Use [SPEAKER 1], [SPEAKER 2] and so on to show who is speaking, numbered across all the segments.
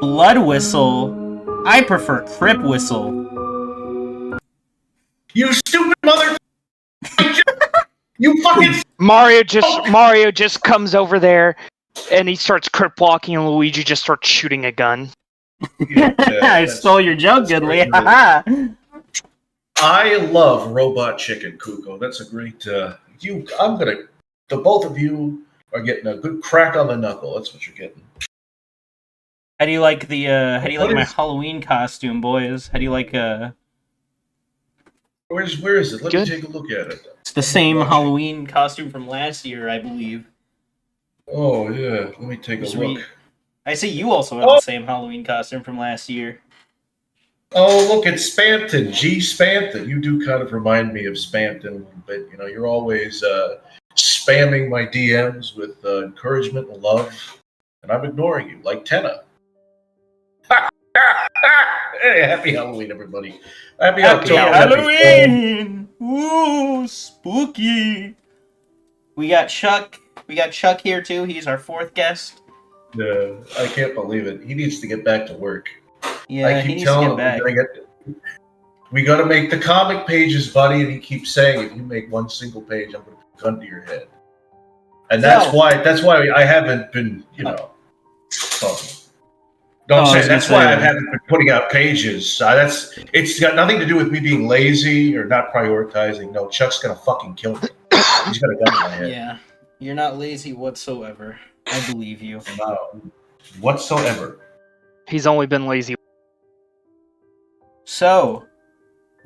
[SPEAKER 1] Blood whistle. I prefer crip whistle.
[SPEAKER 2] You stupid mother! You fucking
[SPEAKER 3] Mario just comes over there and he starts crip walking and Luigi just starts shooting a gun.
[SPEAKER 1] I stole your joke, Goodly.
[SPEAKER 2] I love Robot Chicken, Kuko. That's a great. The both of you are getting a good crack on the knuckle. That's what you're getting.
[SPEAKER 1] How do you like my Halloween costume, boys? How do you like
[SPEAKER 2] Where is it? Let me take a look at it.
[SPEAKER 1] It's the same Halloween costume from last year, I believe.
[SPEAKER 2] Oh yeah, let me take a look.
[SPEAKER 1] I see you also have the same Halloween costume from last year.
[SPEAKER 2] Oh, look, it's Spanton. G. Spanton. You do kind of remind me of Spanton a little bit. You know, you're always spamming my DMs with encouragement and love, and I'm ignoring you, like Tenna. Hey, happy Halloween, everybody. Happy
[SPEAKER 1] Halloween! Ooh, spooky. We got Chuck here, too. He's our fourth guest.
[SPEAKER 2] Yeah, I can't believe it. He needs to get back to work.
[SPEAKER 1] Yeah, he needs to get back.
[SPEAKER 2] We got to make the comic pages, buddy, and he keeps saying, if you make one single page, I'm going to put a gun to your head. And that's why I haven't been, talking. That's why I haven't been putting out pages. It's got nothing to do with me being lazy or not prioritizing. No, Chuck's going to fucking kill me. He's got a gun in my head.
[SPEAKER 1] Yeah, you're not lazy whatsoever. I believe you.
[SPEAKER 2] No, whatsoever.
[SPEAKER 3] He's only been lazy.
[SPEAKER 1] So,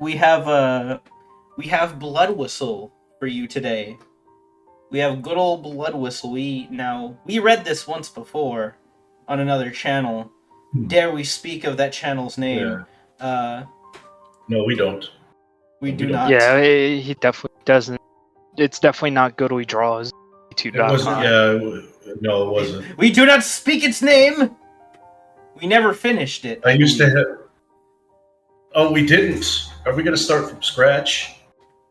[SPEAKER 1] we have Blood Whistle for you today. We have good old Blood Whistle. We read this once before on another channel. Dare we speak of that channel's name?
[SPEAKER 2] Yeah. No, we don't.
[SPEAKER 1] We do not.
[SPEAKER 3] Yeah, he definitely doesn't. It's definitely not Goodly Draws.
[SPEAKER 2] It wasn't. Yeah, no, it wasn't.
[SPEAKER 1] We do not speak its name. We never finished it.
[SPEAKER 2] I used to have. Oh, we didn't. Are we going to start from scratch?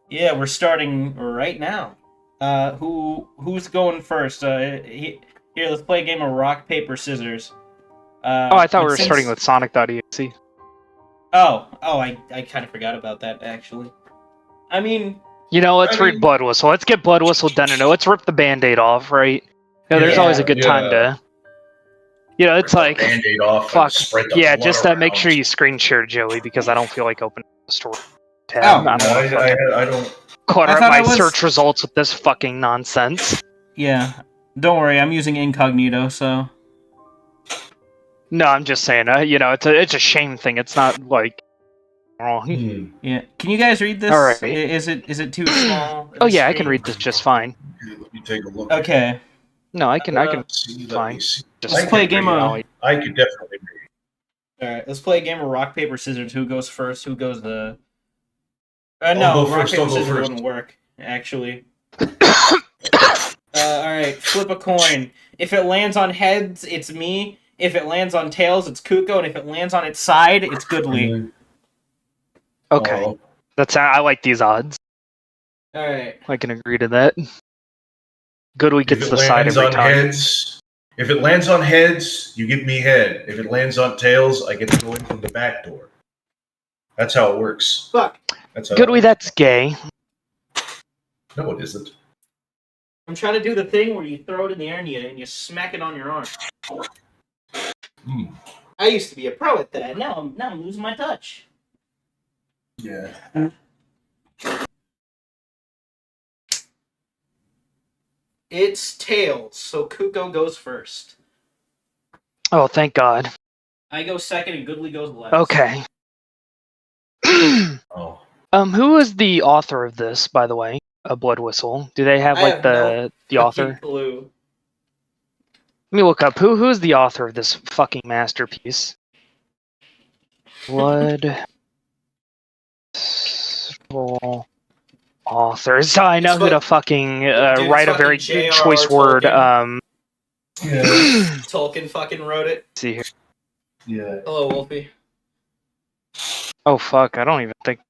[SPEAKER 1] Yeah, we're starting right now. Who's going first? Here, let's play a game of rock, paper, scissors.
[SPEAKER 3] I thought we were starting with Sonic.exe.
[SPEAKER 1] I kind of forgot about that, actually. I mean...
[SPEAKER 3] let's read Blood Whistle. Let's get Blood Whistle done and let's rip the Band-Aid off, right? There's always a good time to... it's like...
[SPEAKER 2] Band-Aid off.
[SPEAKER 3] Fuck. Just make sure you screen share, Joey, because I don't feel like opening the store tab.
[SPEAKER 2] I don't...
[SPEAKER 3] Clutter up my search results with this fucking nonsense.
[SPEAKER 1] Yeah. Don't worry, I'm using incognito, so...
[SPEAKER 3] No, I'm just saying, it's a shame thing. It's not, like, wrong.
[SPEAKER 1] Yeah. Can you guys read this?
[SPEAKER 3] All right.
[SPEAKER 1] Is it too small?
[SPEAKER 3] Oh, yeah, I can read this just fine.
[SPEAKER 2] Let me take a look.
[SPEAKER 1] Okay.
[SPEAKER 3] No, I can fine.
[SPEAKER 1] Let's play a game of...
[SPEAKER 2] I could definitely read.
[SPEAKER 1] Alright, let's play a game of rock, paper, scissors. Who goes first? Who goes the...
[SPEAKER 2] No,
[SPEAKER 1] rock, paper, scissors wouldn't work, actually. Alright, flip a coin. If it lands on heads, it's me. If it lands on tails, it's Kuko. And if it lands on its side, it's Goodly.
[SPEAKER 3] Okay.
[SPEAKER 2] Oh.
[SPEAKER 3] I like these odds.
[SPEAKER 1] Alright.
[SPEAKER 3] I can agree to that. Goodly gets the side every time.
[SPEAKER 2] If it lands on heads, you give me head. If it lands on tails, I get to go in from the back door. That's how it works.
[SPEAKER 1] Fuck.
[SPEAKER 3] Goodly, that's gay.
[SPEAKER 2] No, it isn't.
[SPEAKER 1] I'm trying to do the thing where you throw it in the air and you smack it on your arm. I used to be a pro at that. Now I'm losing my touch.
[SPEAKER 2] Yeah.
[SPEAKER 1] It's tails, so Kuko goes first.
[SPEAKER 3] Oh, thank God.
[SPEAKER 1] I go second and Goodly goes last.
[SPEAKER 3] Okay.
[SPEAKER 2] Oh.
[SPEAKER 3] Who is the author of this, by the way? A Blood Whistle. Do they have the author?
[SPEAKER 1] Blue.
[SPEAKER 3] Let me look up who is the author of this fucking masterpiece. Blood authors. I know who to fucking write a very choice word.
[SPEAKER 2] Yeah.
[SPEAKER 1] Tolkien fucking wrote it.
[SPEAKER 3] See here.
[SPEAKER 2] Yeah.
[SPEAKER 1] Hello, Wolfie.
[SPEAKER 3] Oh fuck! I don't even think.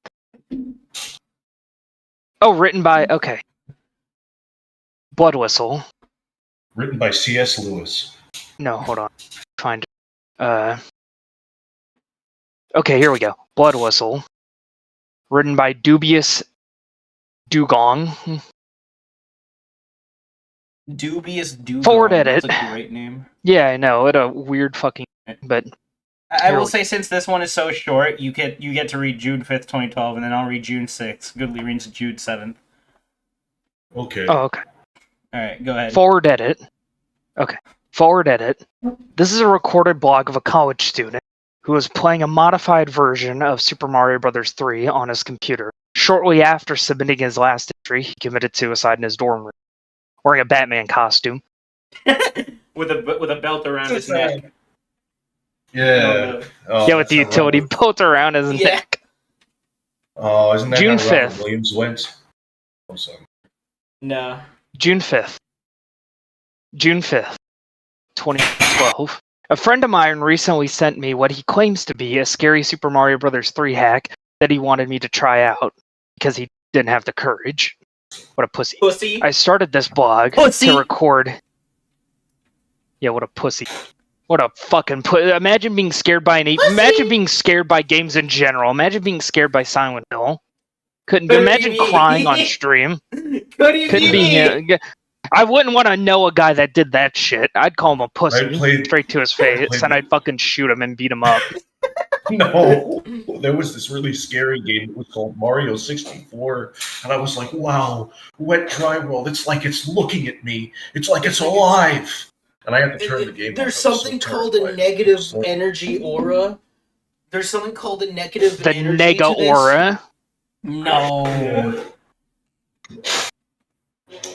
[SPEAKER 3] Oh, written by... Okay. Blood Whistle.
[SPEAKER 2] Written by C.S. Lewis.
[SPEAKER 3] No, hold on. Find. Okay, here we go. Blood Whistle. Written by Dubious Dugong.
[SPEAKER 1] Dubious Dugong.
[SPEAKER 3] Forward edit.
[SPEAKER 1] That's a great name.
[SPEAKER 3] Yeah, I know. What a weird fucking. But
[SPEAKER 1] I will say, since this one is so short, you get to read June 5th, 2012, and then I'll read June 6th. Goodly reads June 7th.
[SPEAKER 2] Okay.
[SPEAKER 3] Oh, okay.
[SPEAKER 1] All right, go ahead.
[SPEAKER 3] Forward edit. Okay. Forward edit. This is a recorded blog of a college student who was playing a modified version of Super Mario Bros. 3 on his computer. Shortly after submitting his last entry, he committed suicide in his dorm room, wearing a Batman costume.
[SPEAKER 1] with a belt around his neck.
[SPEAKER 2] Yeah.
[SPEAKER 3] Yeah, with the utility belt around his neck.
[SPEAKER 2] Oh, isn't that
[SPEAKER 3] June
[SPEAKER 2] how Robin
[SPEAKER 3] 5th.
[SPEAKER 2] Williams went? I'm sorry.
[SPEAKER 1] No.
[SPEAKER 3] June 5th. June 5th, 2012. A friend of mine recently sent me what he claims to be a scary Super Mario Bros. 3 hack that he wanted me to try out because he didn't have the courage. What a pussy.
[SPEAKER 1] Pussy.
[SPEAKER 3] I started this blog to record. Yeah, what a pussy. What a fucking pussy. Imagine being scared by Imagine being scared by games in general. Imagine being scared by Silent Hill. Couldn't imagine crying on stream. Couldn't be him. I wouldn't want to know a guy that did that shit. I'd call him a pussy straight to his face, and I'd fucking shoot him and beat him up.
[SPEAKER 2] No, there was this really scary game. It was called Mario 64, and I was like, "Wow, wet dry world! It's like it's looking at me. It's like it's alive." And I have to turn the game.
[SPEAKER 1] There's something called a negative energy aura. There's something called a negative energy.
[SPEAKER 3] The nega aura.
[SPEAKER 1] No.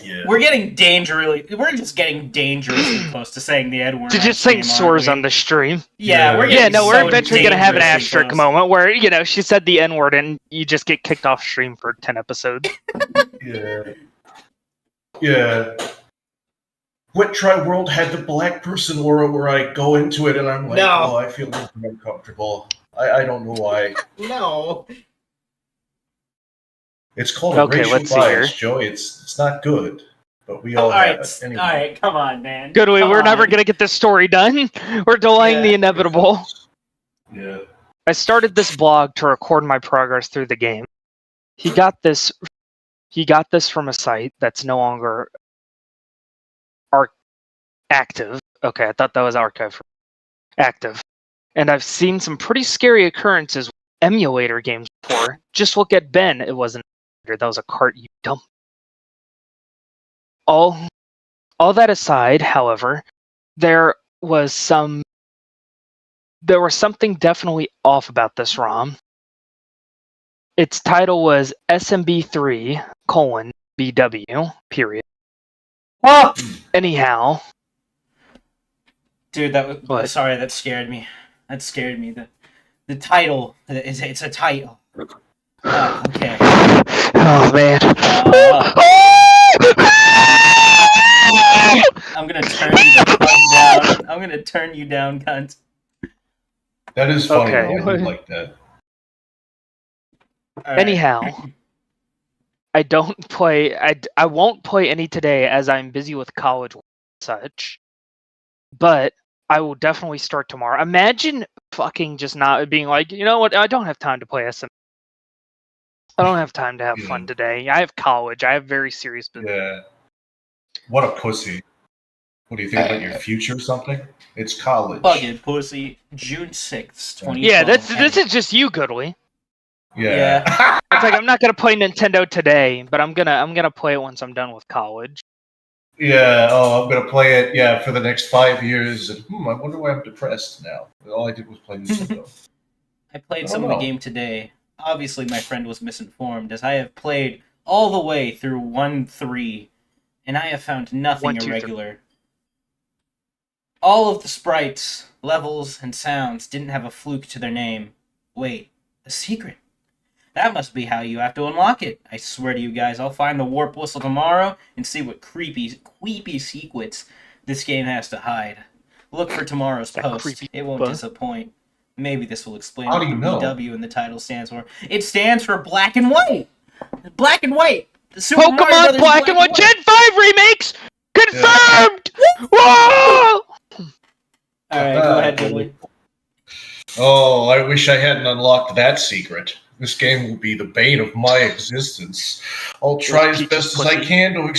[SPEAKER 2] Yeah.
[SPEAKER 1] We're just getting dangerously close to saying the N word.
[SPEAKER 3] To just saying sores on the stream.
[SPEAKER 1] Yeah, we're eventually
[SPEAKER 3] gonna have an asterisk
[SPEAKER 1] close.
[SPEAKER 3] moment where, she said the N word and you just get kicked off stream for 10 episodes.
[SPEAKER 2] Yeah. Wet Dry World had the black person aura where I go into it and I'm like, oh, I feel uncomfortable. I don't know why.
[SPEAKER 1] No.
[SPEAKER 2] It's called a racial bias, Joey. It's not good, but we all have it. Anyway.
[SPEAKER 1] All right, come on, man.
[SPEAKER 3] We're never going to get this story done. We're delaying the inevitable.
[SPEAKER 2] Yeah.
[SPEAKER 3] I started this blog to record my progress through the game. He got this from a site that's no longer active. Okay, I thought that was archive. Active. And I've seen some pretty scary occurrences with emulator games before. Just look at Ben. It wasn't that was a cart, you dumb. All that aside, however, there was something definitely off about this ROM. Its title was SMB3:BW, period.
[SPEAKER 1] Oh!
[SPEAKER 3] Anyhow.
[SPEAKER 1] Dude, sorry, that scared me. That scared me. The title, it's a title. Oh, okay.
[SPEAKER 3] Oh, man.
[SPEAKER 1] I'm gonna turn you the fuck down. I'm gonna turn you down, cunt.
[SPEAKER 2] That is funny. Okay. I like that.
[SPEAKER 1] Right.
[SPEAKER 3] Anyhow, I won't play any today as I'm busy with college and such. But I will definitely start tomorrow. Imagine fucking just not being like, you know what? I don't have time to play SM. I don't have time to have fun today. I have college. I have very serious business.
[SPEAKER 2] Yeah. What a pussy. What do you think about your future or something? It's college.
[SPEAKER 1] Fucking pussy. June 6th, 2012.
[SPEAKER 3] Yeah, this is just you, Goodly.
[SPEAKER 2] Yeah.
[SPEAKER 3] It's like I'm not gonna play Nintendo today, but I'm gonna play it once I'm done with college.
[SPEAKER 2] Yeah, I'm gonna play it, for the next 5 years. And, I wonder why I'm depressed now. All I did was play Nintendo.
[SPEAKER 1] I played some of the game today. Obviously, my friend was misinformed, as I have played all the way through 1-3, and I have found nothing irregular. All of the sprites, levels, and sounds didn't have a fluke to their name. Wait, a secret? That must be how you have to unlock it. I swear to you guys, I'll find the warp whistle tomorrow and see what creepy secrets this game has to hide. Look for tomorrow's post. It won't disappoint. Maybe this will explain what BW in the title stands for. It stands for Black and White! Black and White!
[SPEAKER 3] Pokemon Black and White Gen 5 remakes! Confirmed! Whoa!
[SPEAKER 1] Alright, go ahead, Diddley.
[SPEAKER 2] Oh, I wish I hadn't unlocked that secret. This game will be the bane of my existence. I'll try as best as I can to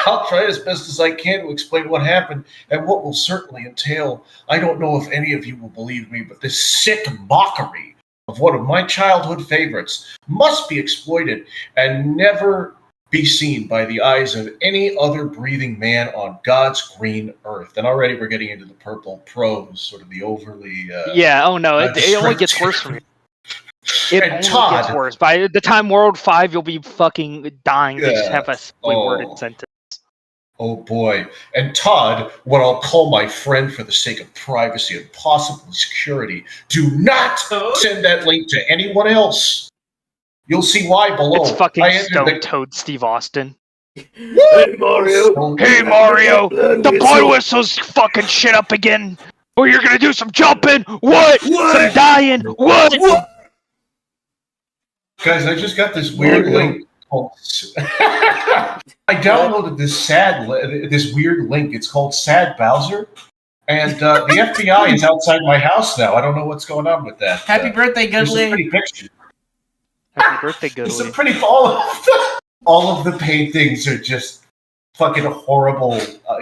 [SPEAKER 2] I'll try as best as I can to explain what happened and what will certainly entail. I don't know if any of you will believe me, but this sick mockery of one of my childhood favorites must be exploited and never be seen by the eyes of any other breathing man on God's green earth. And already we're getting into the purple prose, sort of the overly...
[SPEAKER 3] yeah, oh no, it only gets worse from here. It only gets worse. By the time World 5, you'll be fucking dying to just have a simply worded sentence.
[SPEAKER 2] Oh boy. And Todd, what I'll call my friend for the sake of privacy and possible security, do not send that link to anyone else. You'll see why below.
[SPEAKER 3] It's fucking Stone Toad Steve Austin.
[SPEAKER 1] Hey Mario!
[SPEAKER 3] Hey Mario! The blood whistle's fucking shit up again! Or you're gonna do some jumping! What? Some dying! What?
[SPEAKER 2] Guys, I just got this weird link. I downloaded this weird link. It's called Sad Bowser. And the FBI is outside my house now. I don't know what's going on with that.
[SPEAKER 1] Happy birthday, Goodley!
[SPEAKER 2] There's some pretty pictures.
[SPEAKER 3] Happy birthday, Goodley.
[SPEAKER 2] Some pretty all of the paintings are just fucking horrible,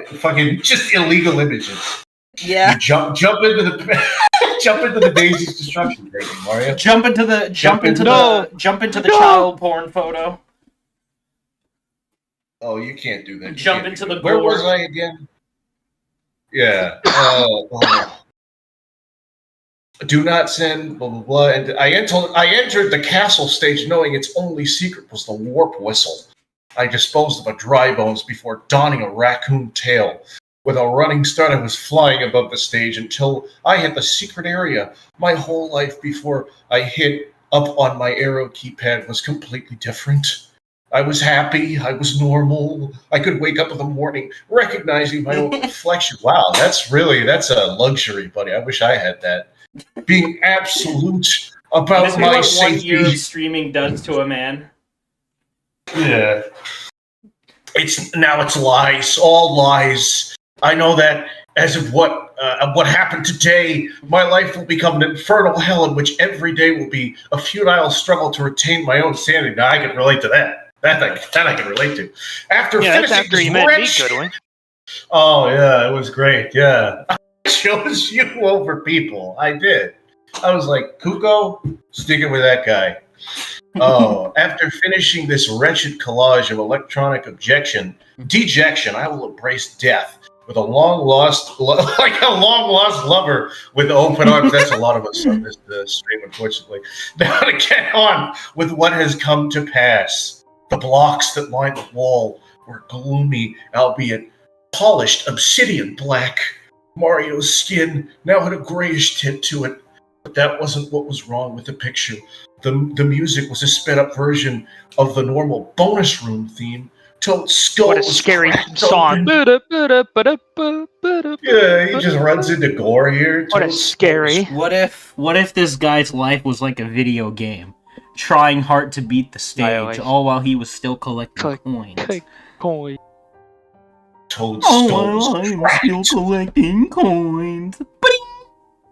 [SPEAKER 2] fucking just illegal images.
[SPEAKER 1] Yeah.
[SPEAKER 2] You jump into the Daisy's destruction painting, Mario.
[SPEAKER 1] Jump into the child porn photo.
[SPEAKER 2] Oh, you can't do that.
[SPEAKER 1] Jump into the
[SPEAKER 2] Where was I again? Yeah. Oh. Do not send, blah, blah, blah. And I entered the castle stage knowing its only secret was the warp whistle. I disposed of a dry bones before donning a raccoon tail. With a running start, I was flying above the stage until I hit the secret area. My whole life before I hit up on my arrow keypad was completely different. I was happy. I was normal. I could wake up in the morning recognizing my own reflection. Wow, that's a luxury, buddy. I wish I had that. Being absolute about my safety.
[SPEAKER 1] 1 year of streaming does to a man.
[SPEAKER 2] Yeah. It's lies, all lies. I know that as of what happened today, my life will become an infernal hell in which every day will be a futile struggle to retain my own sanity. Now I can relate to that. That I can relate to. After finishing this wretched... Oh yeah, it was great. Yeah. Chose you over people. I did. I was like, KUko, sticking with that guy. Oh, after finishing this wretched collage of electronic dejection, I will embrace death with a long lost lover with open arms. That's a lot of us on this stream, unfortunately. Now to get on with what has come to pass. The blocks that line the wall were gloomy, albeit polished obsidian black. Mario's skin now had a grayish tint to it, but that wasn't what was wrong with the picture. The music was a sped-up version of the normal bonus room theme. Toad's skull
[SPEAKER 3] what a scary song.
[SPEAKER 2] Yeah, he just runs into gore here.
[SPEAKER 3] What a scary.
[SPEAKER 1] What if this guy's life was like a video game, trying hard to beat the stage, all while he was still collecting coins?
[SPEAKER 2] Toad's skull
[SPEAKER 1] I'm still collecting coins.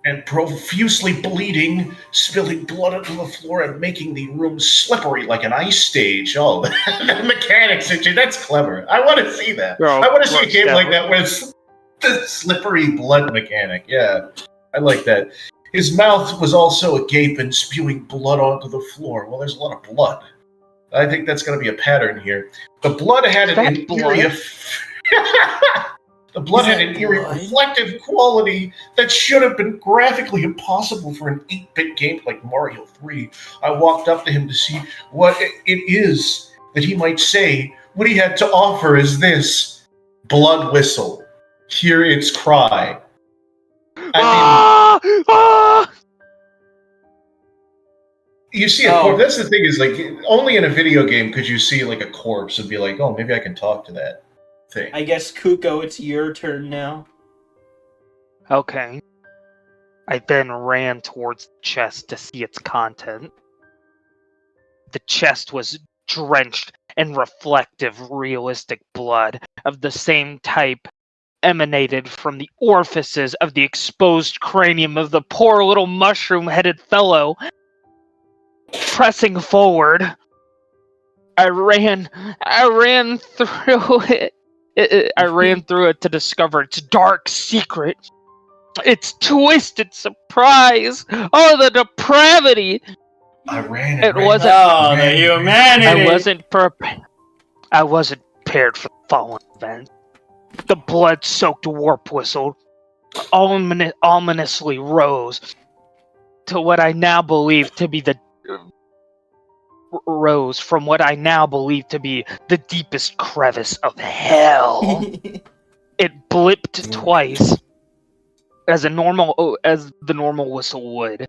[SPEAKER 2] And profusely bleeding, spilling blood onto the floor and making the room slippery like an ice stage. Oh, the mechanics, that's clever. I want to see that. I want to see a game like that with the slippery blood mechanic. Yeah, I like that. His mouth was also agape and spewing blood onto the floor. Well, there's a lot of blood. I think that's going to be a pattern here. The blood had an eerie... The blood had an eerie reflective quality that should have been graphically impossible for an 8-bit game like Mario 3. I walked up to him to see what it is that he might say. What he had to offer is this. Blood whistle. Hear its cry. You see a corpse. That's the thing is, like, only in a video game could you see, like, a corpse and be like, oh, maybe I can talk to that thing.
[SPEAKER 1] I guess, KUko, it's your turn now.
[SPEAKER 3] Okay. I then ran towards the chest to see its content. The chest was drenched and reflective, realistic blood of the same type emanated from the orifices of the exposed cranium of the poor little mushroom-headed fellow. Pressing forward, I ran through it. I ran through it to discover its dark secret, its twisted surprise. Oh, the depravity!
[SPEAKER 2] I ran.
[SPEAKER 3] It wasn't.
[SPEAKER 1] Oh, the humanity!
[SPEAKER 3] I wasn't prepared. I wasn't prepared for the following event. The blood-soaked warp whistle ominously rose to what I now believe to be from what I now believe to be the deepest crevice of hell. It blipped twice, as the normal whistle would.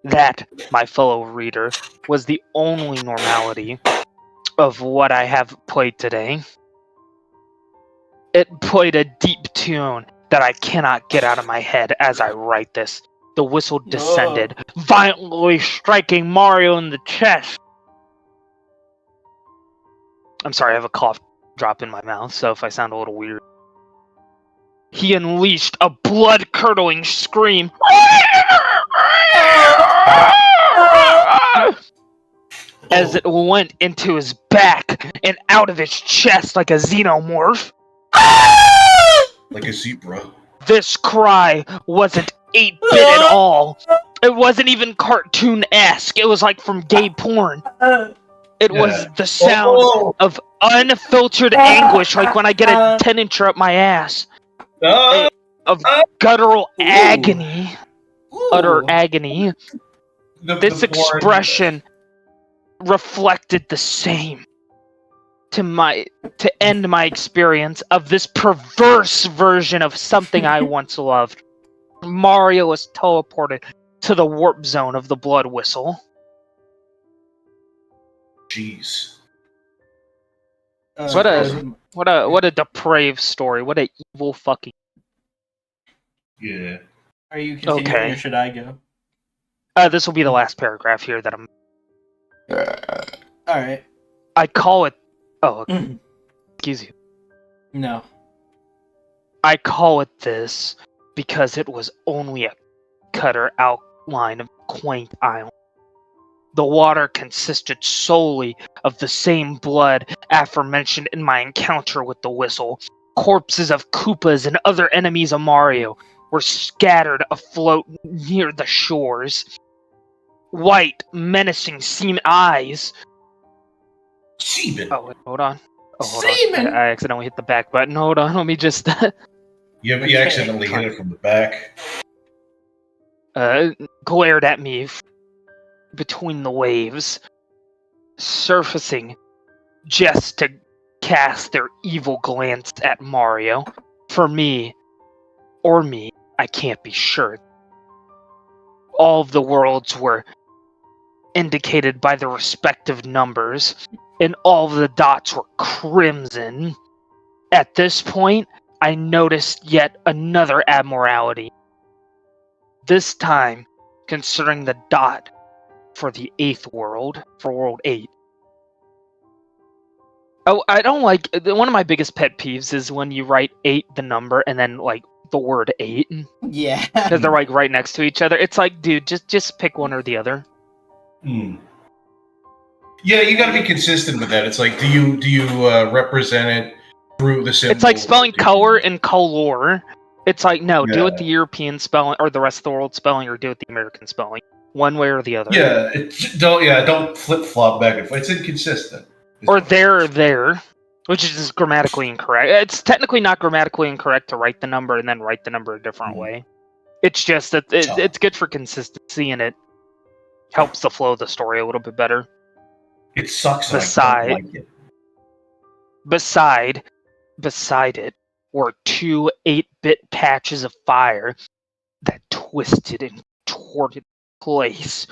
[SPEAKER 3] That, my fellow reader, was the only normality of what I have played today. It played a deep tune that I cannot get out of my head as I write this. The whistle descended, violently striking Mario in the chest. I'm sorry, I have a cough drop in my mouth, so if I sound a little weird. He unleashed a blood-curdling scream. As it went into his back and out of his chest like a xenomorph.
[SPEAKER 2] Like a zebra.
[SPEAKER 3] This cry wasn't 8-bit at all. It wasn't even cartoon-esque. It was like from gay porn. It was the sound of unfiltered anguish, like when I get a 10-incher up my ass. Of guttural agony. Utter agony. This expression reflected the same to end my experience of this perverse version of something I once loved. Mario was teleported to the warp zone of the blood whistle.
[SPEAKER 2] Jeez.
[SPEAKER 3] What a depraved story. What a evil fucking.
[SPEAKER 2] Yeah.
[SPEAKER 1] Are you continuing
[SPEAKER 3] Okay.
[SPEAKER 1] or should I go?
[SPEAKER 3] This will be the last paragraph here that I'm.
[SPEAKER 1] Alright.
[SPEAKER 3] I call it. Oh, okay. Excuse you.
[SPEAKER 1] No.
[SPEAKER 3] I call it this because it was only a cutter outline of quaint island. The water consisted solely of the same blood aforementioned in my encounter with the whistle. Corpses of Koopas and other enemies of Mario were scattered afloat near the shores. White, menacing semen eyes.
[SPEAKER 2] Semen.
[SPEAKER 3] Oh, wait, hold on.
[SPEAKER 1] Semen!
[SPEAKER 3] I accidentally hit the back button. Hold on, let me just.
[SPEAKER 2] You accidentally hit it from the back.
[SPEAKER 3] Glared at me between the waves, surfacing just to cast their evil glance at Mario. For me, I can't be sure. All of the worlds were indicated by the respective numbers, and all of the dots were crimson. At this point, I noticed yet another abnormality. This time, considering the dot for the 8th world, for World 8. Oh, I don't like, one of my biggest pet peeves is when you write 8, the number, and then, like, the word 8.
[SPEAKER 1] Yeah.
[SPEAKER 3] Because they're, like, right next to each other. It's like, dude, just pick one or the other.
[SPEAKER 2] Yeah, you gotta be consistent with that. It's like, do you represent it through the symbol?
[SPEAKER 3] It's like spelling color and color. It's like, no, do it the European spelling, or the rest of the world spelling, or do it the American spelling. One way or the other.
[SPEAKER 2] Yeah, don't flip-flop back and forth. It's inconsistent.
[SPEAKER 3] Or there, which is just grammatically incorrect. It's technically not grammatically incorrect to write the number and then write the number a different way. It's just that it's good for consistency, and it helps the flow of the story a little bit better.
[SPEAKER 2] It sucks. I don't like it.
[SPEAKER 3] Beside it were 2 8-bit patches of fire that twisted and contorted place.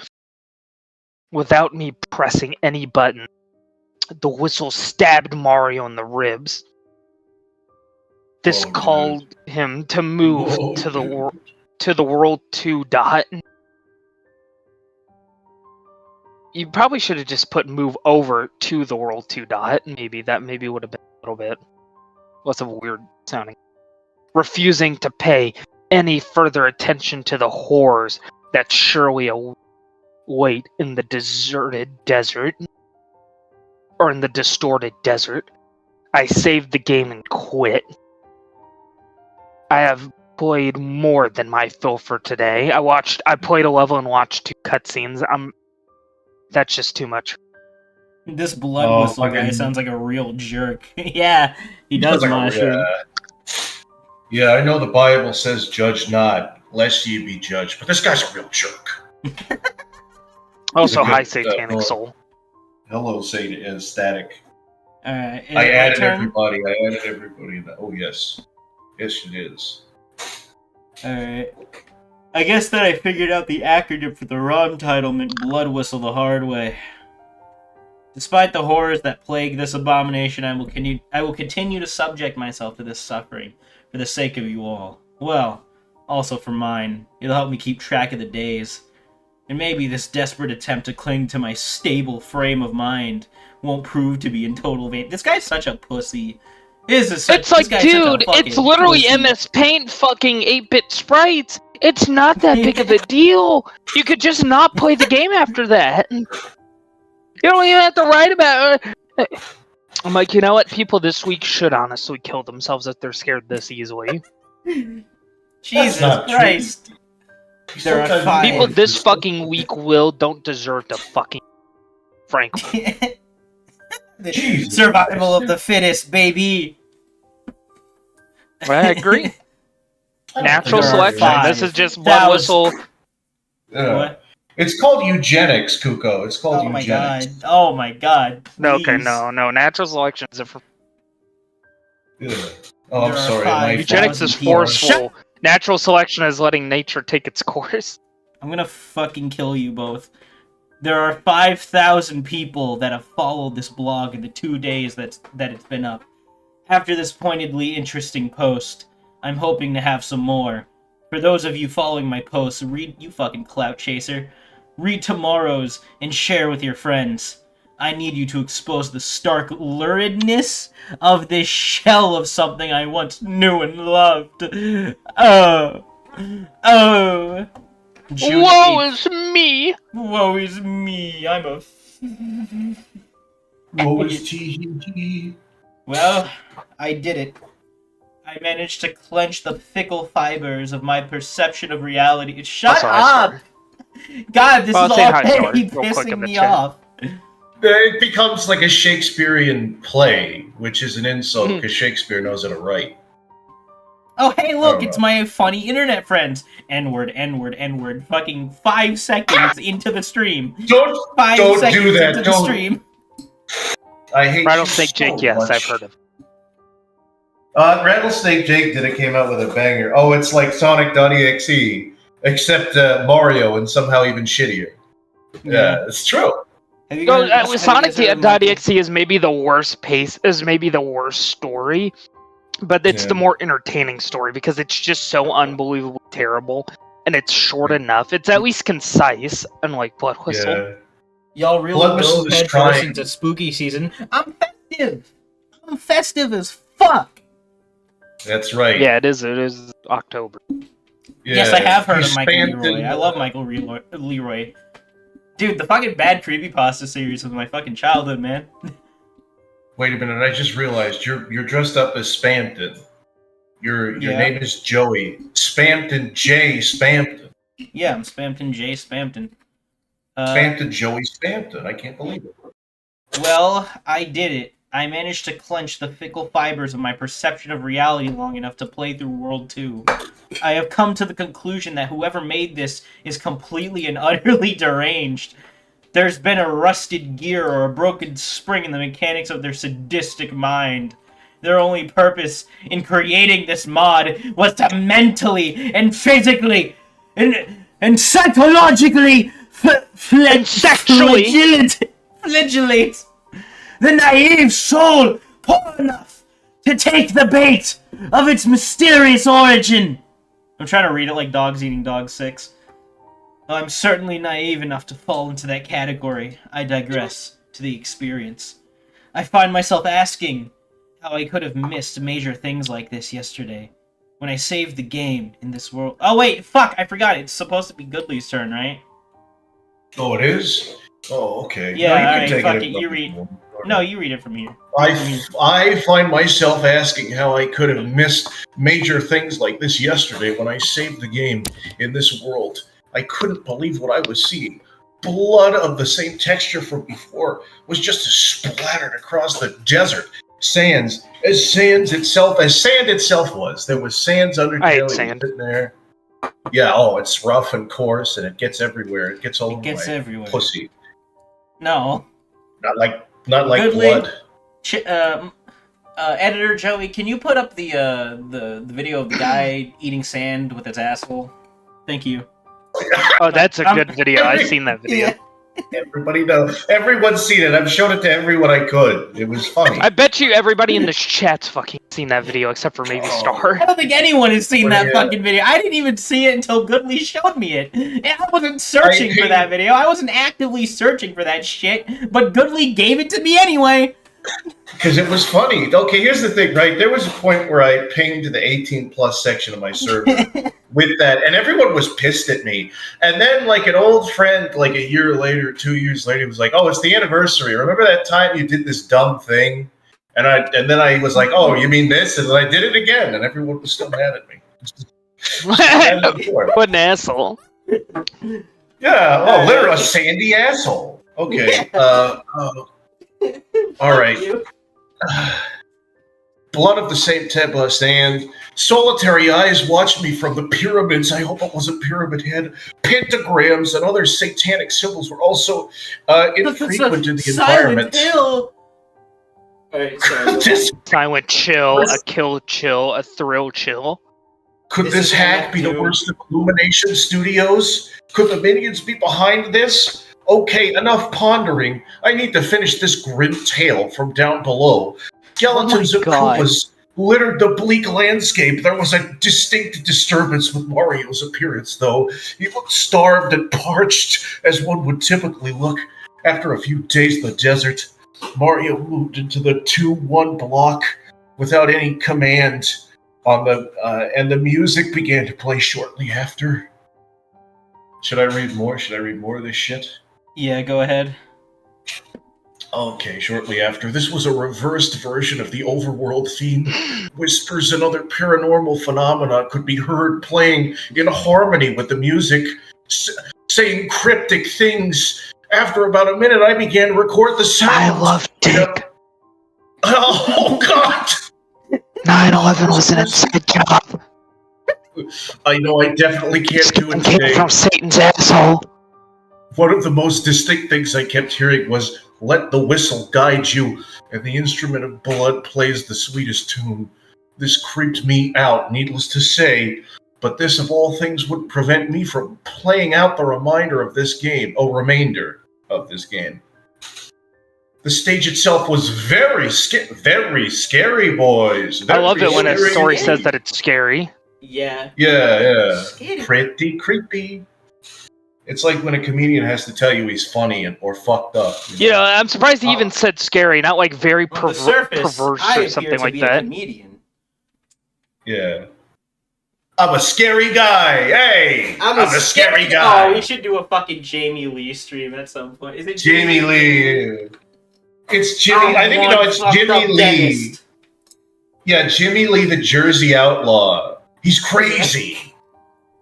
[SPEAKER 3] Without me pressing any button, the whistle stabbed Mario in the ribs. This called him to move to the World 2 dot. You probably should have just put move over to the World 2 dot. Maybe that would have been a little bit less of a weird sounding. Refusing to pay any further attention to the horrors that surely await in the deserted desert. Or in the distorted desert. I saved the game and quit. I have played more than my fill for today. I played a level and watched 2 cutscenes. That's just too much.
[SPEAKER 1] This blood whistle guy sounds like a real jerk. Yeah, he does, Mushroom.
[SPEAKER 2] Yeah, I know the Bible says judge not, lest ye be judged, but this guy's a real jerk.
[SPEAKER 3] Also, hi, Satanic Soul.
[SPEAKER 2] Hello, Satan, Static.
[SPEAKER 1] Alright,
[SPEAKER 2] I added everybody. Oh, yes. Yes, it is.
[SPEAKER 1] Alright. I guess that I figured out the acronym for the ROM title meant Blood Whistle the hard way. Despite the horrors that plague this abomination, I will continue to subject myself to this suffering for the sake of you all. Well, also for mine. It'll help me keep track of the days. And maybe this desperate attempt to cling to my stable frame of mind won't prove to be in total vain. This guy's such a pussy. It's like, dude,
[SPEAKER 3] it's literally pussy. MS Paint fucking 8-bit sprites. It's not that big of a deal. You could just not play the game after that. You don't even have to write about it. I'm like, you know what? People this week should honestly kill themselves if they're scared this easily.
[SPEAKER 1] Jesus Christ. There are 5.
[SPEAKER 3] People this fucking week don't deserve to fucking... Frankly.
[SPEAKER 1] Survival of the fittest, baby.
[SPEAKER 3] I agree. Natural selection. This is just blood whistle.
[SPEAKER 1] What?
[SPEAKER 2] It's called eugenics, KUko. It's called eugenics.
[SPEAKER 1] Oh my god. Please.
[SPEAKER 3] Okay, no. Natural selection is different.
[SPEAKER 2] Yeah. Oh, I'm sorry.
[SPEAKER 3] Eugenics is forceful. Natural selection is letting nature take its course.
[SPEAKER 1] I'm gonna fucking kill you both. There are 5,000 people that have followed this blog in the 2 days that it's been up. After this pointedly interesting post, I'm hoping to have some more. For those of you following my posts, you fucking clout chaser. Read tomorrow's and share with your friends. I need you to expose the stark luridness of this shell of something I once knew and loved. Oh. June
[SPEAKER 3] Woe
[SPEAKER 1] 8th.
[SPEAKER 3] is me!
[SPEAKER 1] Woe is me. I'm a...
[SPEAKER 2] Woe is TGG.
[SPEAKER 1] Well, I did it. I managed to clench the fickle fibers of my perception of reality. Shut up! God, this is already pissing me off.
[SPEAKER 2] It becomes like a Shakespearean play, which is an insult because Shakespeare knows how to write.
[SPEAKER 1] Oh, hey, look, it's my funny internet friends. N-word. Fucking 5 seconds into the stream.
[SPEAKER 2] Don't do that.
[SPEAKER 1] Into the stream.
[SPEAKER 2] I hate
[SPEAKER 3] Rattlesnake Jake, yes, I've heard of it.
[SPEAKER 2] Rattlesnake Jake came out with a banger. Oh, it's like Sonic.exe, except Mario and somehow even shittier. Yeah, it's true.
[SPEAKER 3] Sonic.exe is maybe the worst story, but it's the more entertaining story because it's just so unbelievably terrible and it's short enough. It's at least concise, unlike Blood Whistle.
[SPEAKER 2] Yeah.
[SPEAKER 1] Y'all really go head first into spooky season. I'm festive as fuck.
[SPEAKER 2] That's right.
[SPEAKER 3] Yeah, it is October.
[SPEAKER 2] Yeah.
[SPEAKER 1] Yes, I have heard of Michael Leroy. I love Michael Leroy. Dude, the fucking Bad Creepypasta series was my fucking childhood, man.
[SPEAKER 2] Wait a minute, I just realized you're dressed up as Spampton. Your name is Joey. Spampton J. Spampton.
[SPEAKER 1] Yeah, I'm Spampton J. Spampton.
[SPEAKER 2] Spampton Joey Spampton. I can't believe it.
[SPEAKER 1] Well, I did it. I managed to clench the fickle fibers of my perception of reality long enough to play through World 2. I have come to the conclusion that whoever made this is completely and utterly deranged. There's been a rusted gear or a broken spring in the mechanics of their sadistic mind. Their only purpose in creating this mod was to mentally and physically and psychologically flagellate the naive soul poor enough to take the bait of its mysterious origin. I'm trying to read it like Dogs Eating Dogs 6. Though I'm certainly naive enough to fall into that category, I digress to the experience. I find myself asking how I could have missed major things like this yesterday, when I saved the game in this world. Oh wait, fuck, I forgot. It's supposed to be Goodley's turn, right?
[SPEAKER 2] Oh, it is? Oh, okay.
[SPEAKER 1] Yeah,
[SPEAKER 2] No, you can
[SPEAKER 1] alright,
[SPEAKER 2] take
[SPEAKER 1] fuck
[SPEAKER 2] it.
[SPEAKER 1] it, you read. No, you read it from here.
[SPEAKER 2] I find myself asking how I could have missed major things like this yesterday when I saved the game in this world. I couldn't believe what I was seeing. Blood of the same texture from before was just splattered across the desert. Sand itself was. There was sand's undertail.
[SPEAKER 3] I hate sand.
[SPEAKER 2] Sitting there. Yeah, oh, it's rough and coarse, and it gets everywhere. It gets all over my
[SPEAKER 1] everywhere.
[SPEAKER 2] pussy.
[SPEAKER 1] No.
[SPEAKER 2] Not like
[SPEAKER 1] Goodly,
[SPEAKER 2] blood.
[SPEAKER 1] Editor Joey, can you put up the video of the guy eating sand with his asshole? Thank you.
[SPEAKER 3] Oh, that's a good video. I've seen that video.
[SPEAKER 1] Yeah.
[SPEAKER 2] Everybody knows. Everyone's seen it. I've shown it to everyone I could. It was funny.
[SPEAKER 3] I bet you everybody in the chat's fucking seen that video except for maybe Star.
[SPEAKER 1] I don't think anyone has seen that
[SPEAKER 2] Yeah.
[SPEAKER 1] fucking video. I didn't even see it until Goodley showed me it. And I wasn't searching for that video. I wasn't actively searching for that shit, but Goodley gave it to me anyway.
[SPEAKER 2] Because it was funny. Okay, here's the thing, right? There was a point where I pinged the 18-plus section of my server with that, and everyone was pissed at me. And then, like, an old friend, like, a year later, 2 years later, was like, oh, it's the anniversary. Remember that time you did this dumb thing? And then I was like, oh, you mean this? And then I did it again, and everyone was still mad at me.
[SPEAKER 3] What an asshole.
[SPEAKER 2] Yeah, oh, literally a sandy asshole. Okay, all right. Blood of the same type of sand. Solitary eyes watched me from the pyramids. I hope it was a pyramid head. Pentagrams and other satanic symbols were also infrequent in the environment.
[SPEAKER 1] Alright, sorry.
[SPEAKER 3] Silent chill, a kill chill, a thrill chill.
[SPEAKER 2] Could this hack be the worst of Illumination Studios? Could the minions be behind this? Okay, enough pondering. I need to finish this grim tale from down below. Skeletons of Koopas littered the bleak landscape. There was a distinct disturbance with Mario's appearance, though. He looked starved and parched, as one would typically look after a few days in the desert. Mario moved into the 2-1 block without any command on and the music began to play shortly after. Should I read more? Should I read more of this shit?
[SPEAKER 1] Yeah, go ahead.
[SPEAKER 2] Okay, shortly after. This was a reversed version of the overworld theme. Whispers and other paranormal phenomena could be heard playing in harmony with the music, saying cryptic things. After about a minute, I began to record the sound.
[SPEAKER 3] I love dick.
[SPEAKER 2] Oh, God!
[SPEAKER 3] 9/11 was an inside job.
[SPEAKER 2] I know I definitely can't do it
[SPEAKER 3] Came
[SPEAKER 2] today.
[SPEAKER 3] from Satan's asshole.
[SPEAKER 2] One of the most distinct things I kept hearing was, "Let the whistle guide you," and the instrument of blood plays the sweetest tune. This creeped me out, needless to say, but this of all things would prevent me from playing out the remainder of this game. The stage itself was very scary, boys.
[SPEAKER 3] I love it when a
[SPEAKER 2] Very
[SPEAKER 3] story
[SPEAKER 2] scary.
[SPEAKER 3] says that it's scary.
[SPEAKER 1] Yeah.
[SPEAKER 2] Yeah.
[SPEAKER 1] Scary.
[SPEAKER 2] Pretty creepy. It's like when a comedian has to tell you he's funny or fucked up.
[SPEAKER 3] You know, I'm surprised he even said scary, not like very
[SPEAKER 1] On the surface,
[SPEAKER 3] perverse
[SPEAKER 1] I
[SPEAKER 3] or
[SPEAKER 1] appear
[SPEAKER 3] something
[SPEAKER 1] to
[SPEAKER 3] like
[SPEAKER 1] be
[SPEAKER 3] that.
[SPEAKER 1] a comedian.
[SPEAKER 2] Yeah. I'm a scary guy. Hey, I'm a scary guy.
[SPEAKER 1] Oh, we should do a fucking Jamie Lee stream at some point. Is it
[SPEAKER 2] Jamie Lee. It's Jimmy. I think it's Jimmy Lee.
[SPEAKER 1] Dentist.
[SPEAKER 2] Yeah, Jimmy Lee, the Jersey Outlaw. He's crazy.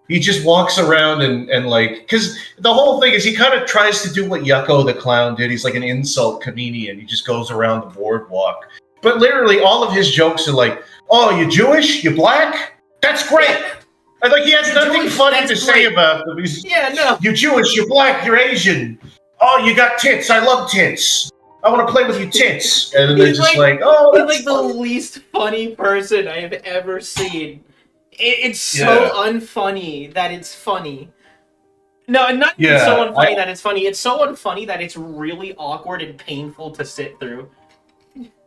[SPEAKER 2] He just walks around and like, because the whole thing is he kind of tries to do what Yucko the Clown did. He's like an insult comedian. He just goes around the boardwalk. But literally all of his jokes are like, oh, you Jewish? You black? That's great. I like he has nothing
[SPEAKER 1] Jewish,
[SPEAKER 2] funny
[SPEAKER 1] that's
[SPEAKER 2] to say
[SPEAKER 1] great.
[SPEAKER 2] about them. He's,
[SPEAKER 1] Yeah, no.
[SPEAKER 2] you Jewish, you're black, you're Asian. Oh, you got tits. I love tits. I want to play with your tits. And then they're
[SPEAKER 1] He's
[SPEAKER 2] just
[SPEAKER 1] like-
[SPEAKER 2] oh,
[SPEAKER 1] He's
[SPEAKER 2] that's
[SPEAKER 1] like the
[SPEAKER 2] funny.
[SPEAKER 1] least funny person I have ever seen. It's so
[SPEAKER 2] Yeah.
[SPEAKER 1] unfunny that it's funny. No, not even
[SPEAKER 2] Yeah,
[SPEAKER 1] so unfunny
[SPEAKER 2] I-
[SPEAKER 1] that it's funny. It's so unfunny that it's really awkward and painful to sit through.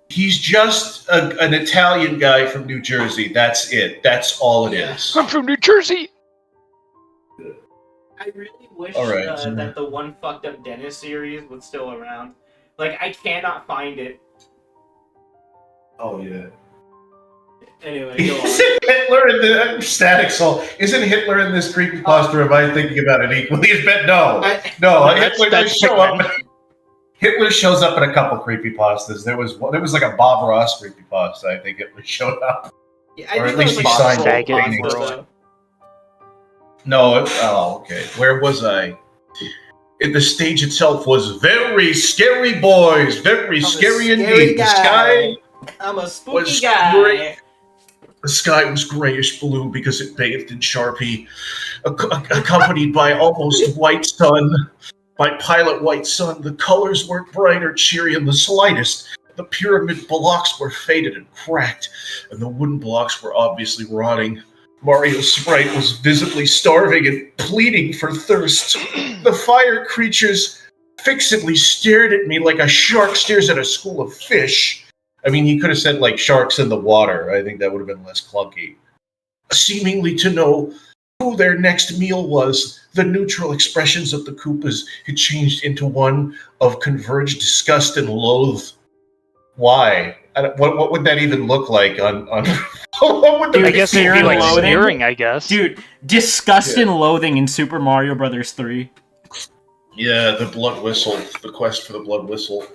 [SPEAKER 2] He's just an Italian guy from New Jersey. That's it. That's all it is.
[SPEAKER 3] I'm from New Jersey.
[SPEAKER 1] I really wish
[SPEAKER 2] All right.
[SPEAKER 1] that the One Fucked Up Dentist series was still around. Like, I cannot find it.
[SPEAKER 2] Oh yeah.
[SPEAKER 1] Anyway, go on.
[SPEAKER 2] Isn't Hitler in the Static Soul? Isn't Hitler in this creepypasta? Or am I thinking about it equally as bad? No, Hitler does show up. Hitler shows up in a couple creepypastas. There was like a Bob Ross creepypasta. I think Hitler showed up,
[SPEAKER 1] Yeah,
[SPEAKER 2] or at least he signed the paintings. No, okay. Where was I? The stage itself was very scary, boys. Very scary indeed. The sky.
[SPEAKER 1] I'm a spooky guy.
[SPEAKER 2] The sky was grayish blue because it bathed in Sharpie, accompanied by almost white sun. By pilot white sun, the colors weren't bright or cheery in the slightest. The pyramid blocks were faded and cracked, and the wooden blocks were obviously rotting. Mario's sprite was visibly starving and pleading for thirst. The fire creatures fixedly stared at me like a shark stares at a school of fish. I mean, he could have said, like, sharks in the water. I think that would have been less clunky. Seemingly to know who their next meal was, the neutral expressions of the Koopas had changed into one of converged disgust and loathe. Why? What would that even look like on what would
[SPEAKER 3] Dude, I guess it'd be like sneering, I guess.
[SPEAKER 1] Dude, disgust and loathing in Super Mario Brothers 3.
[SPEAKER 2] Yeah, the blood whistle, the quest for the blood whistle.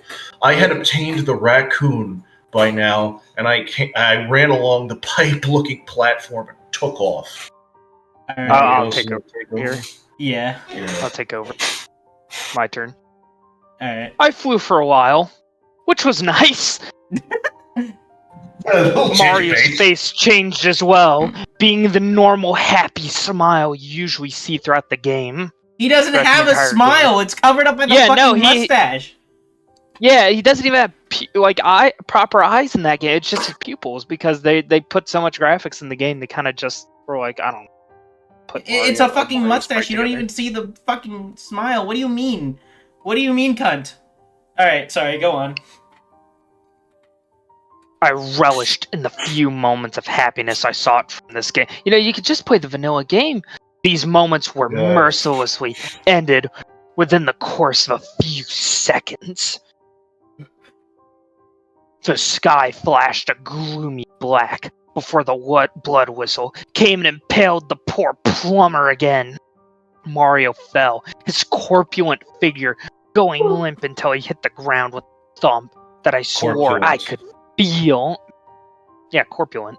[SPEAKER 2] I had obtained the raccoon by now, and I ran along the pipe-looking platform and took off.
[SPEAKER 3] I'll take over here.
[SPEAKER 1] Yeah.
[SPEAKER 3] I'll take over. My turn.
[SPEAKER 1] Alright.
[SPEAKER 3] I flew for a while, which was nice. Mario's face changed as well, being the normal happy smile you usually see throughout the game.
[SPEAKER 1] He doesn't have a smile. It's covered up by the fucking mustache.
[SPEAKER 3] Yeah, he doesn't even have proper eyes in that game. It's just his pupils because they put so much graphics in the game. They kind of just were like, I don't.
[SPEAKER 1] It's a fucking mustache. You don't even see the fucking smile. What do you mean? What do you mean, cunt? All right, sorry. Go on.
[SPEAKER 3] I relished in the few moments of happiness I sought from this game. You know, you could just play the vanilla game. These moments were mercilessly ended within the course of a few seconds. The sky flashed a gloomy black before the blood whistle came and impaled the poor plumber again. Mario fell, his corpulent figure going limp until he hit the ground with a thump that I swore I could feel. Yeah, corpulent.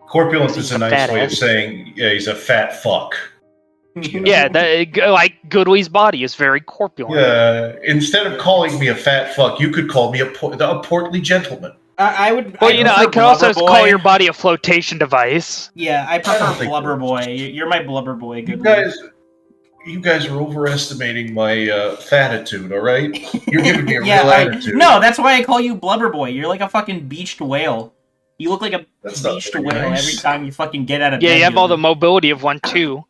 [SPEAKER 2] Corpulent is a nice way of saying, yeah, he's a fat fuck.
[SPEAKER 3] Yeah, like Goodway's body is very corpulent.
[SPEAKER 2] Yeah, instead of calling me a fat fuck, you could call me a portly gentleman.
[SPEAKER 1] I would.
[SPEAKER 3] Well, I could also call your body a flotation device.
[SPEAKER 1] Yeah, I prefer Blubber Boy. You're my Blubber Boy. Good.
[SPEAKER 2] You guys are overestimating my fatitude. All right, you're giving me a real attitude.
[SPEAKER 1] No, that's why I call you Blubber Boy. You're like a fucking beached whale. You look like a beached whale every time you fucking get out of bed.
[SPEAKER 3] Yeah, you have all the mobility of one too.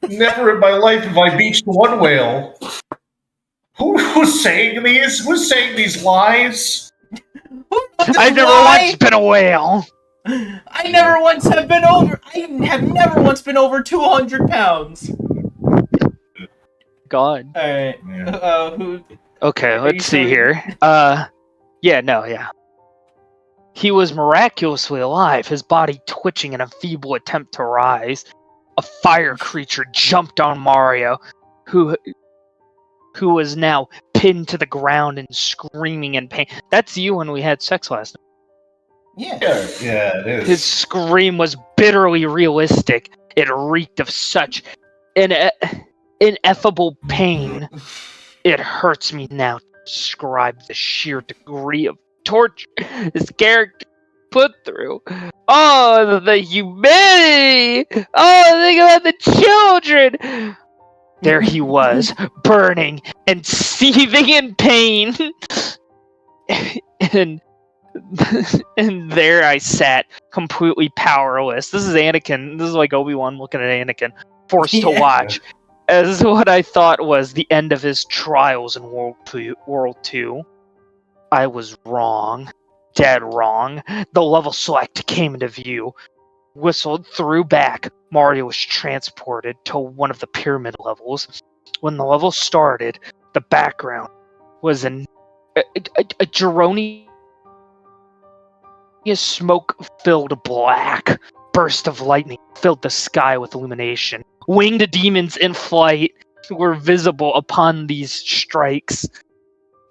[SPEAKER 2] Never in my life have I beached one whale. Who's saying these? Who's saying these lies?
[SPEAKER 3] I've never once been a whale.
[SPEAKER 1] I never once have been over. I have never once been over 200 pounds.
[SPEAKER 3] God.
[SPEAKER 1] All right.
[SPEAKER 2] Yeah.
[SPEAKER 3] Okay, let's see here. Yeah. He was miraculously alive, his body twitching in a feeble attempt to rise. A fire creature jumped on Mario, who was now pinned to the ground and screaming in pain. That's you when we had sex last night.
[SPEAKER 2] Yeah, it is.
[SPEAKER 3] His scream was bitterly realistic. It reeked of such ineffable pain. It hurts me now to describe the sheer degree of torture this character put through. Oh, the humanity! Oh, think about the children! There he was, burning and seething in pain. and there I sat, completely powerless. This is Anakin. This is like Obi-Wan looking at Anakin, forced to watch as what I thought was the end of his trials in World 2. I was wrong. Dead wrong. The level select came into view. Whistled, threw back. Mario was transported to one of the pyramid levels. When the level started, the background was a Geronious smoke-filled black burst of lightning filled the sky with illumination. Winged demons in flight were visible upon these strikes.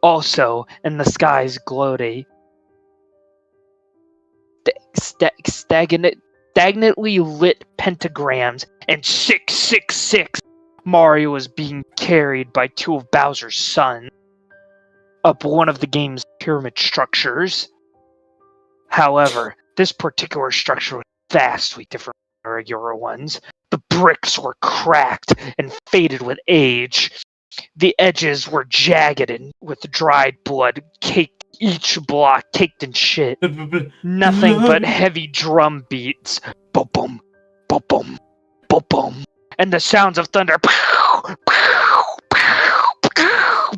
[SPEAKER 3] Also, in the skies glowed a stagnantly lit pentagrams, and 666 Mario was being carried by two of Bowser's sons up one of the game's pyramid structures. However, this particular structure was vastly different from the regular ones. The bricks were cracked and faded with age. The edges were jagged and with dried blood caked, each block caked in shit. Nothing but heavy drum beats. Boom, boom, boom, boom, boom. And the sounds of thunder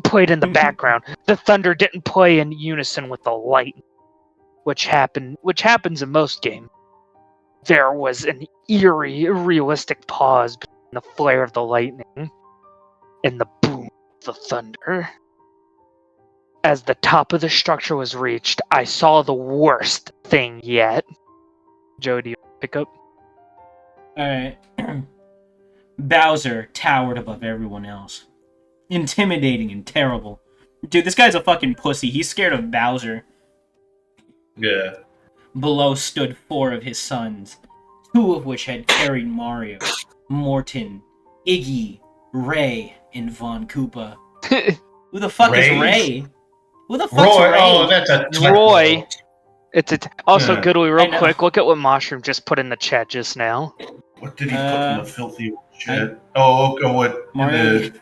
[SPEAKER 3] played in the background. The thunder didn't play in unison with the light, which happens in most games. There was an eerie, realistic pause between the flare of the lightning and the boom of the thunder. As the top of the structure was reached, I saw the worst thing yet. Joe, do you pick up?
[SPEAKER 1] Alright. Bowser towered above everyone else. Intimidating and terrible. Dude, this guy's a fucking pussy. He's scared of Bowser.
[SPEAKER 2] Yeah.
[SPEAKER 1] Below stood 4 of his sons, 2 of which had carried Mario: Morton, Iggy, Ray, and Von Koopa. Who the fuck is Ray? Who the fuck's
[SPEAKER 2] Roy?
[SPEAKER 1] Ray?
[SPEAKER 2] Oh, that's a
[SPEAKER 3] Roy. It's also
[SPEAKER 2] Yeah.
[SPEAKER 3] Goodly, real quick. Look at what Mushroom just put in the chat just now.
[SPEAKER 2] What did he put in the filthy shit? What?
[SPEAKER 1] Mario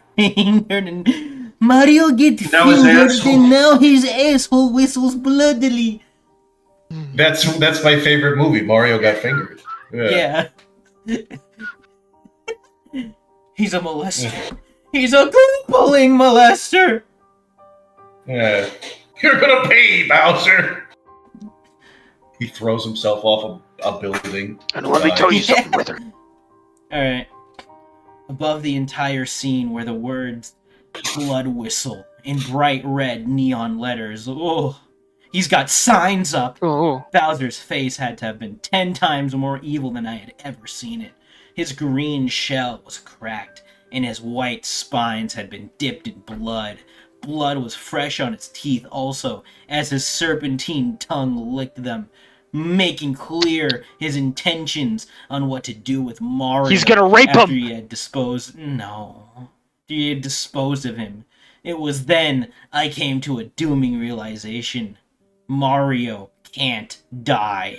[SPEAKER 1] Mario get
[SPEAKER 2] Now his
[SPEAKER 1] fingered
[SPEAKER 2] asshole.
[SPEAKER 1] and now his asshole whistles bloodily.
[SPEAKER 2] That's my favorite movie. Mario got fingered.
[SPEAKER 1] Yeah. He's a molester. He's a pulling molester.
[SPEAKER 2] Yeah. You're gonna pay, Bowser. He throws himself off a building.
[SPEAKER 3] And let me tell you something, brother.
[SPEAKER 1] Alright. Above the entire scene were the words "Blood Whistle" in bright red neon letters. Oh, he's got signs up.
[SPEAKER 3] Oh.
[SPEAKER 1] Bowser's face had to have been 10 times more evil than I had ever seen it. His green shell was cracked, and his white spines had been dipped in blood. Blood was fresh on its teeth also, as his serpentine tongue licked them, making clear his intentions on what to do with Mario.
[SPEAKER 3] He's gonna rape
[SPEAKER 1] after
[SPEAKER 3] him!
[SPEAKER 1] He had disposed... No. He had disposed of him. It was then I came to a dooming realization. Mario can't die.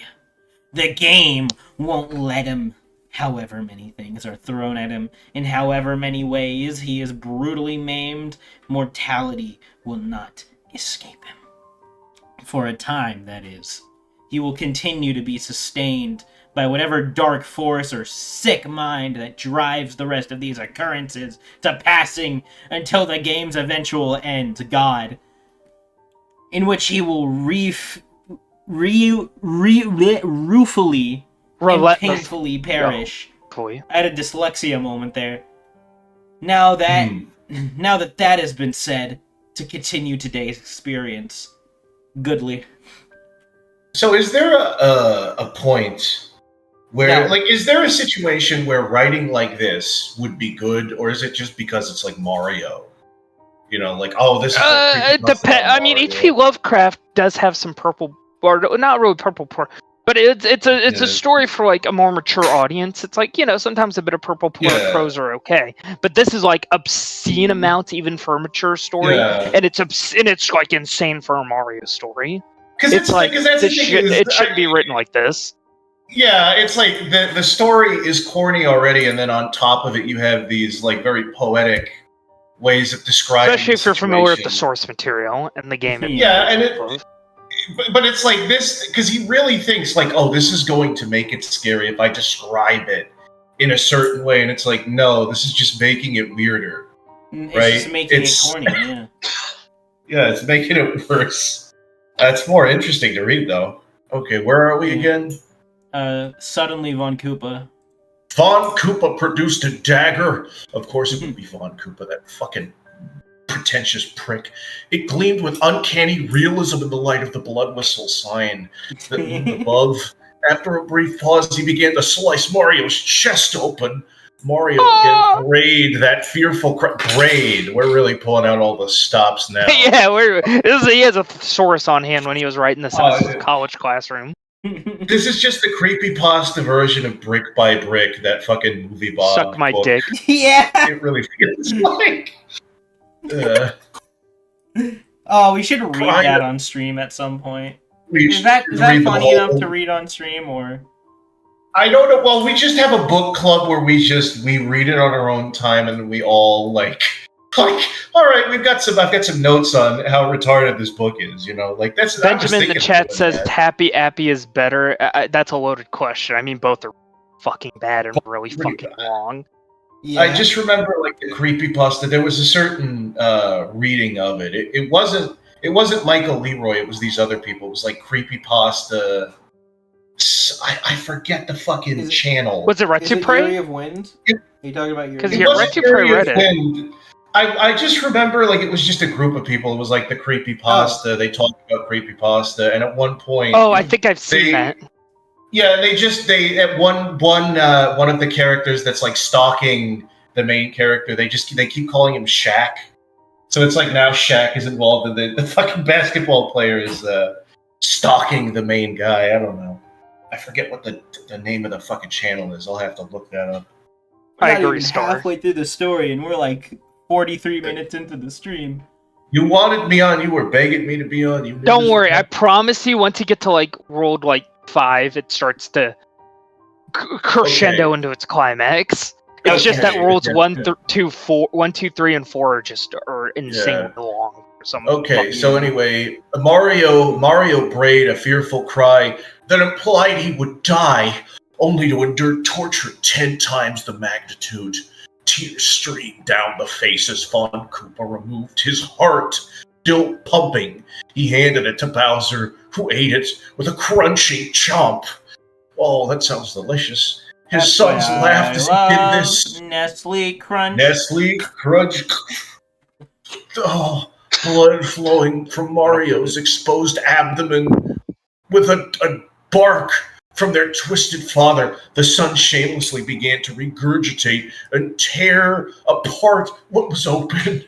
[SPEAKER 1] The game won't let him. However many things are thrown at him, in however many ways he is brutally maimed, mortality will not escape him. For a time, that is. He will continue to be sustained by whatever dark force or sick mind that drives the rest of these occurrences to passing until the game's eventual end, God, in which he will ruefully and painfully perish.
[SPEAKER 3] I
[SPEAKER 1] had a dyslexia moment there. Now that has been said, to continue today's experience. Goodly.
[SPEAKER 2] So is there a point where, is there a situation where writing like this would be good, or is it just because it's like Mario? You know, like, oh, this is
[SPEAKER 3] it depends. I mean, H.P. Lovecraft does have some purple, or not really purple, but it's a story for like a more mature audience. It's like, sometimes a bit of purple prose are okay, but this is like obscene amounts even for a mature story, and it's like insane for a Mario story. Because it shouldn't be written like this.
[SPEAKER 2] Yeah, it's like the story is corny already, and then on top of it, you have these like very poetic ways of describing.
[SPEAKER 3] Especially if you're familiar with the source material and the game.
[SPEAKER 2] But it's like this, because he really thinks like, oh, this is going to make it scary if I describe it in a certain way, and it's like, no, this is just making it weirder, right?
[SPEAKER 1] It's just making it corny, yeah.
[SPEAKER 2] Yeah, it's making it worse. It's more interesting to read, though. Okay, where are we again?
[SPEAKER 1] Suddenly Von Koopa.
[SPEAKER 2] Von Koopa produced a dagger. Of course it would be Von Koopa, that fucking pretentious prick. It gleamed with uncanny realism in the light of the blood whistle sign that loomed above. After a brief pause, he began to slice Mario's chest open. Mario again brayed that fearful braid. We're really pulling out all the stops now.
[SPEAKER 3] Yeah, he has a thesaurus on hand when he was writing this in his college classroom.
[SPEAKER 2] This is just the creepypasta version of Brick by Brick, that fucking movie Bob
[SPEAKER 3] Suck my
[SPEAKER 2] book.
[SPEAKER 3] dick.
[SPEAKER 1] Yeah.
[SPEAKER 2] It really feels like.
[SPEAKER 1] Oh, we should read that on stream at some point. Is that funny enough to read on stream, or?
[SPEAKER 2] I don't know. Well, we just have a book club where we read it on our own time, and we all like, all right, I've got some notes on how retarded this book is. Like that's.
[SPEAKER 3] Benjamin in the chat says Happy Appy is better. That's a loaded question. I mean, both are fucking bad and really fucking long.
[SPEAKER 1] Yeah.
[SPEAKER 2] I just remember like the creepypasta. There was a certain reading of it. It wasn't Michael Leroy. It was these other people. It was like creepypasta. I forget the fucking channel.
[SPEAKER 3] Was it Retupre?
[SPEAKER 1] Fury of Wind? Are you talking about your?
[SPEAKER 3] Because Retupre read it.
[SPEAKER 2] I just remember like it was just a group of people. It was like the creepypasta.
[SPEAKER 1] Oh.
[SPEAKER 2] They talked about creepypasta, and at one point,
[SPEAKER 3] I think I've seen that.
[SPEAKER 2] Yeah, they at one of the characters that's like stalking the main character. They keep calling him Shaq. So it's like now Shaq is involved in the fucking basketball player is stalking the main guy. I don't know. I forget what the name of the fucking channel is. I'll have to look that up.
[SPEAKER 1] I agree. Halfway through the story, and we're like 43 minutes into the stream.
[SPEAKER 2] You wanted me on. You were begging me to be on.
[SPEAKER 3] Don't worry. I promise you. Once you get to like world 5, it starts to crescendo into its climax. It's just that worlds 1, 2, 3, and 4 are insanely long.
[SPEAKER 2] Okay, so anyway, Mario brayed a fearful cry that implied he would die, only to endure torture 10 times the magnitude. Tears streamed down the face as Von Koopa removed his heart, still pumping. He handed it to Bowser, who ate it with a crunching chomp. Oh, that sounds delicious. His sons laughed as he did this.
[SPEAKER 1] Nestle Crunch.
[SPEAKER 2] Nestle Crunch. Oh, blood flowing from Mario's exposed abdomen. With a bark from their twisted father, the sons shamelessly began to regurgitate and tear apart what was open.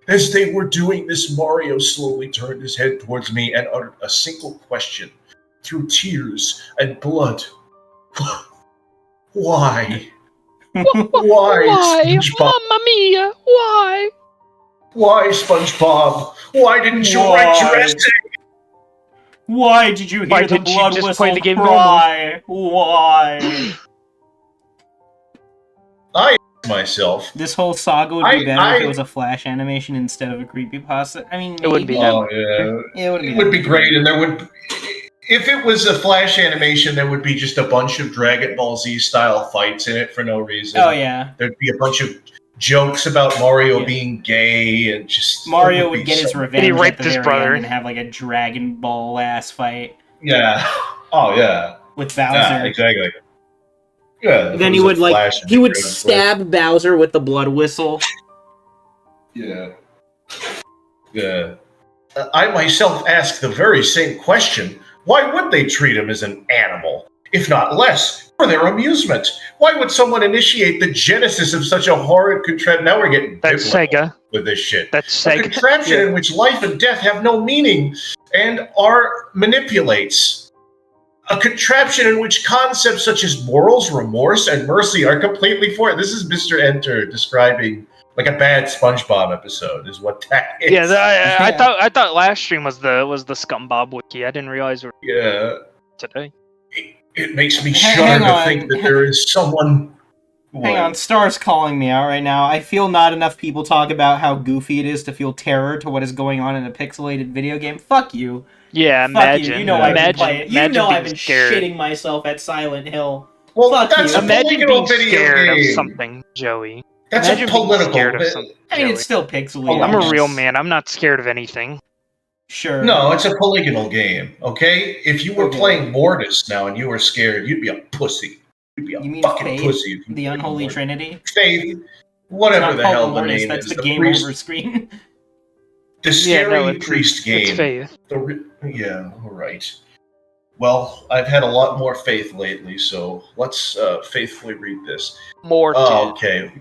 [SPEAKER 2] As they were doing this, Mario slowly turned his head towards me and uttered a single question through tears and blood. Why? Why, SpongeBob?
[SPEAKER 3] Mamma mia, why?
[SPEAKER 2] Why, SpongeBob? Why didn't you write your essay?
[SPEAKER 1] Why did you hear the blood whistle cry? Why?
[SPEAKER 2] I asked myself.
[SPEAKER 1] This whole saga would be better if it was a Flash animation instead of a creepypasta. I mean,
[SPEAKER 3] it wouldn't be that.
[SPEAKER 2] It would be great, and there would. If it was a Flash animation, there would be just a bunch of Dragon Ball Z style fights in it for no reason.
[SPEAKER 1] Oh yeah.
[SPEAKER 2] There'd be a bunch of jokes about Mario being gay and just
[SPEAKER 1] Mario would get his revenge.
[SPEAKER 3] And he raped his brother
[SPEAKER 1] and have like a Dragon Ball ass fight.
[SPEAKER 2] Yeah. Oh yeah.
[SPEAKER 1] With Bowser.
[SPEAKER 2] Yeah, exactly. Yeah.
[SPEAKER 1] Then he would stab Bowser with the blood whistle.
[SPEAKER 2] Yeah. Yeah. I myself asked the very same question. Why would they treat him as an animal, if not less, for their amusement? Why would someone initiate the genesis of such a horrid contraption? Now we're getting
[SPEAKER 3] That's Sega
[SPEAKER 2] with this shit.
[SPEAKER 3] That's Sega.
[SPEAKER 2] A contraption in which life and death have no meaning and manipulates. A contraption in which concepts such as morals, remorse, and mercy are completely foreign. This is Mr. Enter describing like a bad SpongeBob episode is what that is.
[SPEAKER 3] Yeah, I thought last stream was the Scumbob wiki. I didn't realize today.
[SPEAKER 2] It makes me shudder to think that there is someone.
[SPEAKER 1] Hang on, Star's calling me out right now. I feel not enough people talk about how goofy it is to feel terror to what is going on in a pixelated video game. Fuck you.
[SPEAKER 3] Yeah,
[SPEAKER 1] Fuck
[SPEAKER 3] imagine.
[SPEAKER 1] You. You know I've been
[SPEAKER 3] imagine
[SPEAKER 1] I've been
[SPEAKER 3] scared.
[SPEAKER 1] shitting myself at Silent Hill.
[SPEAKER 2] Well,
[SPEAKER 1] Fuck
[SPEAKER 2] that's
[SPEAKER 1] you.
[SPEAKER 3] Imagine being scared
[SPEAKER 2] game.
[SPEAKER 3] of something, Joey.
[SPEAKER 2] That's
[SPEAKER 3] Imagine
[SPEAKER 2] a political.
[SPEAKER 3] being scared of something,
[SPEAKER 1] I mean,
[SPEAKER 3] Joey.
[SPEAKER 1] it's still pixelated.
[SPEAKER 3] I'm a real man. I'm not scared of anything.
[SPEAKER 1] Sure.
[SPEAKER 2] No, it's a polygonal game, okay? If you were playing Mortis now and you were scared, you'd be a pussy. You'd be a
[SPEAKER 1] You mean
[SPEAKER 2] fucking
[SPEAKER 1] Faith?
[SPEAKER 2] pussy. If you
[SPEAKER 1] The unholy
[SPEAKER 2] Mortis.
[SPEAKER 1] trinity?
[SPEAKER 2] Faith,
[SPEAKER 1] It's
[SPEAKER 2] whatever
[SPEAKER 1] not
[SPEAKER 2] the
[SPEAKER 1] called
[SPEAKER 2] hell the
[SPEAKER 1] Mortis,
[SPEAKER 2] name
[SPEAKER 1] that's
[SPEAKER 2] is.
[SPEAKER 1] the
[SPEAKER 2] The
[SPEAKER 1] game
[SPEAKER 2] priest,
[SPEAKER 1] over screen.
[SPEAKER 2] the
[SPEAKER 3] Yeah,
[SPEAKER 2] scary
[SPEAKER 3] no,
[SPEAKER 2] priest game.
[SPEAKER 3] It's Faith.
[SPEAKER 2] Yeah, all right. Well, I've had a lot more faith lately, so let's faithfully read this.
[SPEAKER 3] More
[SPEAKER 2] Okay.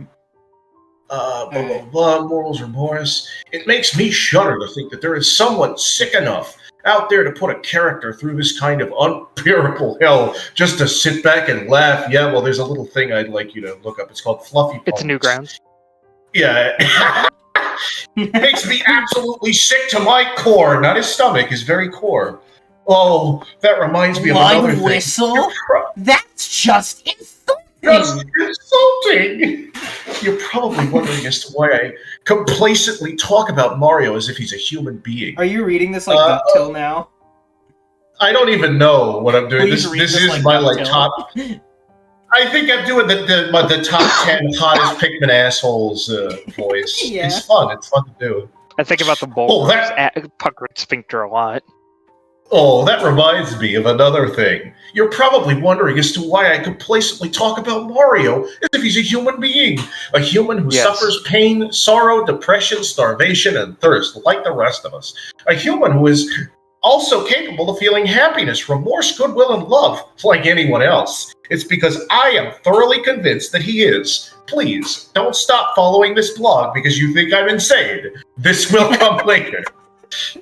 [SPEAKER 2] Blah, blah,
[SPEAKER 1] Alright.
[SPEAKER 2] blah, morals remorse. It makes me shudder to think that there is someone sick enough out there to put a character through this kind of unbearable hell just to sit back and laugh. Yeah, well, there's a little thing I'd like you to look up. It's called Fluffy
[SPEAKER 3] It's
[SPEAKER 2] Ponies.
[SPEAKER 3] Newgrounds.
[SPEAKER 2] Yeah. Makes me absolutely sick to my core. Not his stomach, his very core. Oh, that reminds me of another
[SPEAKER 1] Blood
[SPEAKER 2] thing.
[SPEAKER 1] whistle? That's just insulting!
[SPEAKER 2] Just insulting! You're probably wondering as to why I complacently talk about Mario as if he's a human being.
[SPEAKER 1] Are you reading this like DuckTale now?
[SPEAKER 2] I don't even know what I'm doing.
[SPEAKER 1] Please
[SPEAKER 2] This
[SPEAKER 1] read
[SPEAKER 2] is
[SPEAKER 1] this like
[SPEAKER 2] my
[SPEAKER 1] DuckTale.
[SPEAKER 2] top. I think I'm doing the top 10 hottest Pikmin assholes voice.
[SPEAKER 1] Yeah.
[SPEAKER 2] It's fun. It's fun to do.
[SPEAKER 3] I think about the Bulwark's puckered sphincter a lot.
[SPEAKER 2] Oh, that reminds me of another thing. You're probably wondering as to why I complacently talk about Mario as if he's a human being. A human who suffers pain, sorrow, depression, starvation, and thirst, like the rest of us. A human who is also capable of feeling happiness, remorse, goodwill, and love, like anyone else. It's because I am thoroughly convinced that he is. Please, don't stop following this blog because you think I'm insane. This will come later.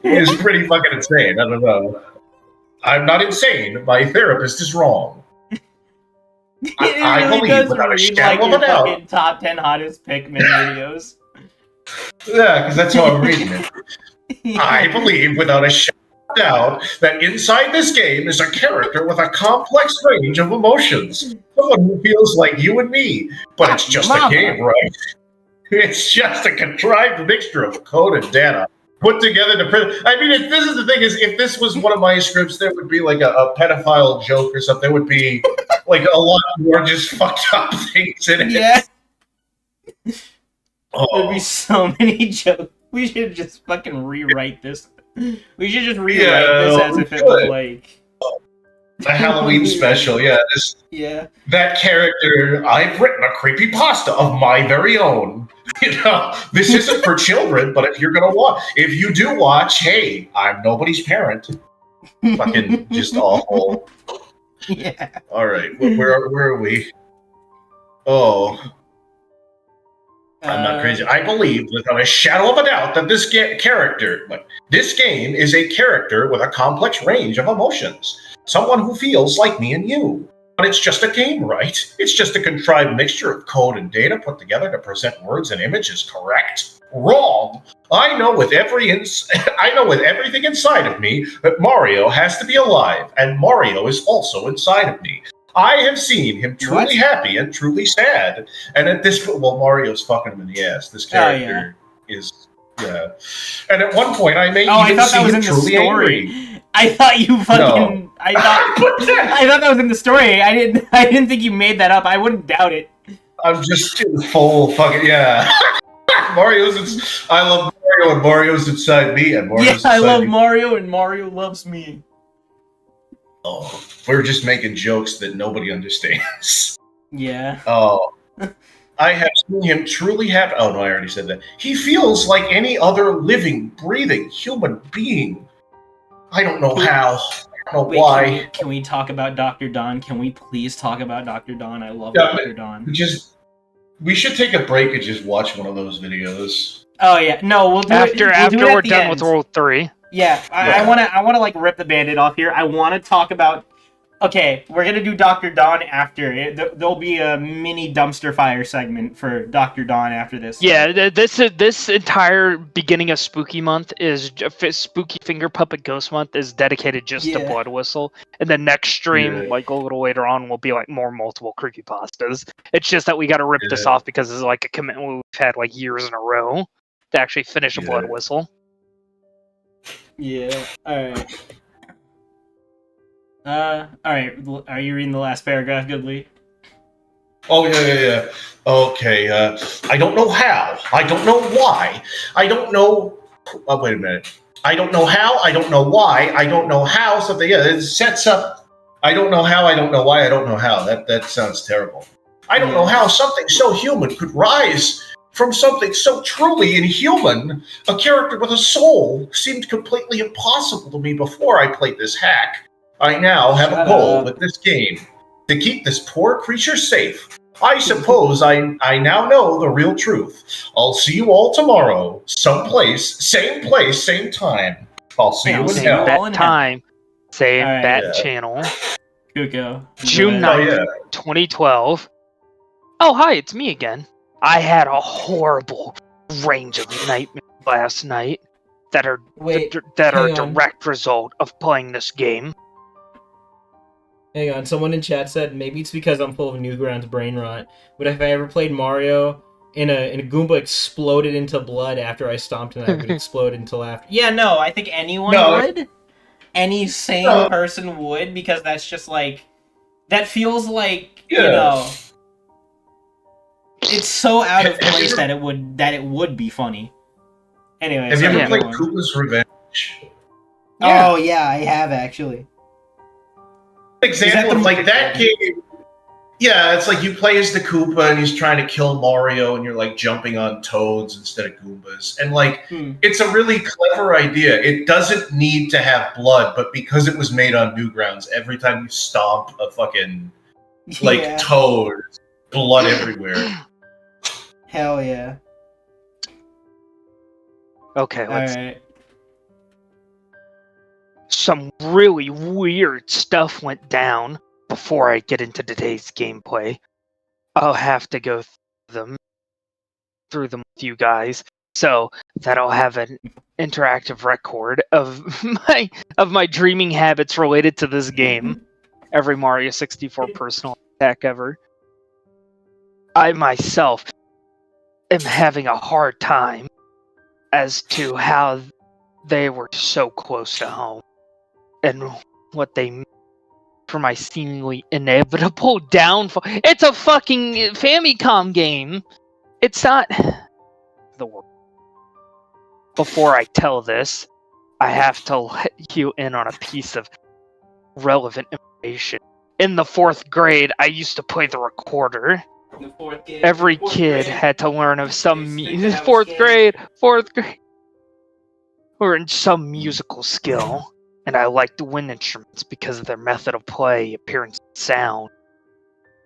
[SPEAKER 2] He is pretty fucking insane. I don't know. I'm not insane. My therapist is wrong. I
[SPEAKER 1] really
[SPEAKER 2] believe
[SPEAKER 1] does
[SPEAKER 2] without a
[SPEAKER 1] read
[SPEAKER 2] shadow
[SPEAKER 1] like
[SPEAKER 2] of a
[SPEAKER 1] your
[SPEAKER 2] doubt.
[SPEAKER 1] fucking top 10 hottest Pikmin videos.
[SPEAKER 2] Yeah, because that's how I'm reading it. I believe without a shadow of a doubt that inside this game is a character with a complex range of emotions. Someone who feels like you and me. But it's just a game, right? It's just a contrived mixture of code and data. Put together to print. I mean, if this is the thing, is if this was one of my scripts, there would be like a pedophile joke or something. There would be like a lot more just fucked up things in it.
[SPEAKER 1] Yeah.
[SPEAKER 2] Oh.
[SPEAKER 1] There'd be so many jokes. We should just fucking rewrite this. We should just rewrite this as if it was like
[SPEAKER 2] a Halloween special. Yeah, that character. I've written a creepypasta of my very own. You know, this isn't for children, but if you're gonna watch, if you do watch, hey, I'm nobody's parent. Fucking just awful.
[SPEAKER 1] Yeah.
[SPEAKER 2] All right, where are we? Oh, I'm not crazy. I believe without a shadow of a doubt that this game is a character with a complex range of emotions. Someone who feels like me and you. But it's just a game, right? It's just a contrived mixture of code and data put together to present words and images, correct? Wrong. I know with everything inside of me that Mario has to be alive, and Mario is also inside of me. I have seen him truly happy and truly sad. And at this point, well, Mario's fucking him in the ass. This character is, yeah. And at one point, I may even see him truly angry.
[SPEAKER 1] I thought you fucking.
[SPEAKER 2] No.
[SPEAKER 1] I thought that was in the story. I didn't think you made that up. I wouldn't doubt it.
[SPEAKER 2] I'm just full fucking Mario's. I love Mario, and Mario's inside me, and Mario's inside
[SPEAKER 1] I love
[SPEAKER 2] me.
[SPEAKER 1] Mario, and Mario loves me.
[SPEAKER 2] Oh, we're just making jokes that nobody understands.
[SPEAKER 1] Yeah.
[SPEAKER 2] Oh, I have seen him truly happy. Oh no, I already said that. He feels like any other living, breathing human being. I don't know how. I don't know why.
[SPEAKER 1] Can we talk about Dr. Don? Can we please talk about Dr. Don? I love Dr. Don.
[SPEAKER 2] We should take a break and just watch one of those videos.
[SPEAKER 1] Oh yeah, no, we'll do it.
[SPEAKER 3] After we're done with World 3.
[SPEAKER 1] Yeah, I wanna like rip the Band-Aid off here. I wanna talk about. Okay, we're gonna do Dr. Don after it. There'll be a mini dumpster fire segment for Dr. Don after this.
[SPEAKER 3] Yeah, this entire beginning of Spooky Month is Spooky Finger Puppet Ghost Month is dedicated just to Blood Whistle, and the next stream, like a little later on, will be like more multiple creepypastas. It's just that we got to rip this off because it's like a commitment we've had like years in a row to actually finish a Blood Whistle.
[SPEAKER 1] Yeah. All right. All right. Are you reading the last paragraph, Goodly?
[SPEAKER 2] Oh, yeah. Okay, I don't know how. I don't know why. I don't know... Oh, wait a minute. I don't know how. I don't know why. I don't know how. Something... Yeah, it sets up... I don't know how, I don't know why, I don't know how. That sounds terrible. I don't know how something so human could rise from something so truly inhuman. A character with a soul seemed completely impossible to me before I played this hack. I now have a goal with this game, to keep this poor creature safe. I suppose I now know the real truth. I'll see you all tomorrow, someplace, same time. I'll see you in
[SPEAKER 3] Same
[SPEAKER 2] hell.
[SPEAKER 3] bat time, same
[SPEAKER 1] Alright.
[SPEAKER 3] bat channel.
[SPEAKER 1] KUko.
[SPEAKER 3] June
[SPEAKER 1] Go
[SPEAKER 3] 9th,
[SPEAKER 1] ahead.
[SPEAKER 3] 2012. Oh, hi, it's me again. I had a horrible range of nightmares last night that are a direct result of playing this game.
[SPEAKER 4] Hang on, someone in chat said maybe it's because I'm full of Newgrounds brain rot. But if I ever played Mario and a Goomba exploded into blood after I stomped and I would explode until after.
[SPEAKER 1] Yeah, no, I think anyone would. Any sane person would, because that's just like, that feels like, you know, it's so out of place that it would be funny. Anyway,
[SPEAKER 2] have you ever played Koopa's Revenge?
[SPEAKER 1] Oh yeah, I have actually.
[SPEAKER 2] Example of like that game. Yeah, it's like you play as the Koopa and he's trying to kill Mario and you're like jumping on toads instead of Goombas. And like it's a really clever idea. It doesn't need to have blood, but because it was made on Newgrounds, every time you stomp a fucking like toad, blood everywhere.
[SPEAKER 1] Hell yeah.
[SPEAKER 3] Okay, let's some really weird stuff went down before I get into today's gameplay. I'll have to go through them with you guys so that I'll have an interactive record of my dreaming habits related to this game. Every Mario 64 personal attack ever. I myself am having a hard time as to how they were so close to home and what they mean for my seemingly inevitable downfall. It's a fucking Famicom game. It's not the world. Before I tell this, I have to let you in on a piece of relevant information. In the 4th grade, I used to play the recorder. Every kid had to learn of some fourth grade, or in some musical skill. And I liked wind instruments because of their method of play, appearance, and sound.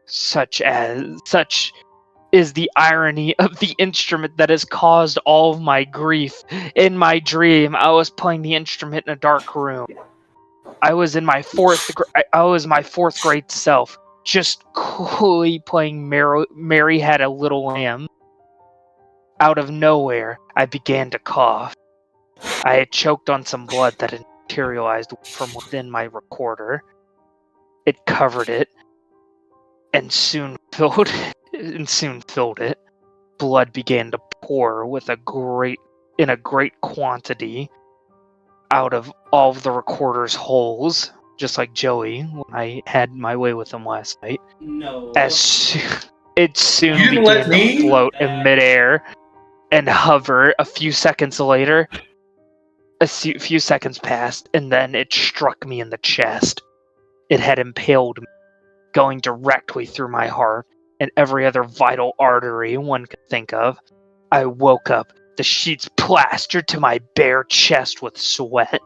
[SPEAKER 3] Such is the irony of the instrument that has caused all of my grief. In my dream, I was playing the instrument in a dark room. I was my 4th grade self, just coolly playing Mary Had a Little Lamb. Out of nowhere, I began to cough. I had choked on some blood that had materialized from within my recorder. It covered it, and soon filled it. Blood began to pour in a great quantity out of all of the recorder's holes, just like Joey when I had my way with him last night.
[SPEAKER 1] No.
[SPEAKER 3] It soon began to float in midair and hover. A few seconds later, a few seconds passed, and then it struck me in the chest. It had impaled me, going directly through my heart and every other vital artery one could think of. I woke up, the sheets plastered to my bare chest with sweat.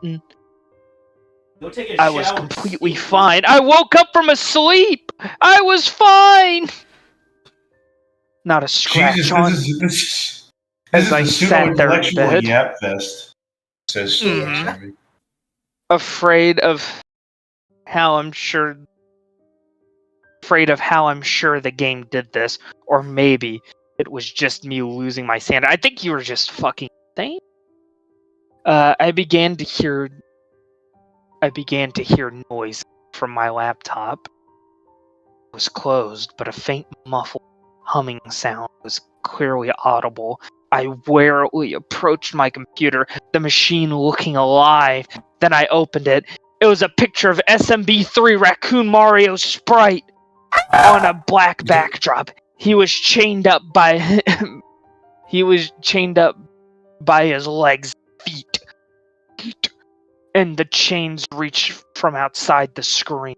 [SPEAKER 3] I was completely fine. I woke up from a sleep! I was fine! Not a scratch on
[SPEAKER 2] This
[SPEAKER 3] as
[SPEAKER 2] is
[SPEAKER 3] I
[SPEAKER 2] the
[SPEAKER 3] sat there in
[SPEAKER 2] pseudo-intellectual
[SPEAKER 3] bed.
[SPEAKER 2] yap fest. Says Jeremy.
[SPEAKER 3] Afraid of how I'm sure the game did this, or maybe it was just me losing my sanity. I think you were just fucking insane. I began to hear noise from my laptop. It was closed, but a faint muffled humming sound was clearly audible. I warily approached my computer, the machine looking alive. Then I opened it. It was a picture of SMB3 Raccoon Mario sprite on a black backdrop. He was chained up by his legs, feet, and the chains reached from outside the screen.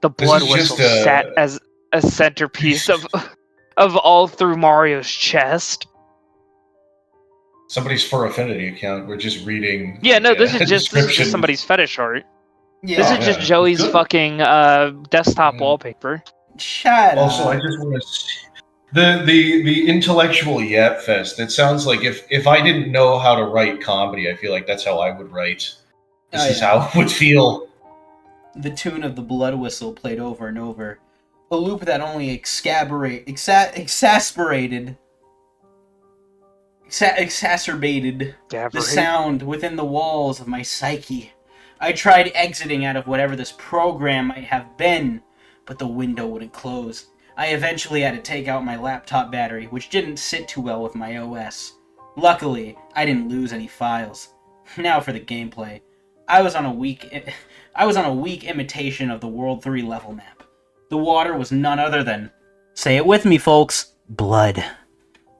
[SPEAKER 3] The
[SPEAKER 2] This
[SPEAKER 3] blood
[SPEAKER 2] is
[SPEAKER 3] whistle
[SPEAKER 2] just,
[SPEAKER 3] sat as a centerpiece of all through Mario's chest.
[SPEAKER 2] Somebody's for affinity account. We're just reading.
[SPEAKER 3] Yeah, no, this
[SPEAKER 2] a
[SPEAKER 3] is just
[SPEAKER 2] description.
[SPEAKER 3] somebody's fetish art.
[SPEAKER 1] Yeah.
[SPEAKER 3] This
[SPEAKER 2] Oh,
[SPEAKER 3] is just
[SPEAKER 2] yeah.
[SPEAKER 3] Joey's
[SPEAKER 2] Good.
[SPEAKER 3] fucking desktop
[SPEAKER 2] Yeah.
[SPEAKER 3] wallpaper.
[SPEAKER 1] Shut
[SPEAKER 2] Also, I
[SPEAKER 1] up.
[SPEAKER 2] just want to the intellectual yap fest. It sounds like if I didn't know how to write comedy, I feel like that's how I would write. This
[SPEAKER 1] Oh,
[SPEAKER 2] is
[SPEAKER 1] yeah.
[SPEAKER 2] how it would feel.
[SPEAKER 1] The tune of the blood whistle played over and over. A loop that only exacerbated the sound within the walls of my psyche. I tried exiting out of whatever this program might have been, but the window wouldn't close. I eventually had to take out my laptop battery, which didn't sit too well with my OS. Luckily, I didn't lose any files. Now for the gameplay. I was on a weak imitation of the World 3 level map. The water was none other than, say it with me, folks, blood.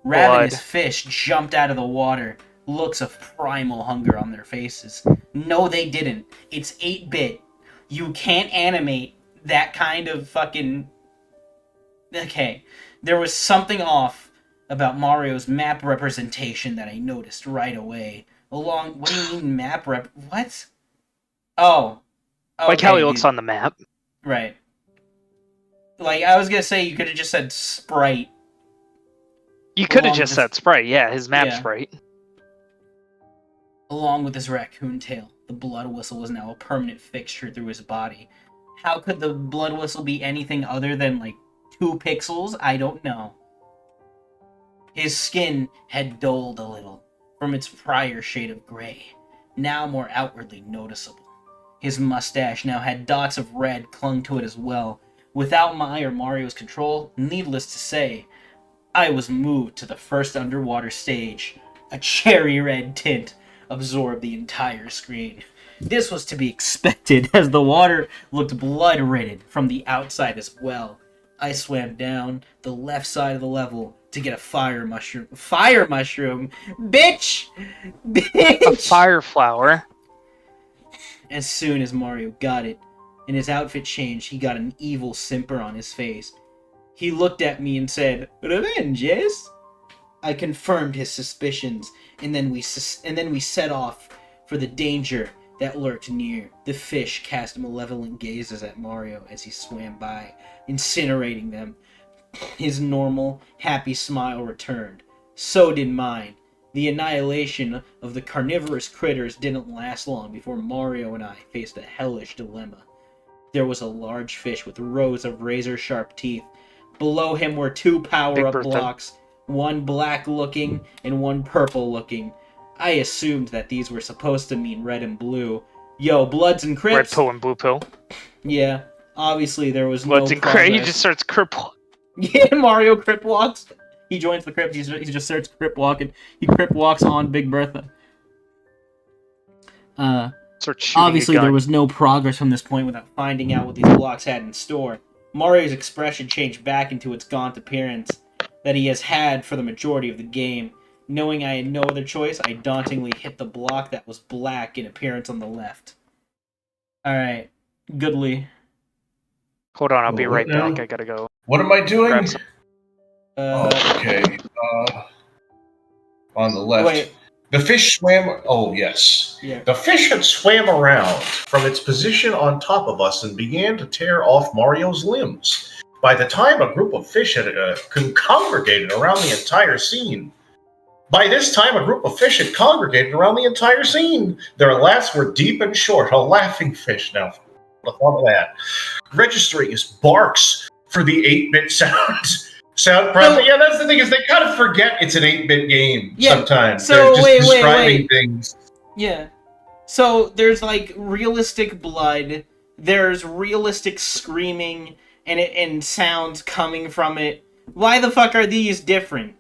[SPEAKER 1] Ravenous fish jumped out of the water, looks of primal hunger on their faces. No, they didn't. It's 8-bit. You can't animate that kind of fucking... Okay, there was something off about Mario's map representation that I noticed right away. What do you mean map rep... What? Oh. Okay,
[SPEAKER 3] like how he looks on the map.
[SPEAKER 1] Right. Like, I was gonna say, you could have just said sprite.
[SPEAKER 3] You could have just said sprite, yeah, his map sprite.
[SPEAKER 1] Along with his raccoon tail, the blood whistle was now a permanent fixture through his body. How could the blood whistle be anything other than, like, 2 pixels? I don't know. His skin had dulled a little from its prior shade of gray, now more outwardly noticeable. His mustache now had dots of red clung to it as well. Without my or Mario's control, needless to say, I was moved to the first underwater stage. A cherry red tint absorbed the entire screen. This was to be expected, as the water looked blood-ridden from the outside as well. I swam down the left side of the level to get a fire mushroom. Fire mushroom? Bitch! Bitch!
[SPEAKER 3] A fire flower.
[SPEAKER 1] As soon as Mario got it, and his outfit changed, he got an evil simper on his face. He looked at me and said, "Revenge, yes?" I confirmed his suspicions, and then we set off for the danger that lurked near. The fish cast malevolent gazes at Mario as he swam by, incinerating them. His normal, happy smile returned. So did mine. The annihilation of the carnivorous critters didn't last long before Mario and I faced a hellish dilemma. There was a large fish with rows of razor-sharp teeth. Below him were 2 power-up blocks, one black-looking and one purple-looking. I assumed that these were supposed to mean red and blue. Yo, Bloods and Crips.
[SPEAKER 3] Red pill and blue pill.
[SPEAKER 1] Yeah, obviously there was
[SPEAKER 3] Bloods
[SPEAKER 1] no
[SPEAKER 3] and
[SPEAKER 1] progress.
[SPEAKER 3] Crips. He just starts crip.
[SPEAKER 1] Yeah, Mario Crip walks. He joins the Crips. He just starts Crip walking. He Crip walks on Big Bertha. Obviously there was no progress from this point without finding out what these blocks had in store. Mario's expression changed back into its gaunt appearance that he has had for the majority of the game. Knowing I had no other choice, I dauntingly hit the block that was black in appearance on the left. Alright. Goodly.
[SPEAKER 3] Hold on, I'll be right back. I gotta go.
[SPEAKER 2] What am I doing?
[SPEAKER 1] Okay.
[SPEAKER 2] On the left.
[SPEAKER 1] Wait.
[SPEAKER 2] The fish swam... Oh, yes.
[SPEAKER 1] Yeah.
[SPEAKER 2] The fish had swam around from its position on top of us and began to tear off Mario's limbs. By the time a group of fish had congregated around the entire scene. Their laughs were deep and short. A laughing fish now. The thought of that. Registering his barks for the 8-bit sounds. Sound present. Yeah, that's the thing, is they kind of forget it's an 8-bit game sometimes.
[SPEAKER 1] So
[SPEAKER 2] They're just describing
[SPEAKER 1] wait.
[SPEAKER 2] things.
[SPEAKER 1] Yeah. So there's like realistic blood, there's realistic screaming and sounds coming from it. Why the fuck are these different?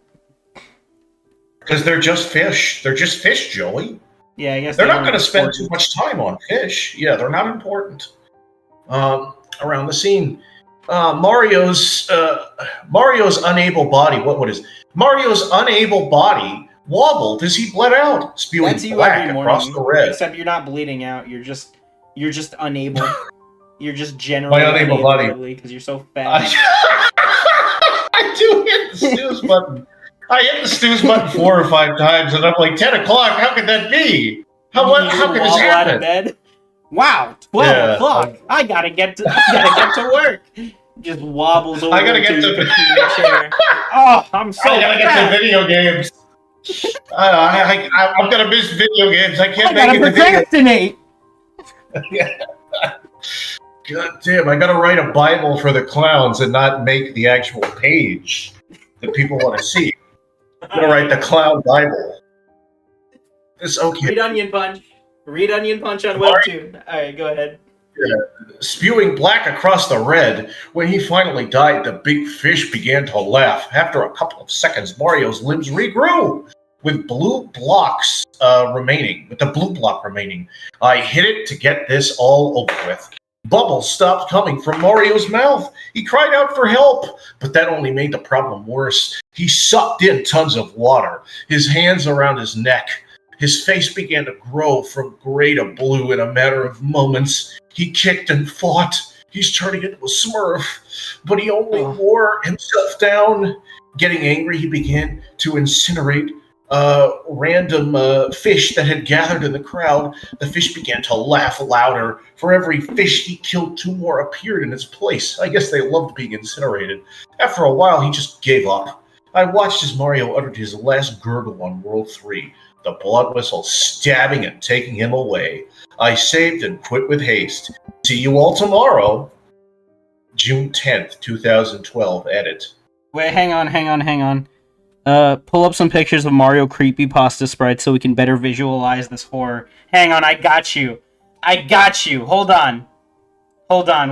[SPEAKER 2] Because they're just fish. They're just fish, Joey.
[SPEAKER 1] Yeah, I guess
[SPEAKER 2] they're not going to spend too much time on fish. Yeah, they're not important. Around the scene. Mario's unable body. What is it? Mario's unable body wobbled as he bled out, spewing black across the red.
[SPEAKER 1] Except you're not bleeding out. You're just unable. You're just generally
[SPEAKER 2] My unable body.
[SPEAKER 1] because you're so fat.
[SPEAKER 2] I do hit the snooze button. I hit the snooze button 4 or 5 times, and I'm like, 10 o'clock? How could that be? How could this happen?
[SPEAKER 1] Out of bed? Wow, 12 o'clock. I gotta get to work. Just wobbles over
[SPEAKER 2] I gotta get
[SPEAKER 1] to
[SPEAKER 2] to
[SPEAKER 1] the chair. Oh, I'm so
[SPEAKER 2] I gotta get to video games. I'm gonna miss video games. I can't make it to video.
[SPEAKER 1] Procrastinate.
[SPEAKER 2] God damn! I gotta write a Bible for the clowns and not make the actual page that people want to see. I'm gonna write the clown Bible. It's okay.
[SPEAKER 1] Read Onion Punch. Read Onion Punch on Webtoon. All right, go ahead.
[SPEAKER 2] Spewing black across the red, when he finally died, the big fish began to laugh. After a couple of seconds, Mario's limbs regrew with blue blocks remaining. With the blue block remaining, I hit it to get this all over with. Bubbles stopped coming from Mario's mouth. He cried out for help, but that only made the problem worse. He sucked in tons of water, his hands around his neck. His face began to grow from gray to blue in a matter of moments. He kicked and fought. He's turning into a Smurf, but he only wore himself down. Getting angry, he began to incinerate random fish that had gathered in the crowd. The fish began to laugh louder. For every fish he killed, 2 more appeared in its place. I guess they loved being incinerated. After a while, he just gave up. I watched as Mario uttered his last gurgle on World 3. The blood whistle stabbing and taking him away. I saved and quit with haste. See you all tomorrow. June 10th, 2012. Edit.
[SPEAKER 1] Wait, hang on. Pull up some pictures of Mario creepypasta sprites so we can better visualize this horror. Hang on, I got you. Hold on.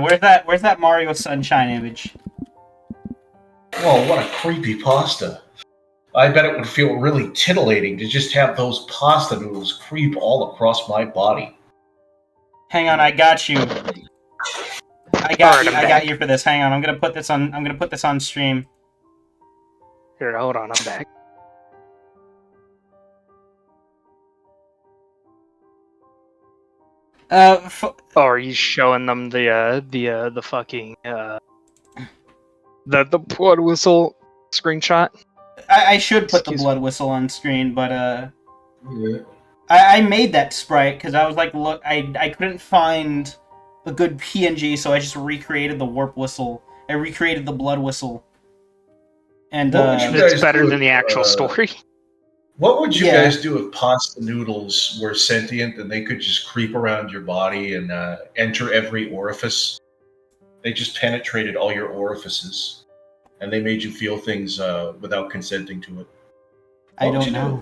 [SPEAKER 1] Where's that Mario Sunshine image?
[SPEAKER 2] Oh, what a creepypasta. I bet it would feel really titillating to just have those pasta noodles creep all across my body.
[SPEAKER 1] Hang on, I got you. I got you for this. Hang on, I'm gonna put this on stream.
[SPEAKER 3] Here, hold on, I'm back. Are you showing them the fucking the blood whistle screenshot?
[SPEAKER 1] I should put the blood whistle on screen, but yeah. I made that sprite because I was like, look, I couldn't find a good PNG, so I just recreated the warp whistle. I recreated the blood whistle, and
[SPEAKER 3] it's better than the actual story.
[SPEAKER 2] What would you guys do if pasta noodles were sentient and they could just creep around your body and enter every orifice? They just penetrated all your orifices. And they made you feel things without consenting to it.
[SPEAKER 1] I don't know.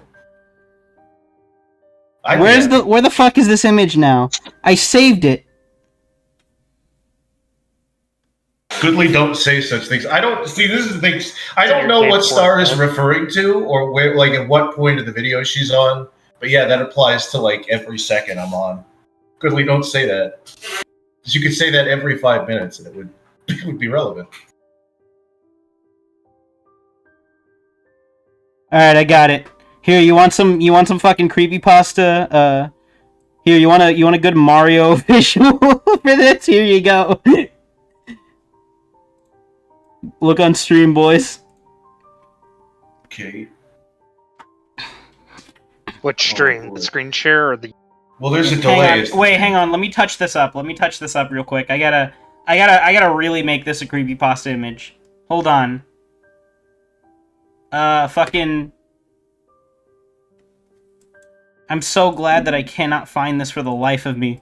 [SPEAKER 1] Where the fuck is this image now? I saved it.
[SPEAKER 2] Goodly, don't say such things. I don't see. This is things. I don't know what Star is referring to, or where, like, at what point of the video she's on. But yeah, that applies to like every second I'm on. Goodly, don't say that. Because you could say that every 5 minutes, and it would be relevant.
[SPEAKER 1] All right, I got it. Here, you want some fucking creepypasta? Here, you want a good Mario visual for this? Here you go. Look on stream, boys.
[SPEAKER 2] Okay.
[SPEAKER 3] What stream? The screen share or the?
[SPEAKER 2] Well, there's a delay.
[SPEAKER 1] Hang on. Let me touch this up. Real quick. I gotta really make this a creepypasta image. Hold on. Fucking... I'm so glad that I cannot find this for the life of me.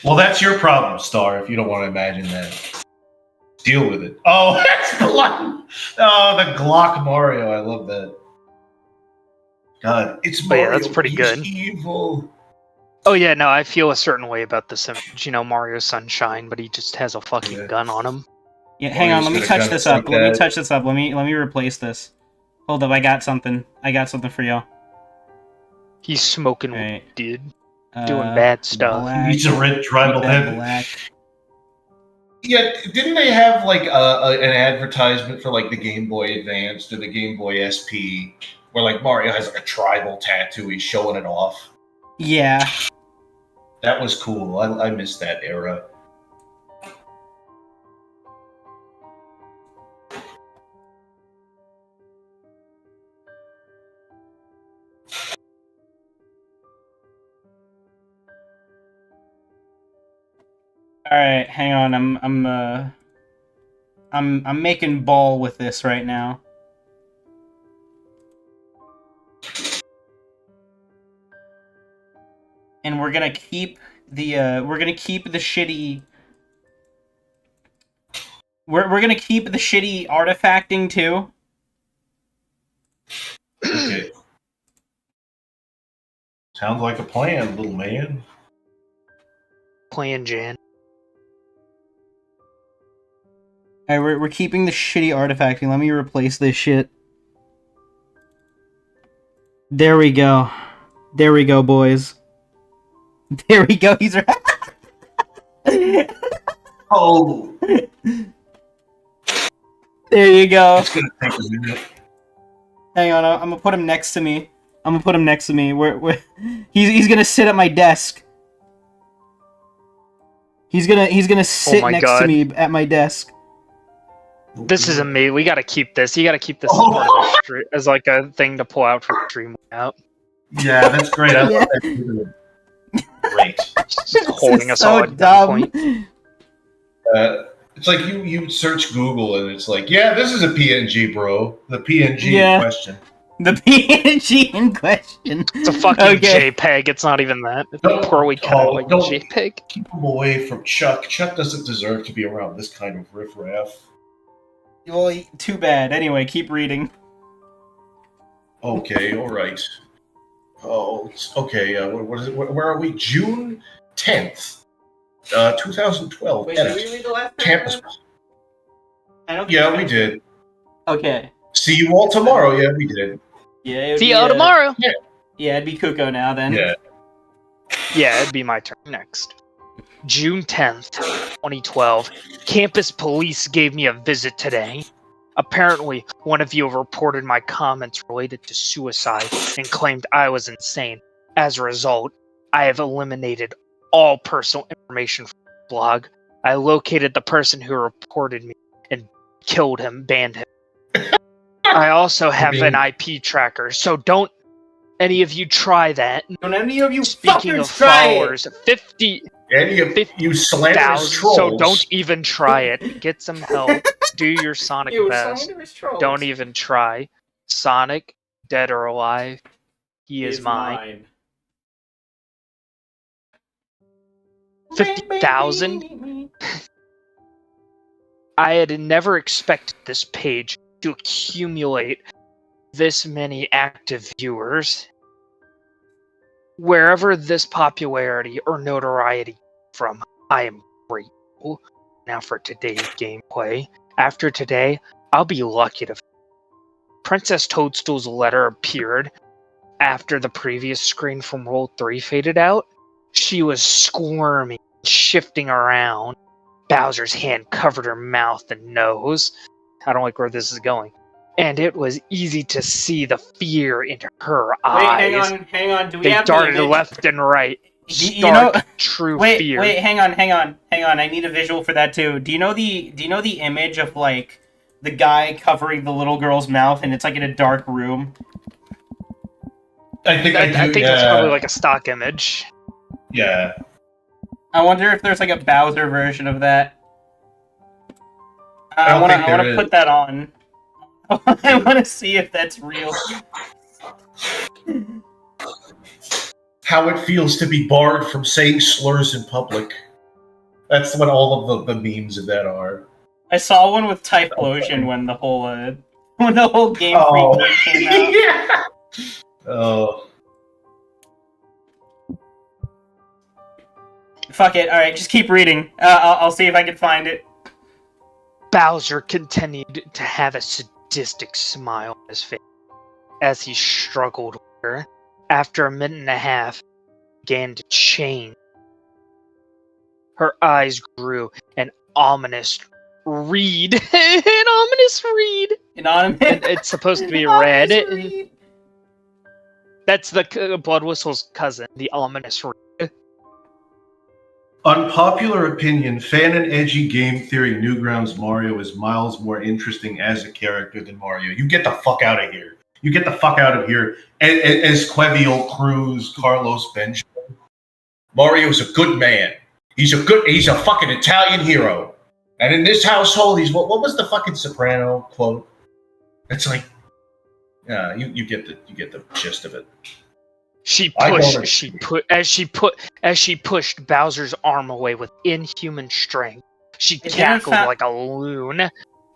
[SPEAKER 2] Well, that's your problem, Star, if you don't want to imagine that. Deal with it. Oh, that's blood! Oh, the Glock Mario. I love that. God, it's Mario.
[SPEAKER 3] Yeah, that's pretty good.
[SPEAKER 2] Evil.
[SPEAKER 3] Oh yeah, no, I feel a certain way about this image. You know, Mario Sunshine, but he just has a fucking gun on him.
[SPEAKER 1] Yeah, hang on. Let me touch this up. Let me replace this. Hold up, I got something for y'all.
[SPEAKER 3] He's smoking weed, dude. Doing bad stuff.
[SPEAKER 2] He's a red tribal head. Yeah, didn't they have like an advertisement for like the Game Boy Advance or the Game Boy SP, where like Mario has like a tribal tattoo? He's showing it off.
[SPEAKER 1] Yeah.
[SPEAKER 2] That was cool. I missed that era.
[SPEAKER 1] right, hang on. I'm making ball with this right now. And we're gonna keep the shitty. We're gonna keep the shitty artifacting too.
[SPEAKER 2] Okay. Sounds like a plan, little man.
[SPEAKER 3] Playing Jan.
[SPEAKER 1] Alright, we're keeping the shitty artifacting. Let me replace this shit. There we go. There we go, boys. There we go. He's right.
[SPEAKER 2] Oh,
[SPEAKER 1] There you go.
[SPEAKER 2] it's gonna take a minute.
[SPEAKER 1] Hang on, I'm gonna put him next to me. He's gonna sit at my desk. He's gonna sit
[SPEAKER 3] my
[SPEAKER 1] next to
[SPEAKER 3] God.
[SPEAKER 1] me at my desk.
[SPEAKER 3] This is amazing. We gotta keep this. You gotta keep this as like a thing to pull out for stream out.
[SPEAKER 2] Yeah, that's great. I
[SPEAKER 1] Yeah.
[SPEAKER 2] love that. Great.
[SPEAKER 3] Just holding
[SPEAKER 1] This is
[SPEAKER 3] us all
[SPEAKER 1] so
[SPEAKER 3] at
[SPEAKER 1] dumb.
[SPEAKER 3] gunpoint.
[SPEAKER 2] It's like you search Google and it's like, yeah, this is a PNG, bro. The PNG
[SPEAKER 1] Yeah.
[SPEAKER 2] in question.
[SPEAKER 1] The PNG in question.
[SPEAKER 3] It's a fucking
[SPEAKER 1] Okay.
[SPEAKER 3] JPEG. It's not even that. It's
[SPEAKER 2] Don't-
[SPEAKER 3] a poorly cut out like
[SPEAKER 2] don't-
[SPEAKER 3] JPEG.
[SPEAKER 2] Keep him away from Chuck. Chuck doesn't deserve to be around this kind of riffraff.
[SPEAKER 1] Well, too bad. Anyway, keep reading.
[SPEAKER 2] Okay, all right. Oh, okay. What is it? Where are we? June 10th, 2012. Edit.
[SPEAKER 1] read the last
[SPEAKER 2] Campus.
[SPEAKER 1] I don't
[SPEAKER 2] Yeah, we did.
[SPEAKER 1] Okay.
[SPEAKER 2] See you all tomorrow. Yeah, we did.
[SPEAKER 1] Yeah. It would
[SPEAKER 3] See
[SPEAKER 1] be,
[SPEAKER 3] you tomorrow.
[SPEAKER 1] Yeah, it'd be KUko now then.
[SPEAKER 2] Yeah.
[SPEAKER 3] Yeah, it'd be my turn next. June 10th, 2012. Campus police gave me a visit today. Apparently, one of you reported my comments related to suicide and claimed I was insane. As a result, I have eliminated all personal information from the blog. I located the person who reported me and killed him, banned him. I also have an IP tracker, so don't any of you try that.
[SPEAKER 1] Don't any of you
[SPEAKER 3] Speaking
[SPEAKER 1] fuckers
[SPEAKER 3] of
[SPEAKER 1] try it.
[SPEAKER 3] followers, 50,000,
[SPEAKER 2] Any of you slanderous trolls.
[SPEAKER 3] so don't even try it. Get some help. Do your Sonic
[SPEAKER 1] You
[SPEAKER 3] best.
[SPEAKER 1] slanderous trolls.
[SPEAKER 3] Don't even try. Sonic, dead or alive, he is mine. 50,000? I had never expected this page to accumulate this many active viewers. Wherever this popularity or notoriety from, I am grateful. Now for today's gameplay. After today, I'll be lucky to. Princess Toadstool's letter appeared after the previous screen from Roll 3 faded out. She was squirming, shifting around. Bowser's hand covered her mouth and nose. I don't like where this is going. And it was easy to see the fear in her eyes.
[SPEAKER 1] Hang on. Do we
[SPEAKER 3] They
[SPEAKER 1] have
[SPEAKER 3] darted
[SPEAKER 1] the image?
[SPEAKER 3] left and right.
[SPEAKER 1] You know-
[SPEAKER 3] Stark, true
[SPEAKER 1] Wait,
[SPEAKER 3] fear.
[SPEAKER 1] hang on. I need a visual for that too. Do you know the image of like the guy covering the little girl's mouth and it's like in a dark room?
[SPEAKER 2] I think I do.
[SPEAKER 3] I think
[SPEAKER 2] yeah.
[SPEAKER 3] that's probably like a stock image.
[SPEAKER 2] Yeah.
[SPEAKER 1] I wonder if there's like a Bowser version of that.
[SPEAKER 2] I
[SPEAKER 1] I
[SPEAKER 2] don't
[SPEAKER 1] want
[SPEAKER 2] think there
[SPEAKER 1] to
[SPEAKER 2] is.
[SPEAKER 1] put that on. I want to see if that's real.
[SPEAKER 2] How it feels to be barred from saying slurs in public. That's what all of the memes of that are.
[SPEAKER 1] I saw one with Typhlosion when the whole Game
[SPEAKER 2] Oh.
[SPEAKER 1] Freak thing came out.
[SPEAKER 2] Yeah. Oh.
[SPEAKER 1] Fuck it. All right, just keep reading. I'll see if I can find it.
[SPEAKER 3] Bowser continued to have a sadistic smile on his face as he struggled with her. After a minute and a half, it began to change. Her eyes grew an ominous read. An ominous read.
[SPEAKER 1] Anonymous.
[SPEAKER 3] And it's supposed to be red. And that's the Blood Whistle's cousin, the ominous read.
[SPEAKER 2] Unpopular opinion, fan and edgy game theory, Newgrounds Mario is miles more interesting as a character than Mario. You get the fuck out of here. You get the fuck out of here. As Quevio Cruz, Carlos Benjamin. Mario's a good man. He's a fucking Italian hero. And in this household, he's what was the fucking Soprano quote? It's like, you get the gist of it.
[SPEAKER 3] As she pushed Bowser's arm away with inhuman strength. She cackled like a loon.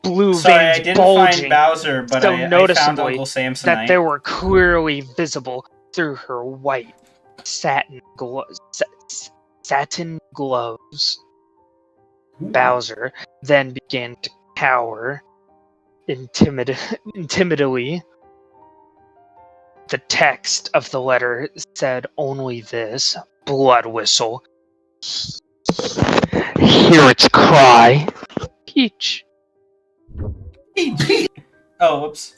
[SPEAKER 3] Blue veins
[SPEAKER 1] I didn't
[SPEAKER 3] bulging
[SPEAKER 1] find Bowser, but
[SPEAKER 3] so
[SPEAKER 1] I
[SPEAKER 3] noticeably
[SPEAKER 1] found Uncle Samsonite.
[SPEAKER 3] that they were clearly visible through her white satin gloves. Bowser then began to cower timidly. The text of the letter said only this: blood whistle. Hear its cry. Peach.
[SPEAKER 2] Peach.
[SPEAKER 1] Oh, whoops.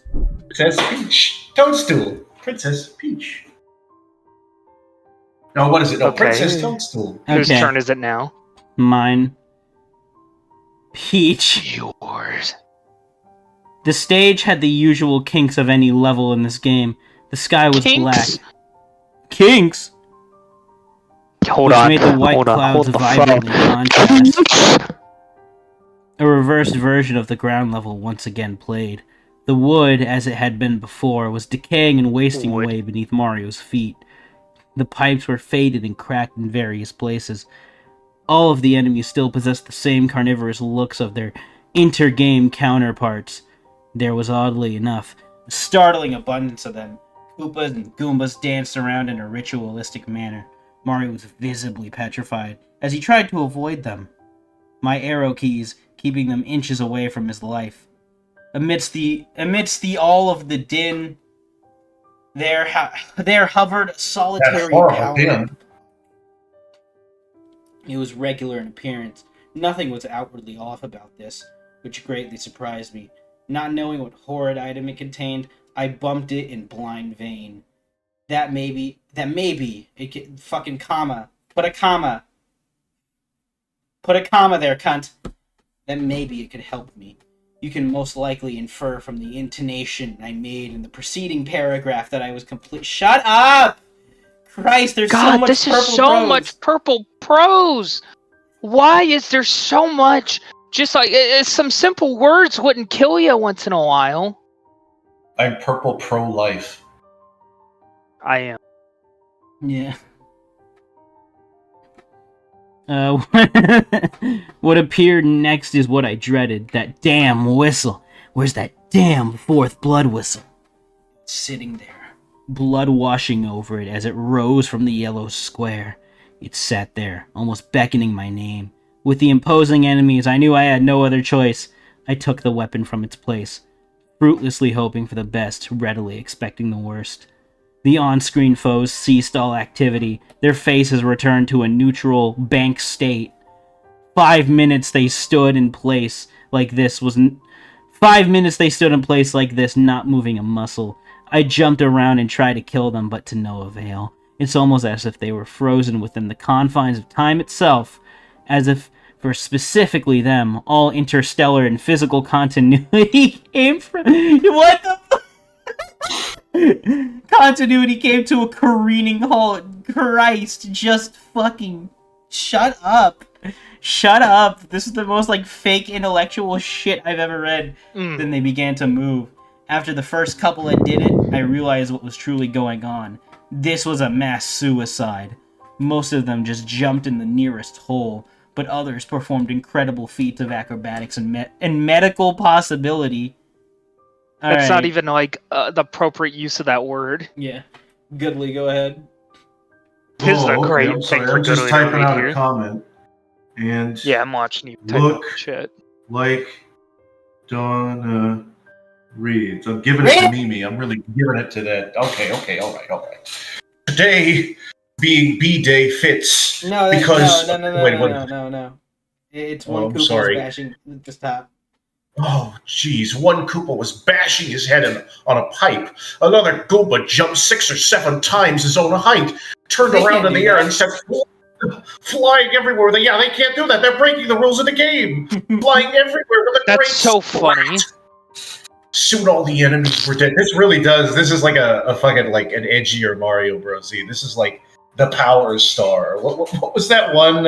[SPEAKER 2] Princess Peach. Toadstool. Princess Peach. No, what is it? No,
[SPEAKER 3] Okay.
[SPEAKER 2] Princess Toadstool.
[SPEAKER 3] Whose turn is it now?
[SPEAKER 4] Mine. Peach.
[SPEAKER 3] Yours.
[SPEAKER 4] The stage had the usual kinks of any level in this game. The sky was black. Kinks?
[SPEAKER 3] Hold
[SPEAKER 4] which
[SPEAKER 3] on.
[SPEAKER 4] made the white
[SPEAKER 3] hold
[SPEAKER 4] clouds
[SPEAKER 3] on.
[SPEAKER 4] vibrant in contrast. A reversed version of the ground level once again played. The wood, as it had been before, was decaying and wasting away beneath Mario's feet. The pipes were faded and cracked in various places. All of the enemies still possessed the same carnivorous looks of their inter-game counterparts. There was, oddly enough, a startling abundance of them. Koopas and Goombas danced around in a ritualistic manner. Mario was visibly petrified as he tried to avoid them. My arrow keys keeping them inches away from his life. Amidst the all of the din, there hovered a solitary power.
[SPEAKER 2] Din.
[SPEAKER 1] It was regular in appearance. Nothing was outwardly off about this, which greatly surprised me. Not knowing what horrid item it contained, I bumped it in blind vain. That maybe it could fucking comma. Put a comma there, cunt. That maybe it could help me. You can most likely infer from the intonation I made in the preceding paragraph that I was complete. Shut up! Christ, there's so much
[SPEAKER 3] this
[SPEAKER 1] purple
[SPEAKER 3] is so
[SPEAKER 1] prose.
[SPEAKER 3] much purple prose. Why is there so much? Just like some simple words wouldn't kill you once in a while.
[SPEAKER 2] I'm purple pro-life.
[SPEAKER 3] I am.
[SPEAKER 1] Yeah.
[SPEAKER 4] What appeared next is what I dreaded. That damn whistle. Where's that damn fourth blood whistle?
[SPEAKER 1] Sitting there.
[SPEAKER 4] Blood washing over it as it rose from the yellow square. It sat there, almost beckoning my name. With the imposing enemies, I knew I had no other choice. I took the weapon from its place, fruitlessly hoping for the best, readily expecting the worst. The on-screen foes ceased all activity. Their faces returned to a neutral, bank state. 5 minutes they stood in place like this, not moving a muscle. I jumped around and tried to kill them, but to no avail. It's almost as if they were frozen within the confines of time itself, as if, for specifically them, all interstellar and physical continuity came from... What the fuck? Continuity came to a careening halt. Christ, just fucking shut up. Shut up. This is the most, fake intellectual shit I've ever read. Then they began to move. After the first couple that did it, I realized what was truly going on. This was a mass suicide. Most of them just jumped in the nearest hole, but others performed incredible feats of acrobatics and medical possibility.
[SPEAKER 3] That's not even the appropriate use of that word.
[SPEAKER 1] Yeah. Goodly, go ahead.
[SPEAKER 3] This is a great
[SPEAKER 2] I'm
[SPEAKER 3] thing
[SPEAKER 2] sorry,
[SPEAKER 3] for
[SPEAKER 2] I'm just
[SPEAKER 3] Goodly to
[SPEAKER 2] typing
[SPEAKER 3] read
[SPEAKER 2] out
[SPEAKER 3] here.
[SPEAKER 2] a comment. And
[SPEAKER 3] Yeah, I'm watching you type
[SPEAKER 2] look
[SPEAKER 3] out shit.
[SPEAKER 2] like Donna reads. I'm giving it to Mimi. I'm really giving it to that. Okay, all right. Today being B-Day fits.
[SPEAKER 1] No. It's one Koopa's bashing the top.
[SPEAKER 2] Oh, jeez. One Koopa was bashing his head on a pipe. Another Goomba jumped 6 or 7 times his own height, turned around in the air and said, flying everywhere. They can't do that. They're breaking the rules of the game. Flying everywhere with a great
[SPEAKER 3] That's so funny.
[SPEAKER 2] Soon all the enemies were dead. This really does. This is like a fucking an edgier Mario Bros. This is like the Power Star. What was that one?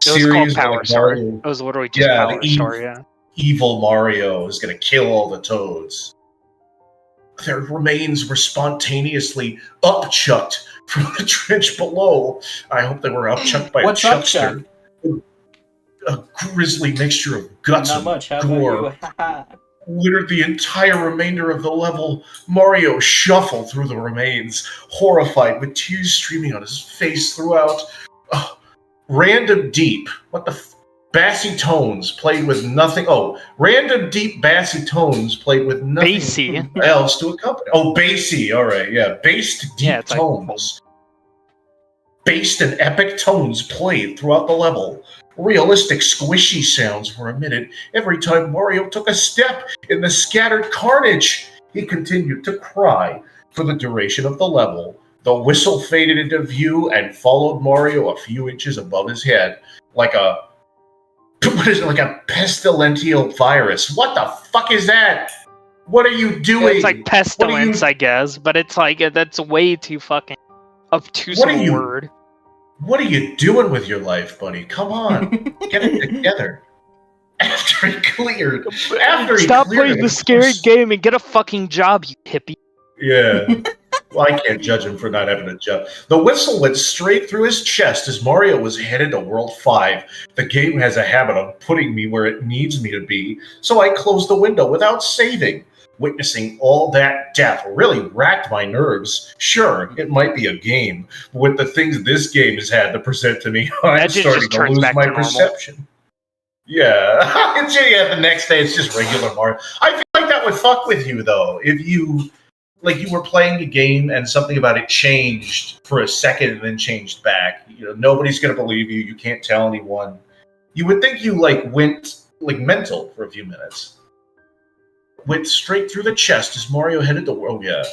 [SPEAKER 3] It was called
[SPEAKER 2] series where,
[SPEAKER 3] Power
[SPEAKER 2] like,
[SPEAKER 3] Sword.
[SPEAKER 2] Mario,
[SPEAKER 3] It was literally just
[SPEAKER 2] yeah,
[SPEAKER 3] Power Sword, yeah.
[SPEAKER 2] evil Mario is going to kill all the Toads. Their remains were spontaneously upchucked from the trench below. I hope they were upchucked by
[SPEAKER 1] What's
[SPEAKER 2] a chuckster.
[SPEAKER 1] upchuck?
[SPEAKER 2] A grisly mixture of guts
[SPEAKER 1] Not
[SPEAKER 2] and
[SPEAKER 1] much. How
[SPEAKER 2] gore
[SPEAKER 1] about you? Haha.
[SPEAKER 2] littered the entire remainder of the level. Mario shuffled through the remains, horrified, with tears streaming on his face throughout. Random deep. What the bassy tones played with nothing. Oh, random deep bassy tones played with nothing
[SPEAKER 3] Bassy.
[SPEAKER 2] else to accompany. Oh, bassy. All right, yeah, based deep
[SPEAKER 3] Yeah, it's like-
[SPEAKER 2] tones. Based and epic tones played throughout the level. Realistic, squishy sounds were emitted every time Mario took a step in the scattered carnage. He continued to cry for the duration of the level. The whistle faded into view and followed Mario a few inches above his head, like a what is it? Like a pestilential virus. What the fuck is that? What are you doing?
[SPEAKER 3] It's like pestilence, I guess, but it's like that's way too fucking obtuse
[SPEAKER 2] What
[SPEAKER 3] of
[SPEAKER 2] are
[SPEAKER 3] a
[SPEAKER 2] you-
[SPEAKER 3] word.
[SPEAKER 2] What are you doing with your life, buddy? Come on, get it together. After he cleared,
[SPEAKER 3] Stop playing the scary game and get a fucking job, you hippie.
[SPEAKER 2] Yeah. Well, I can't judge him for not having a job. The whistle went straight through his chest as Mario was headed to World 5. The game has a habit of putting me where it needs me to be, so I closed the window without saving. Witnessing all that death really racked my nerves. Sure, it might be a game, but with the things this game has had to present to me, I'm
[SPEAKER 3] That just
[SPEAKER 2] starting to
[SPEAKER 3] turns
[SPEAKER 2] lose
[SPEAKER 3] back
[SPEAKER 2] my
[SPEAKER 3] to normal.
[SPEAKER 2] perception. Yeah. Yeah, the next day it's just regular Mario. I feel like that would fuck with you, though, if you were playing a game and something about it changed for a second and then changed back. You know, nobody's gonna believe you. You can't tell anyone. You would think you went mental for a few minutes. Went straight through the chest as Mario headed to. Oh yeah.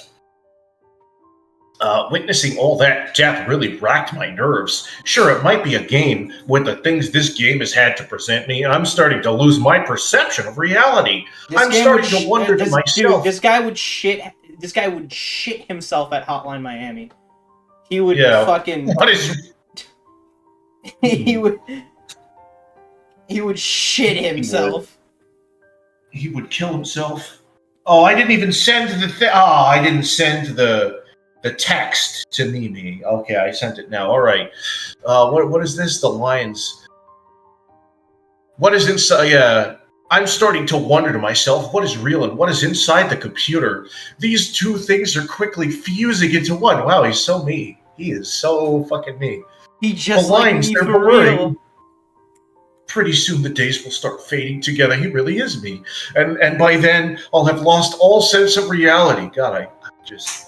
[SPEAKER 2] Witnessing all that death really racked my nerves. Sure, it might be a game with the things this game has had to present me. I'm starting to lose my perception of reality. I'm starting to wonder to myself.
[SPEAKER 1] Dude, this guy would shit himself at Hotline Miami. He would fucking.
[SPEAKER 2] What is?
[SPEAKER 1] he would shit himself.
[SPEAKER 2] He would kill himself. Oh, I didn't even send the thing. Oh, I didn't send the text to Mimi. Okay, I sent it now. All right. What is this? The lines. What is inside? Yeah. I'm starting to wonder to myself, what is real and what is inside the computer? These two things are quickly fusing into one. Wow, he's so me. He is so fucking me.
[SPEAKER 1] He just
[SPEAKER 2] the lines,
[SPEAKER 1] like me
[SPEAKER 2] they're
[SPEAKER 1] for
[SPEAKER 2] blurring.
[SPEAKER 1] real.
[SPEAKER 2] Pretty soon the days will start fading together. He really is me. And by then, I'll have lost all sense of reality. God, I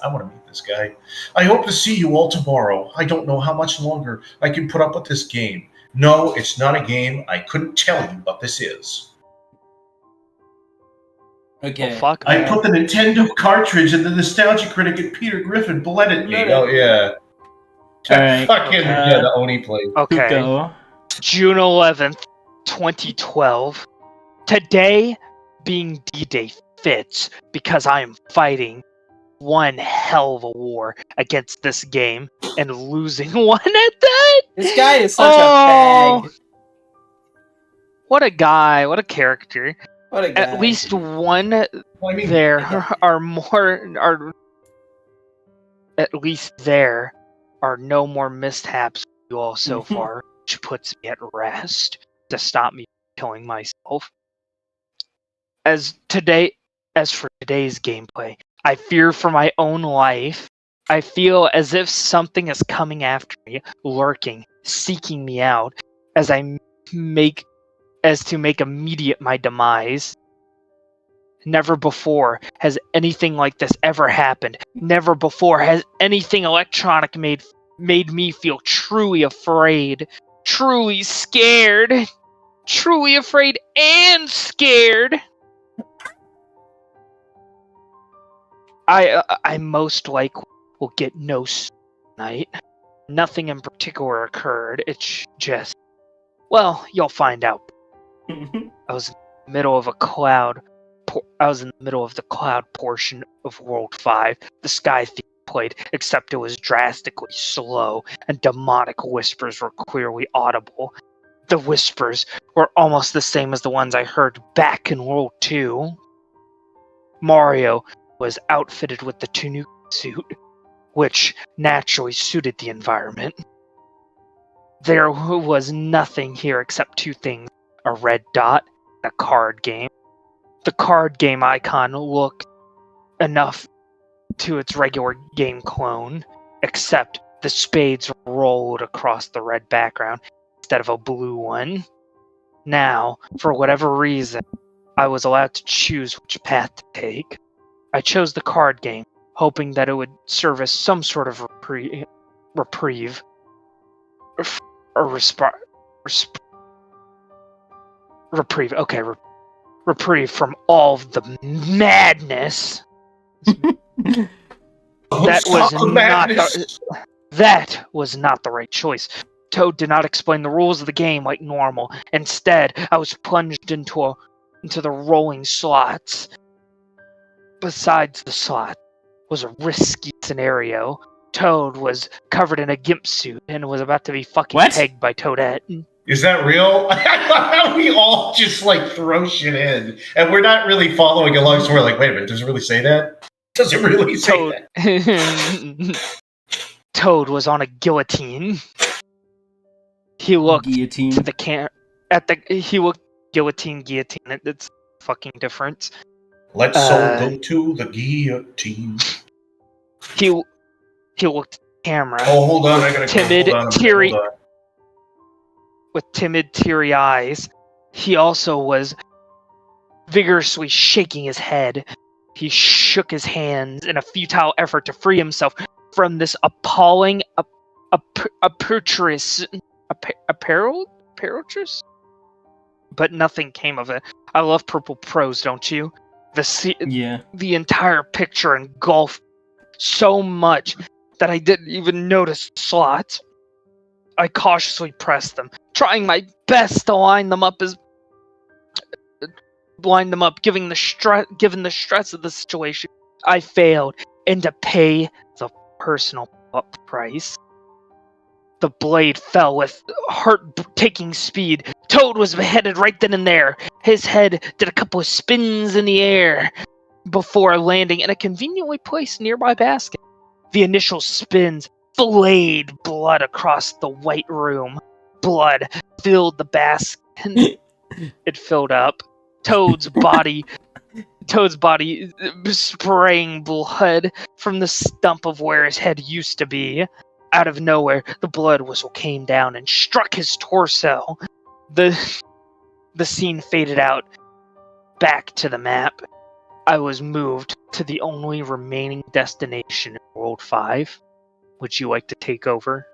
[SPEAKER 2] want to meet this guy. I hope to see you all tomorrow. I don't know how much longer I can put up with this game. No, it's not a game. I couldn't tell you what this is.
[SPEAKER 1] Okay.
[SPEAKER 3] Well, fuck.
[SPEAKER 2] I put the Nintendo cartridge and the Nostalgia Critic and Peter Griffin blended me. Oh, yeah.
[SPEAKER 1] Alright.
[SPEAKER 2] Fucking, yeah, the Oni play.
[SPEAKER 3] Okay.
[SPEAKER 1] Kuko.
[SPEAKER 3] June 11th, 2012. Today being D-Day fits because I am fighting one hell of a war against this game and losing one at that.
[SPEAKER 1] This guy is such a bag.
[SPEAKER 3] What a guy, what a character.
[SPEAKER 1] What a guy.
[SPEAKER 3] At least one
[SPEAKER 2] Well, I mean,
[SPEAKER 3] there at least there are no more mishaps for you all so far, which puts me at rest to stop me from killing myself. As for today's gameplay, I fear for my own life. I feel as if something is coming after me, lurking, seeking me out, as to make immediate my demise. Never before has anything like this ever happened. Never before has anything electronic made me feel truly afraid, truly scared, truly afraid and scared. I most likely will get no sleep tonight. Nothing in particular occurred. It's just, well, you'll find out. I was in the middle of the cloud portion of World 5. The Sky theme played, except it was drastically slow, and demonic whispers were clearly audible. The whispers were almost the same as the ones I heard back in World 2. Mario was outfitted with the Tanuki suit, which naturally suited the environment. There was nothing here except two things: a red dot and a card game. The card game icon looked enough to its regular game clone, except the spades rolled across the red background instead of a blue one. Now, for whatever reason, I was allowed to choose which path to take. I chose the card game, hoping that it would serve as some sort of reprieve. Reprieve. Okay, reprieve from all of the madness. That was not the right choice. Toad did not explain the rules of the game like normal. Instead, I was plunged into the rolling slots. Besides the slot was a risky scenario. Toad was covered in a gimp suit and was about to be fucking pegged by Toadette.
[SPEAKER 2] Is that real? We all just like throw shit in, and we're not really following along. So we're like, wait a minute, does it really say that? Does it really say
[SPEAKER 3] that? Toad was on a guillotine. He looked
[SPEAKER 1] guillotine.
[SPEAKER 3] to the he looked guillotine. It's fucking different.
[SPEAKER 2] Let's all go to the guillotine.
[SPEAKER 3] He looked at the camera.
[SPEAKER 2] Oh, hold on, I gotta
[SPEAKER 3] teary. With timid, teary eyes. He also was vigorously shaking his head. He shook his hands in a futile effort to free himself from this appalling apparatus. But nothing came of it. I love purple prose, don't you? The entire picture engulfed so much that I didn't even notice the slots. I cautiously pressed them, trying my best to line them up, given the stress of the situation. I failed, and to pay the personal price. The blade fell with heart-taking speed. Toad was beheaded right then and there. His head did a couple of spins in the air before landing in a conveniently placed nearby basket. The initial spins flayed blood across the white room. Blood filled the basket. It filled up. Toad's body spraying blood from the stump of where his head used to be. Out of nowhere, the blood whistle came down and struck his torso. The scene faded out. Back to the map. I was moved to the only remaining destination in World 5. Would you like to take over?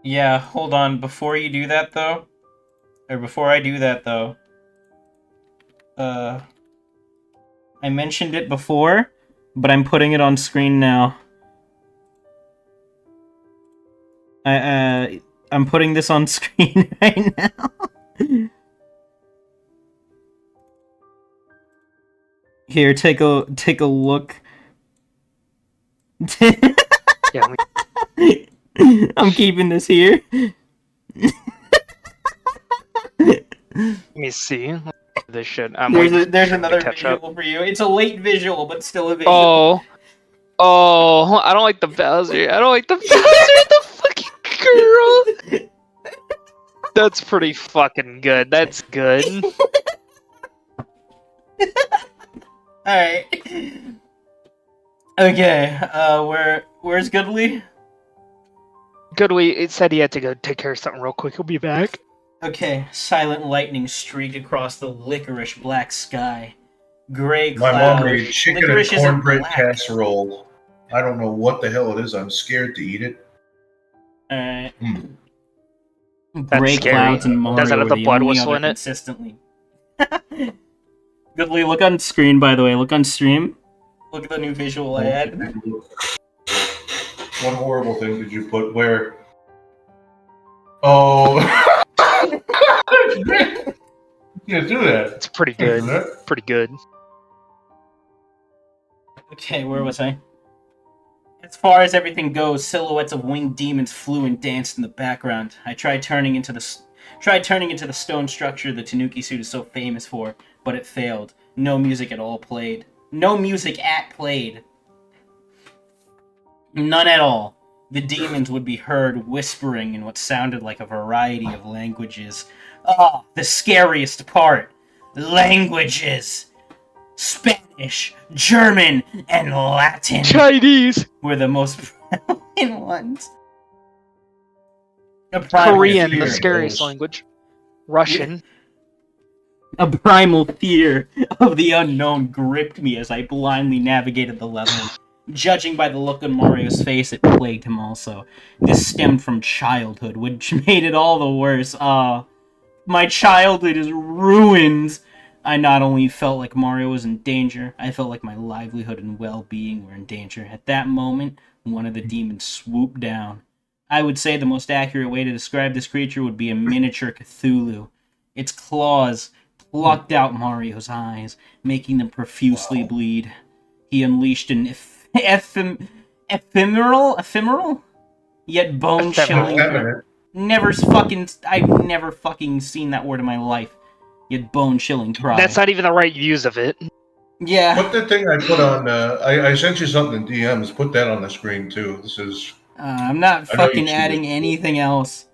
[SPEAKER 1] Yeah, hold on. Before I do that, though, I mentioned it before, but I'm putting it on screen now. I'm putting this on screen right now. Here, take a look.
[SPEAKER 3] Yeah,
[SPEAKER 1] I'm keeping this here.
[SPEAKER 3] Let me see. This shit.
[SPEAKER 1] There's another visual for you. It's a late visual, but still a visual.
[SPEAKER 3] Oh, I don't like the Bowser. The fucking girl. That's pretty fucking good. That's good.
[SPEAKER 1] Alright. Okay, where's Goodley?
[SPEAKER 3] Goodley, it said he had to go take care of something real quick. He'll be back.
[SPEAKER 1] Okay, silent lightning streaked across the licorice black sky. Gray clouds.
[SPEAKER 2] My mom made chicken and cornbread casserole. I don't know what the hell it is. I'm scared to eat it.
[SPEAKER 1] Alright.
[SPEAKER 3] That's
[SPEAKER 1] Gray
[SPEAKER 3] scary.
[SPEAKER 1] clouds and Mario
[SPEAKER 3] Does that have
[SPEAKER 1] were
[SPEAKER 3] the
[SPEAKER 1] the
[SPEAKER 3] blood
[SPEAKER 1] only
[SPEAKER 3] whistle
[SPEAKER 1] other
[SPEAKER 3] in it?
[SPEAKER 1] consistently. Goodley, look on screen, by the way. Look on stream. Look at the new visual I had.
[SPEAKER 2] What horrible thing did you put where? Oh. You can't do that.
[SPEAKER 3] It's pretty good. Pretty good.
[SPEAKER 1] Okay, where was I? As far as everything goes, silhouettes of winged demons flew and danced in the background. I tried turning into the Tried turning into the stone structure the Tanuki suit is so famous for, but it failed. No music at all played. No music played. None at all. The demons would be heard whispering in what sounded like a variety of languages. Ah, the scariest part. Languages. Spanish, German, and Latin
[SPEAKER 3] Chinese,
[SPEAKER 1] were the most prevalent ones.
[SPEAKER 3] Korean, the
[SPEAKER 2] fear
[SPEAKER 3] scariest
[SPEAKER 2] those.
[SPEAKER 3] language. Russian.
[SPEAKER 1] A primal fear of the unknown gripped me as I blindly navigated the level. Judging by the look on Mario's face, it plagued him also. This stemmed from childhood, which made it all the worse. My childhood is ruined. I not only felt like Mario was in danger, I felt like my livelihood and well-being were in danger. At that moment, one of the demons swooped down. I would say the most accurate way to describe this creature would be a miniature Cthulhu. Its claws plucked out Mario's eyes, making them profusely bleed. He unleashed an ephemeral, yet bone-chilling. I've never fucking seen that word in my life. Yet bone-chilling cry.
[SPEAKER 3] That's not even the right use of it.
[SPEAKER 1] Yeah.
[SPEAKER 2] Put the thing I put on. I sent you something in DMs. Put that on the screen too. This is.
[SPEAKER 1] I'm not
[SPEAKER 2] I know
[SPEAKER 1] fucking
[SPEAKER 2] you
[SPEAKER 1] adding
[SPEAKER 2] cheated.
[SPEAKER 1] anything else.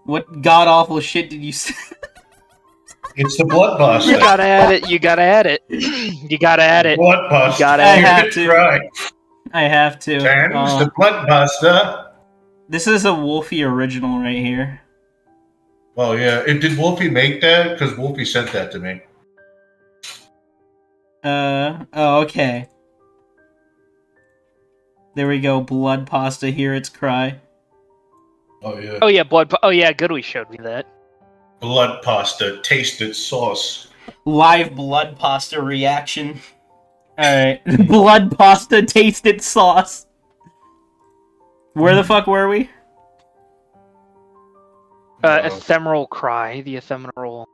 [SPEAKER 1] What god awful shit did you say?
[SPEAKER 2] It's the blood pasta.
[SPEAKER 3] You gotta add it. You gotta add it. You gotta add it.
[SPEAKER 2] Blood pasta.
[SPEAKER 3] You gotta
[SPEAKER 1] I
[SPEAKER 3] add
[SPEAKER 1] have
[SPEAKER 2] You're
[SPEAKER 1] to.
[SPEAKER 2] gonna cry.
[SPEAKER 1] I have to.
[SPEAKER 2] Tans, the blood pasta.
[SPEAKER 1] This is a Wolfie original right here.
[SPEAKER 2] Oh yeah, did Wolfie make that? Because Wolfie sent that to me.
[SPEAKER 1] Oh, okay. There we go. Blood pasta. Hear its cry.
[SPEAKER 2] Oh yeah.
[SPEAKER 3] Oh yeah, Oh yeah, Goodwee showed me that.
[SPEAKER 2] Blood pasta, tasted sauce.
[SPEAKER 1] Live blood pasta reaction. Alright. Blood pasta tasted sauce. Where the fuck were we?
[SPEAKER 3] Ephemeral cry, the ephemeral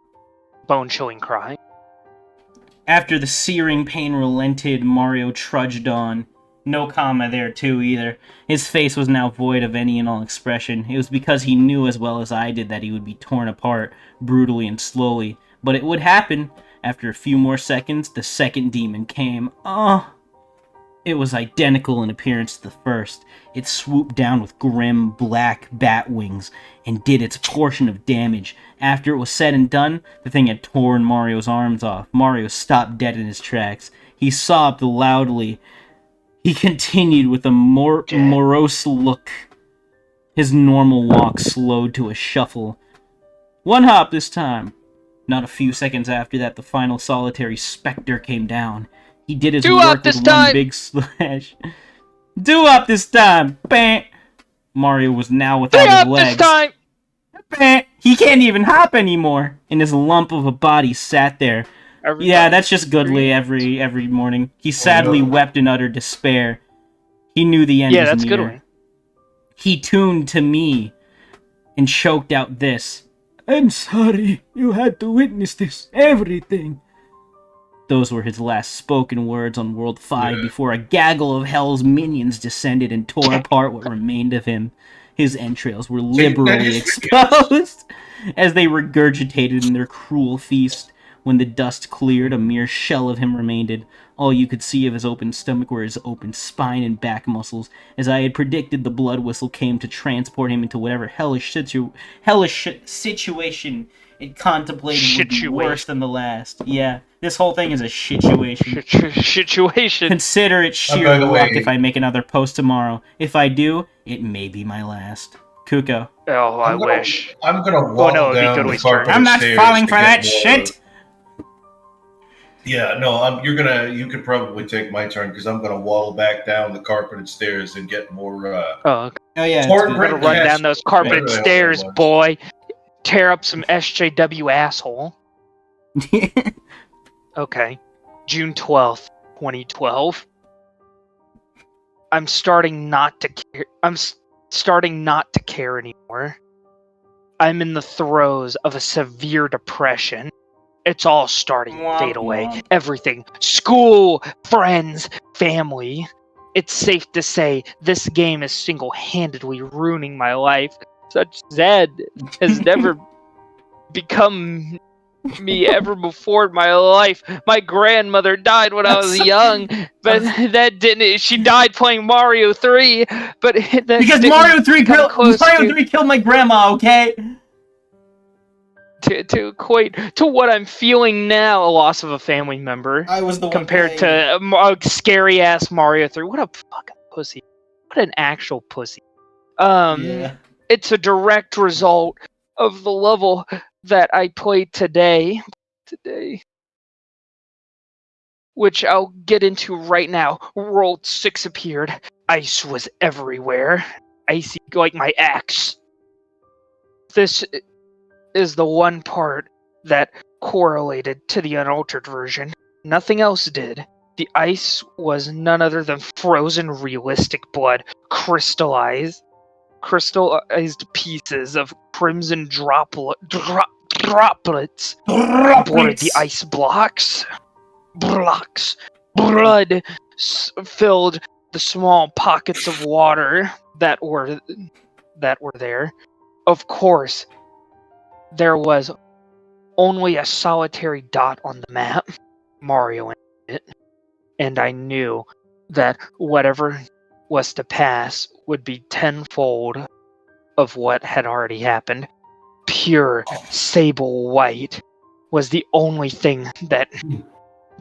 [SPEAKER 3] bone-chilling cry.
[SPEAKER 1] After the searing pain relented, Mario trudged on. No comma there, too, either. His face was now void of any and all expression. It was because he knew as well as I did that he would be torn apart, brutally and slowly. But it would happen. After a few more seconds, the second demon came. It was identical in appearance to the first. It swooped down with grim, black bat wings and did its portion of damage. After it was said and done, the thing had torn Mario's arms off. Mario stopped dead in his tracks. He sobbed loudly. He continued with a morose look. His normal walk slowed to a shuffle. One hop this time. Not a few seconds after that, the final solitary specter came down. He did his work with one big slash. Do up this time! Bam! Mario was now without his legs.
[SPEAKER 3] This time!
[SPEAKER 1] Bam! He can't even hop anymore. And his lump of a body sat there. Yeah, that's just Goodley every morning. He sadly wept in utter despair. He knew the end was near.
[SPEAKER 3] Yeah, that's Goodwee.
[SPEAKER 1] He tuned to me and choked out this. I'm sorry you had to witness this. Everything. Those were his last spoken words on World 5 before a gaggle of hell's minions descended and tore apart what remained of him. His entrails were liberally exposed as they regurgitated in their cruel feast. When the dust cleared, a mere shell of him remained. All you could see of his open stomach were his open spine and back muscles. As I had predicted, the blood whistle came to transport him into whatever hellish situation it contemplated would be worse than the last. Yeah, this whole thing is a situation.
[SPEAKER 3] Situation.
[SPEAKER 1] Consider it sheer luck if I make another post tomorrow. If I do, it may be my last. Kuko.
[SPEAKER 3] Oh, I wish.
[SPEAKER 2] I'm gonna walk down the carpet.
[SPEAKER 1] I'm not falling for that shit!
[SPEAKER 2] Yeah, no, you could probably take my turn because I'm gonna waddle back down the carpeted stairs and get more.
[SPEAKER 3] Oh
[SPEAKER 1] yeah,
[SPEAKER 3] I'm gonna run down those carpeted stairs, boy. Tear up some SJW asshole. Okay, June 12th, 2012. I'm starting not to care. I'm starting not to care anymore. I'm in the throes of a severe depression. It's all starting to fade away. Everything. School, friends, family. It's safe to say this game is single-handedly ruining my life. Such Zed has never become me ever before in my life. My grandmother died when I was young, but that didn't. She died playing Mario 3, but that
[SPEAKER 1] Because
[SPEAKER 3] didn't
[SPEAKER 1] Mario 3
[SPEAKER 3] come close
[SPEAKER 1] Mario 3 killed my grandma, okay?
[SPEAKER 3] to equate to what I'm feeling now, a loss of a family member,
[SPEAKER 1] I was the one
[SPEAKER 3] compared
[SPEAKER 1] playing.
[SPEAKER 3] to a scary ass Mario 3. What a fucking pussy! What an actual pussy!
[SPEAKER 1] Yeah.
[SPEAKER 3] It's a direct result of the level that I played today, which I'll get into right now. World 6 appeared. Ice was everywhere. Icy like my axe. This is the one part that correlated to the unaltered version. Nothing else did. The ice was none other than frozen realistic blood, crystallized pieces of crimson droplets bordered the ice blocks. Blood filled the small pockets of water that were there. Of course, there was only a solitary dot on the map, Mario in it, and I knew that whatever was to pass would be tenfold of what had already happened. Pure sable white was the only thing that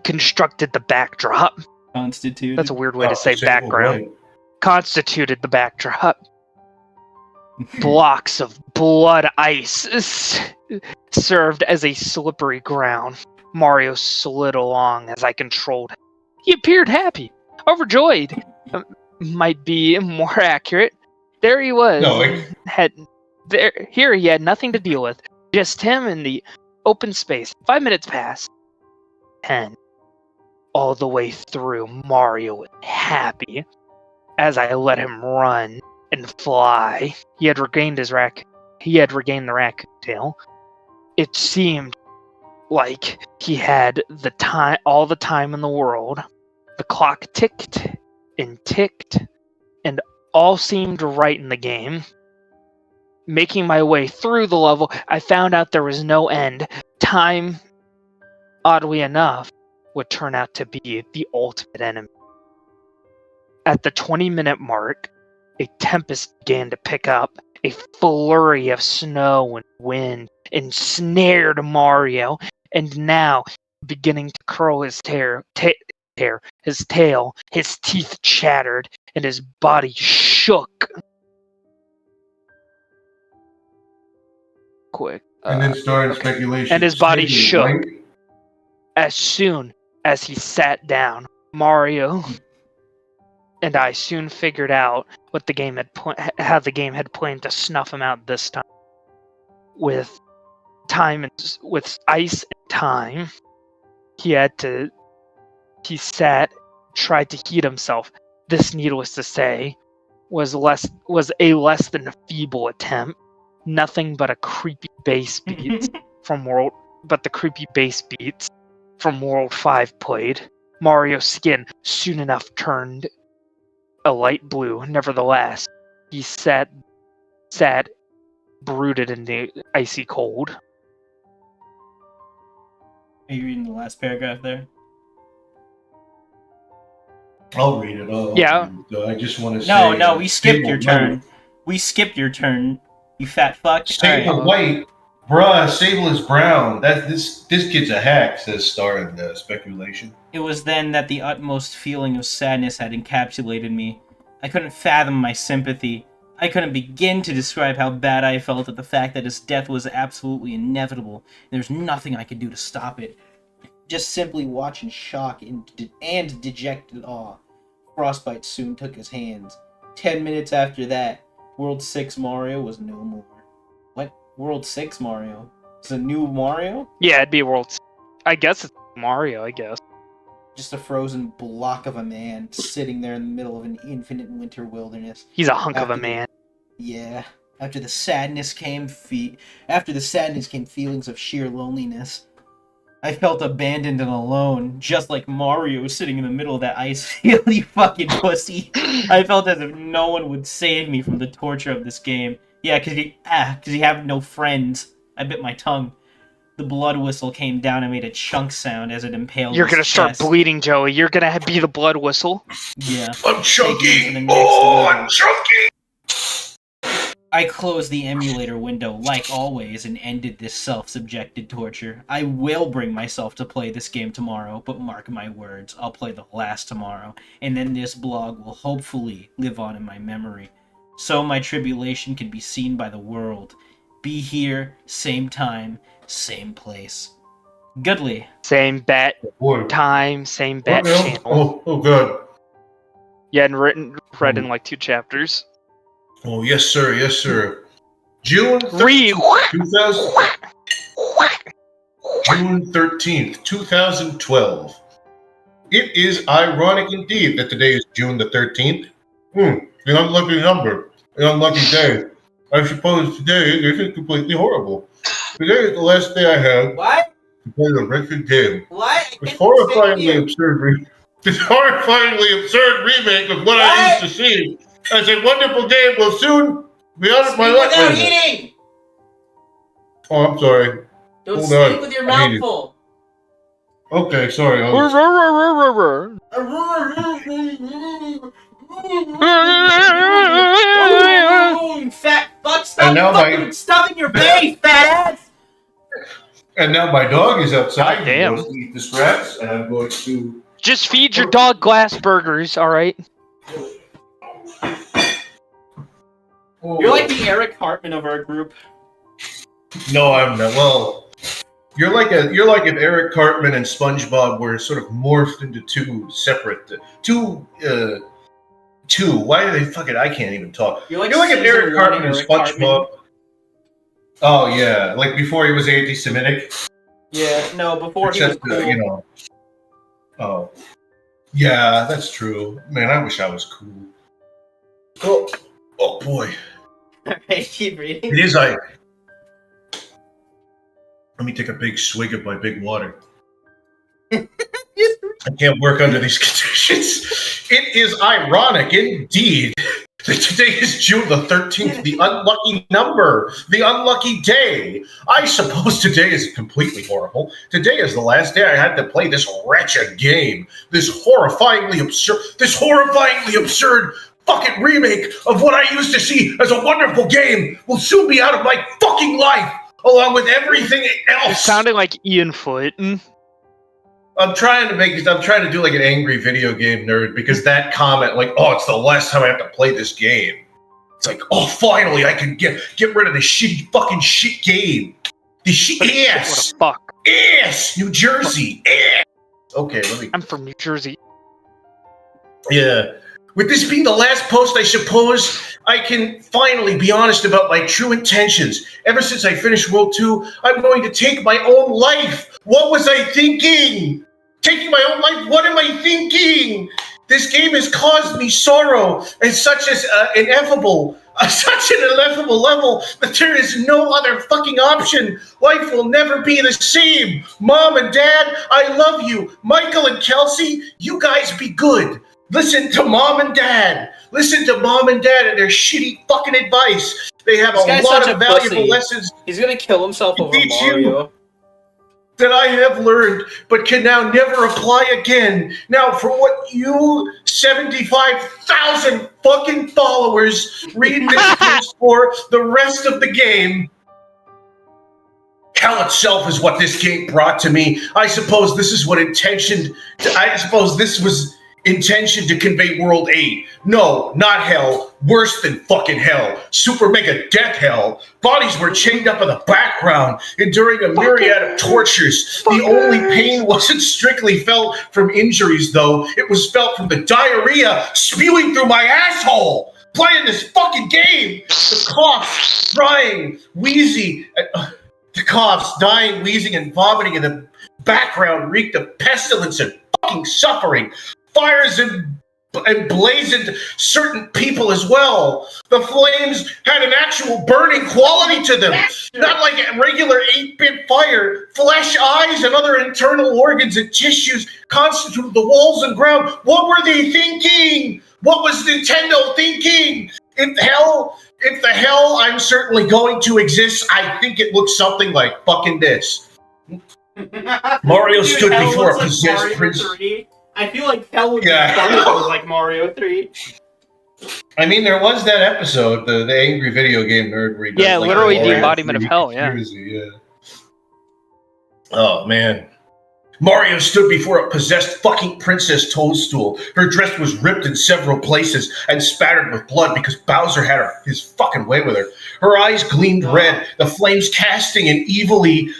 [SPEAKER 3] constructed the backdrop.
[SPEAKER 1] Constituted.
[SPEAKER 3] That's a weird way to say
[SPEAKER 2] sable
[SPEAKER 3] background.
[SPEAKER 2] white.
[SPEAKER 3] Constituted the backdrop. Blocks of blood ice served as a slippery ground. Mario slid along as I controlled him. He appeared happy, overjoyed. Might be more accurate. There he was.
[SPEAKER 2] No,
[SPEAKER 3] Here he had nothing to deal with. Just him in the open space. 5 minutes passed. 10. All the way through, Mario was happy as I let him run and fly. He had regained the raccoon tail. It seemed like he had all the time in the world. The clock ticked, and all seemed right in the game. Making my way through the level, I found out there was no end. Time, oddly enough, would turn out to be the ultimate enemy. At the 20-minute mark, a tempest began to pick up. A flurry of snow and wind ensnared Mario, and now, beginning to curl his tail, his teeth chattered, and his body shook. Quick.
[SPEAKER 2] And then started speculation.
[SPEAKER 3] And his body shook.
[SPEAKER 2] Right?
[SPEAKER 3] As soon as he sat down, Mario and I soon figured out what the game how the game had planned to snuff him out this time. With ice and time, tried to heat himself. This, needless to say, was a less than feeble attempt. Nothing but a creepy bass beats from World 5 played. Mario's skin soon enough turned a light blue. Nevertheless, he sat brooded in the icy cold.
[SPEAKER 1] Are you reading the last paragraph there?
[SPEAKER 2] I'll read it all.
[SPEAKER 3] Yeah.
[SPEAKER 2] I just want to say.
[SPEAKER 1] No, we skipped your turn. We skipped your turn, you fat fuck.
[SPEAKER 2] Sable white, bruh. Sable is brown. This kid's a hack. Says Star in the speculation.
[SPEAKER 1] It was then that the utmost feeling of sadness had encapsulated me. I couldn't fathom my sympathy. I couldn't begin to describe how bad I felt at the fact that his death was absolutely inevitable, and there was nothing I could do to stop it. Just simply watch in shock and dejected awe. Frostbite soon took his hands. 10 minutes after that, World 6 Mario was no more. What? World 6 Mario? It's a new Mario?
[SPEAKER 3] Yeah, it'd be World 6. I guess it's Mario, I guess.
[SPEAKER 1] Just a frozen block of a man sitting there in the middle of an infinite winter wilderness.
[SPEAKER 3] He's a hunk of a man.
[SPEAKER 1] Yeah. After the sadness came feelings of sheer loneliness. I felt abandoned and alone, just like Mario sitting in the middle of that ice field, you fucking pussy. I felt as if no one would save me from the torture of this game. Yeah, cause you have no friends. I bit my tongue. The blood whistle came down and made a chunk sound as it impaled
[SPEAKER 3] You're
[SPEAKER 1] his
[SPEAKER 3] gonna start
[SPEAKER 1] chest.
[SPEAKER 3] bleeding, Joey. You're gonna be the blood whistle.
[SPEAKER 1] Yeah.
[SPEAKER 2] I'm
[SPEAKER 1] Taking me to the
[SPEAKER 2] chunky.
[SPEAKER 1] next
[SPEAKER 2] Oh,
[SPEAKER 1] level.
[SPEAKER 2] I'm chunky.
[SPEAKER 1] I closed the emulator window, like always, and ended this self-subjected torture. I will bring myself to play this game tomorrow, but mark my words, I'll play the last tomorrow, and then this blog will hopefully live on in my memory. So my tribulation can be seen by the world. Be here, same time, same place. Goodly.
[SPEAKER 3] Same bat
[SPEAKER 2] Boy.
[SPEAKER 3] time, same bat
[SPEAKER 2] What now?
[SPEAKER 3] channel.
[SPEAKER 2] Oh, good.
[SPEAKER 3] Yeah, and read in like 2 chapters.
[SPEAKER 2] Oh, yes, sir. Yes, sir. June 13th,
[SPEAKER 3] Read.
[SPEAKER 2] 2012. It is ironic indeed that today is June the 13th. The unlucky number, the unlucky day. I suppose today isn't completely horrible. Today is the last day I have
[SPEAKER 1] What?
[SPEAKER 2] to play the wretched game.
[SPEAKER 1] What?
[SPEAKER 2] This horrifyingly absurd remake of what I used to see as a wonderful game will soon be out of my life.
[SPEAKER 1] Without eating!
[SPEAKER 2] Oh, I'm sorry.
[SPEAKER 1] Don't
[SPEAKER 2] Hold
[SPEAKER 1] speak
[SPEAKER 2] on.
[SPEAKER 1] with your
[SPEAKER 2] I
[SPEAKER 1] mouth
[SPEAKER 2] need it.
[SPEAKER 1] full.
[SPEAKER 2] Okay, sorry.
[SPEAKER 1] Fat fuck,
[SPEAKER 2] And now
[SPEAKER 1] fucking stuff in your face, fat ass!
[SPEAKER 2] And now my dog is outside.
[SPEAKER 3] Damn.
[SPEAKER 2] He wants to eat the scraps, and I'm going to.
[SPEAKER 3] Just feed your dog glass burgers, alright?
[SPEAKER 1] You're like the Eric Hartman of our group.
[SPEAKER 2] No, I'm not. Well, you're like if Eric Cartman and SpongeBob were sort of morphed into two separate, two. Why are they fucking? I can't even talk.
[SPEAKER 1] You're like
[SPEAKER 2] if Eric
[SPEAKER 1] season one
[SPEAKER 2] Cartman and
[SPEAKER 1] Eric
[SPEAKER 2] SpongeBob.
[SPEAKER 1] Cartman.
[SPEAKER 2] Oh yeah, like before he was anti-Semitic.
[SPEAKER 1] Yeah, no, before he was
[SPEAKER 2] Except,
[SPEAKER 1] cool.
[SPEAKER 2] Oh, yeah, that's true. Man, I wish I was cool. Oh boy.
[SPEAKER 1] Alright, keep reading.
[SPEAKER 2] It is Let me take a big swig of my big water. I can't work under these conditions. It is ironic indeed that today is June the 13th, the unlucky number, the unlucky day. I suppose today is completely horrible. Today is the last day I had to play this wretched game. This horrifyingly absurd fucking remake of what I used to see as a wonderful game will soon be out of my fucking life, along with everything else.
[SPEAKER 3] It sounded like Ian Foot.
[SPEAKER 2] I'm trying to do like an angry video game nerd, because that comment, like, oh, it's the last time I have to play this game. It's like, oh, finally I can get rid of this shit game. The shit ass.
[SPEAKER 3] What the fuck?
[SPEAKER 2] Ass. New Jersey. Ass. Okay,
[SPEAKER 3] I'm from New Jersey.
[SPEAKER 2] Yeah. With this being the last post, I suppose I can finally be honest about my true intentions. Ever since I finished World 2, I'm going to take my own life. What was I thinking? Taking my own life? What am I thinking? This game has caused me sorrow and such an ineffable level that there is no other fucking option. Life will never be the same. Mom and Dad, I love you. Michael and Kelsey, you guys be good. Listen to Mom and Dad. Listen to Mom and Dad and their shitty fucking advice. They have a lot of valuable lessons.
[SPEAKER 1] He's gonna kill himself over
[SPEAKER 2] Teach you.
[SPEAKER 1] Mario.
[SPEAKER 2] That I have learned, but can now never apply again. Now, for what you 75,000 fucking followers read this post for the rest of the game, hell itself is what this game brought to me. I suppose this was intention to convey World 8. No, not hell. Worse than fucking hell. Super mega death hell. Bodies were chained up in the background, enduring a myriad of tortures. The only pain wasn't strictly felt from injuries, though. It was felt from the diarrhea spewing through my asshole. Playing this fucking game. The coughs, dying, wheezing, and vomiting in the background reeked of pestilence and fucking suffering. Fires and blazoned certain people as well. The flames had an actual burning quality to them, not like a regular 8-bit fire. Flesh, eyes, and other internal organs and tissues constituted the walls and ground. What were they thinking? What was Nintendo thinking? If hell If the hell I'm certainly going to exist, I think it looks something like fucking this. Mario stood
[SPEAKER 1] hell
[SPEAKER 2] before a
[SPEAKER 1] looks like
[SPEAKER 2] possessed
[SPEAKER 1] Mario
[SPEAKER 2] prince.
[SPEAKER 1] 3. I feel like hell would be
[SPEAKER 2] Yeah.
[SPEAKER 1] fun if it was like Mario 3.
[SPEAKER 2] I mean, there was that episode, the Angry Video Game Nerd, where he does,
[SPEAKER 3] Yeah,
[SPEAKER 2] like,
[SPEAKER 3] literally the
[SPEAKER 2] Mario
[SPEAKER 3] embodiment of
[SPEAKER 2] 3
[SPEAKER 3] hell, yeah.
[SPEAKER 2] conspiracy, yeah. Oh, man. Mario stood before a possessed fucking Princess Toadstool. Her dress was ripped in several places and spattered with blood because Bowser had his fucking way with her. Her eyes gleamed red, the flames casting an evilly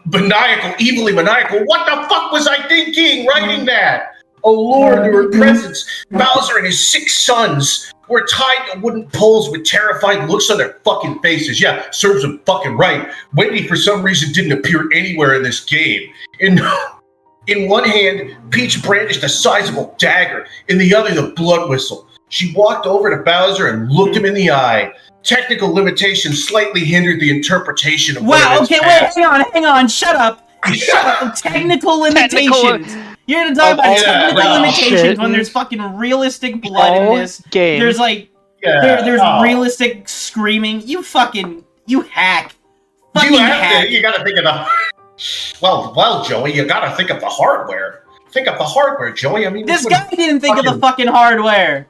[SPEAKER 2] maniacal. What the fuck was I thinking writing that? Oh Lord, to her presence, Bowser and his 6 sons were tied to wooden poles with terrified looks on their fucking faces. Yeah, serves them fucking right. Wendy, for some reason, didn't appear anywhere in this game. In one hand, Peach brandished a sizable dagger. In the other, the blood whistle. She walked over to Bowser and looked him in the eye. Technical limitations slightly hindered the interpretation of
[SPEAKER 1] Wow, okay, wait, hang on, shut up. Technical limitations. You're gonna talk about technical limitations
[SPEAKER 3] shit.
[SPEAKER 1] when there's fucking realistic blood in this.
[SPEAKER 3] Game.
[SPEAKER 1] There's like, there's realistic screaming. You hack. Fucking hack.
[SPEAKER 2] You gotta think of the... Well, Joey, you gotta think of the hardware. Think of the hardware, Joey. I mean...
[SPEAKER 1] This guy didn't think of the fucking hardware.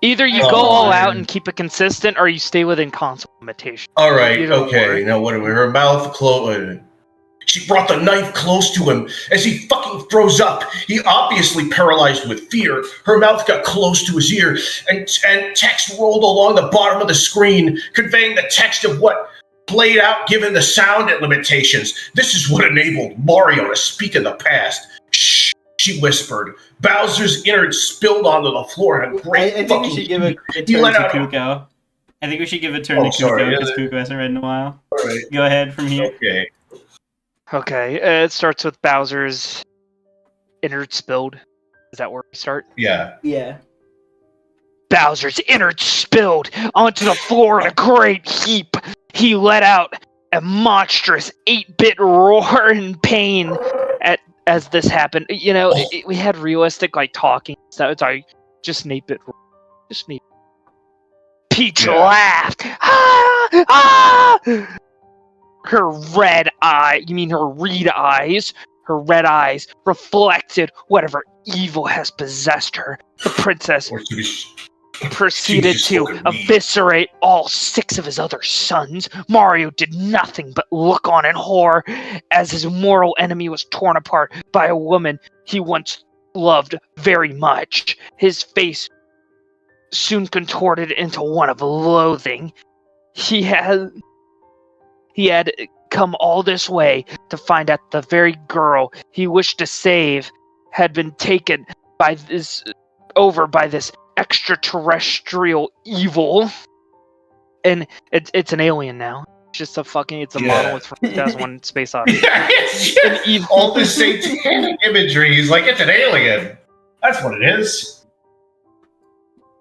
[SPEAKER 3] Either you go all out and keep it consistent, or you stay within console limitations.
[SPEAKER 2] All right,
[SPEAKER 3] Either
[SPEAKER 2] okay.
[SPEAKER 3] or.
[SPEAKER 2] Now, what are we? Her mouth closed. She brought the knife close to him. As he fucking throws up, he obviously paralyzed with fear. Her mouth got close to his ear, and text rolled along the bottom of the screen, conveying the text of what played out given the sound limitations. This is what enabled Mario to speak in the past. Shh, she whispered. Bowser's innards spilled onto the floor and a great
[SPEAKER 1] I think we should give a turn to Kuko. I think we should give a turn to Kuko, because Kuko hasn't read in a while.
[SPEAKER 2] All right.
[SPEAKER 1] Go ahead from here.
[SPEAKER 3] Okay, it starts with Bowser's innards spilled. Is that where we start?
[SPEAKER 2] Yeah.
[SPEAKER 1] Yeah.
[SPEAKER 3] Bowser's innards spilled onto the floor in a great heap. He let out a monstrous 8-bit roar in pain as this happened. You know, we had realistic like talking stuff. It's like just an 8-bit roar. Just an 8-bit. Peach laughed. Ah! Ah! Her red eyes reflected whatever evil has possessed her. The princess proceeded to eviscerate all 6 of his other sons. Mario did nothing but look on in horror as his mortal enemy was torn apart by a woman he once loved very much. His face soon contorted into one of loathing. He had come all this way to find out the very girl he wished to save had been taken by this extraterrestrial evil, and it's an alien now. It's a monolith from 2001 Space Odyssey.
[SPEAKER 2] Yeah, it's just all this satanic imagery. He's like, it's an alien. That's what it is.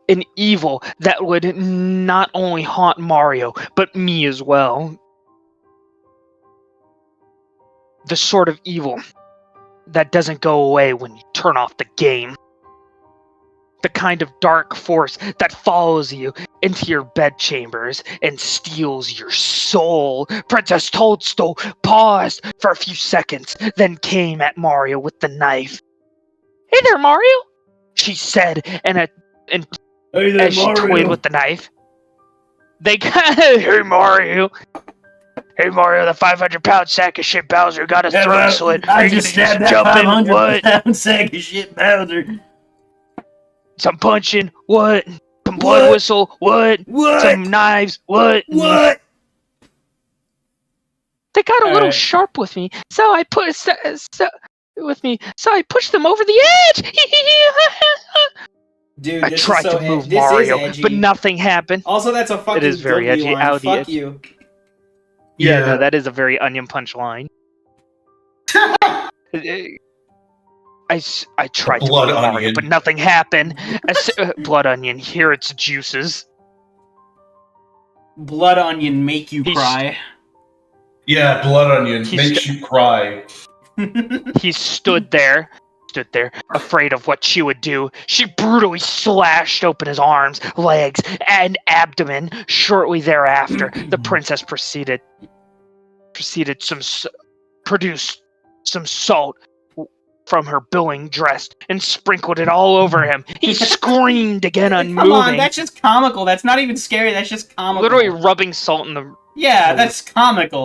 [SPEAKER 3] An evil that would not only haunt Mario, but me as well. The sort of evil that doesn't go away when you turn off the game. The kind of dark force that follows you into your bedchambers and steals your soul. Princess Toadstool paused for a few seconds, then came at Mario with the knife. "Hey there, Mario," she said, as she toyed with the knife. Hey, Mario. Hey, Mario, the 500-pound sack of shit Bowser got his throat slit.
[SPEAKER 1] I just stabbed that 500-pound sack of shit Bowser.
[SPEAKER 3] Some punching, what? Some blood whistle, what? Some knives, what? They got a little sharp with me, so I pushed them over the edge.
[SPEAKER 1] Dude,
[SPEAKER 3] I tried to move Mario, but nothing happened.
[SPEAKER 1] Also, that's a fucking
[SPEAKER 3] It is very edgy.
[SPEAKER 1] line. Fuck you.
[SPEAKER 3] Yeah, no, that is a very Onion Punch line. I tried to move Mario, but nothing happened. Blood Onion, here its juices.
[SPEAKER 1] Blood Onion make you cry.
[SPEAKER 2] Yeah, Blood Onion makes you cry.
[SPEAKER 3] He stood there, stood there, afraid of what she would do. She brutally slashed open his arms, legs, and abdomen. Shortly thereafter, the princess produced some salt from her billowing dress and sprinkled it all over him. He screamed again, unmoving.
[SPEAKER 1] Come on, that's just comical. That's not even scary. That's just comical.
[SPEAKER 3] Literally rubbing salt in the...
[SPEAKER 1] Yeah, that's comical.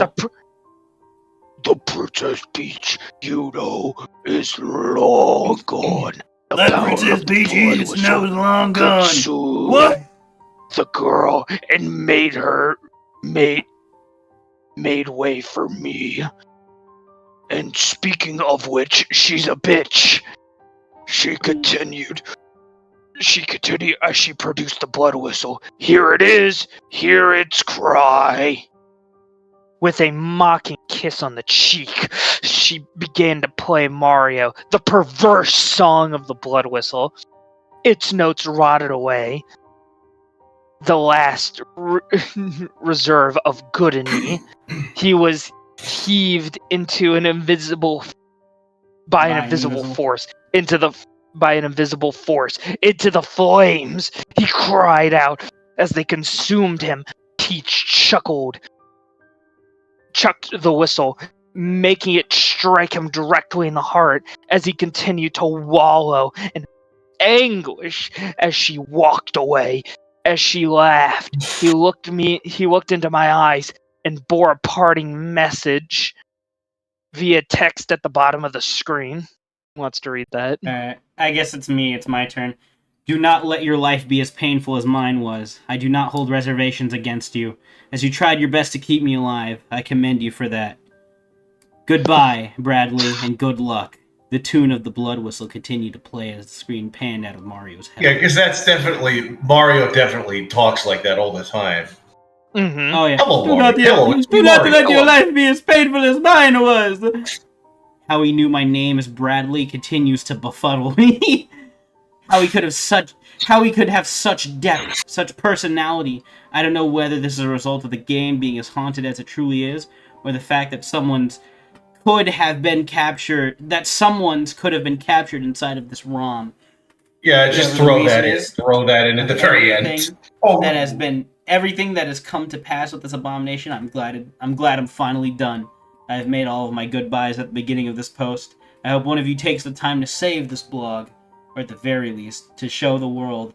[SPEAKER 3] The Princess Peach, you know, is long gone.
[SPEAKER 1] The Princess Peach is no long gone. What?
[SPEAKER 3] The girl and made way for me. And speaking of which, she's a bitch. She continued as she produced the blood whistle. Here it is. Hear its cry. With a mocking kiss on the cheek, she began to play Mario, the perverse song of the blood whistle. Its notes rotted away. The last reserve of good in me. He was heaved into an invisible force into the flames. He cried out as they consumed him. Peach chucked the whistle, making it strike him directly in the heart as he continued to wallow in anguish as she walked away. As she laughed, he looked into my eyes and bore a parting message via text at the bottom of the screen. Who wants to read that?
[SPEAKER 1] I guess it's me. It's my turn. Do not let your life be as painful as mine was. I do not hold reservations against you. As you tried your best to keep me alive, I commend you for that. Goodbye, Bradley, and good luck. The tune of the blood whistle continued to play as the screen panned out of Mario's head.
[SPEAKER 2] Yeah, because Mario definitely talks like that all the time.
[SPEAKER 3] Mm-hmm.
[SPEAKER 1] Oh, yeah.
[SPEAKER 2] Hello,
[SPEAKER 1] Do not let your life be as painful as mine was. How he knew my name as Bradley continues to befuddle me. How he could have such depth, such personality. I don't know whether this is a result of the game being as haunted as it truly is, or the fact that someone's could have been captured inside of this ROM.
[SPEAKER 2] Yeah, just throw that in at the very end.
[SPEAKER 1] Everything that has come to pass with this abomination. I'm glad I'm finally done. I've made all of my goodbyes at the beginning of this post. I hope one of you takes the time to save this blog, or at the very least, to show the world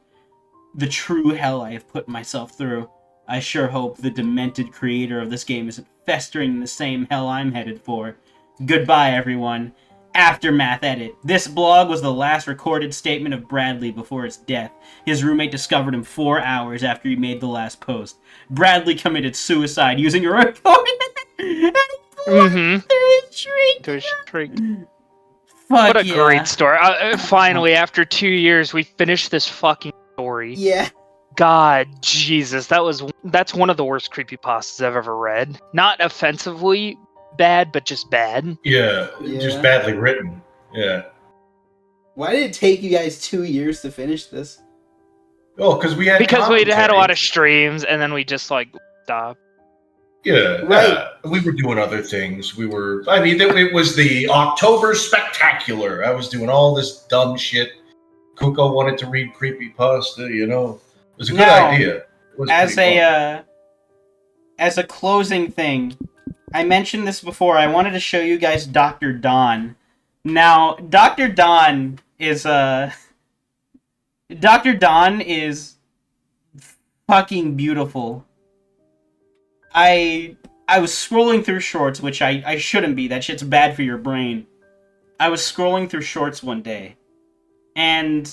[SPEAKER 1] the true hell I have put myself through. I sure hope the demented creator of this game isn't festering in the same hell I'm headed for. Goodbye, everyone. Aftermath edit. This blog was the last recorded statement of Bradley before his death. His roommate discovered him 4 hours after he made the last post. Bradley committed suicide using a recording.
[SPEAKER 3] What a great story. Finally, after 2 years, we finished this fucking story.
[SPEAKER 1] Yeah.
[SPEAKER 3] God, Jesus, that's one of the worst creepypastas I've ever read. Not offensively bad, but just bad.
[SPEAKER 2] Yeah, just badly written. Yeah.
[SPEAKER 1] Why did it take you guys 2 years to finish this?
[SPEAKER 2] Oh, because we had
[SPEAKER 3] a lot of streams, and then we just stopped.
[SPEAKER 2] Yeah, right. We were doing other things. It was the October Spectacular. I was doing all this dumb shit. KUko wanted to read creepypasta, It was a good idea. It was
[SPEAKER 1] as a closing thing, I mentioned this before. I wanted to show you guys Dr. Dawn. Now, Dr. Dawn is fucking beautiful. I was scrolling through shorts, which I shouldn't be. That shit's bad for your brain. I was scrolling through shorts one day, and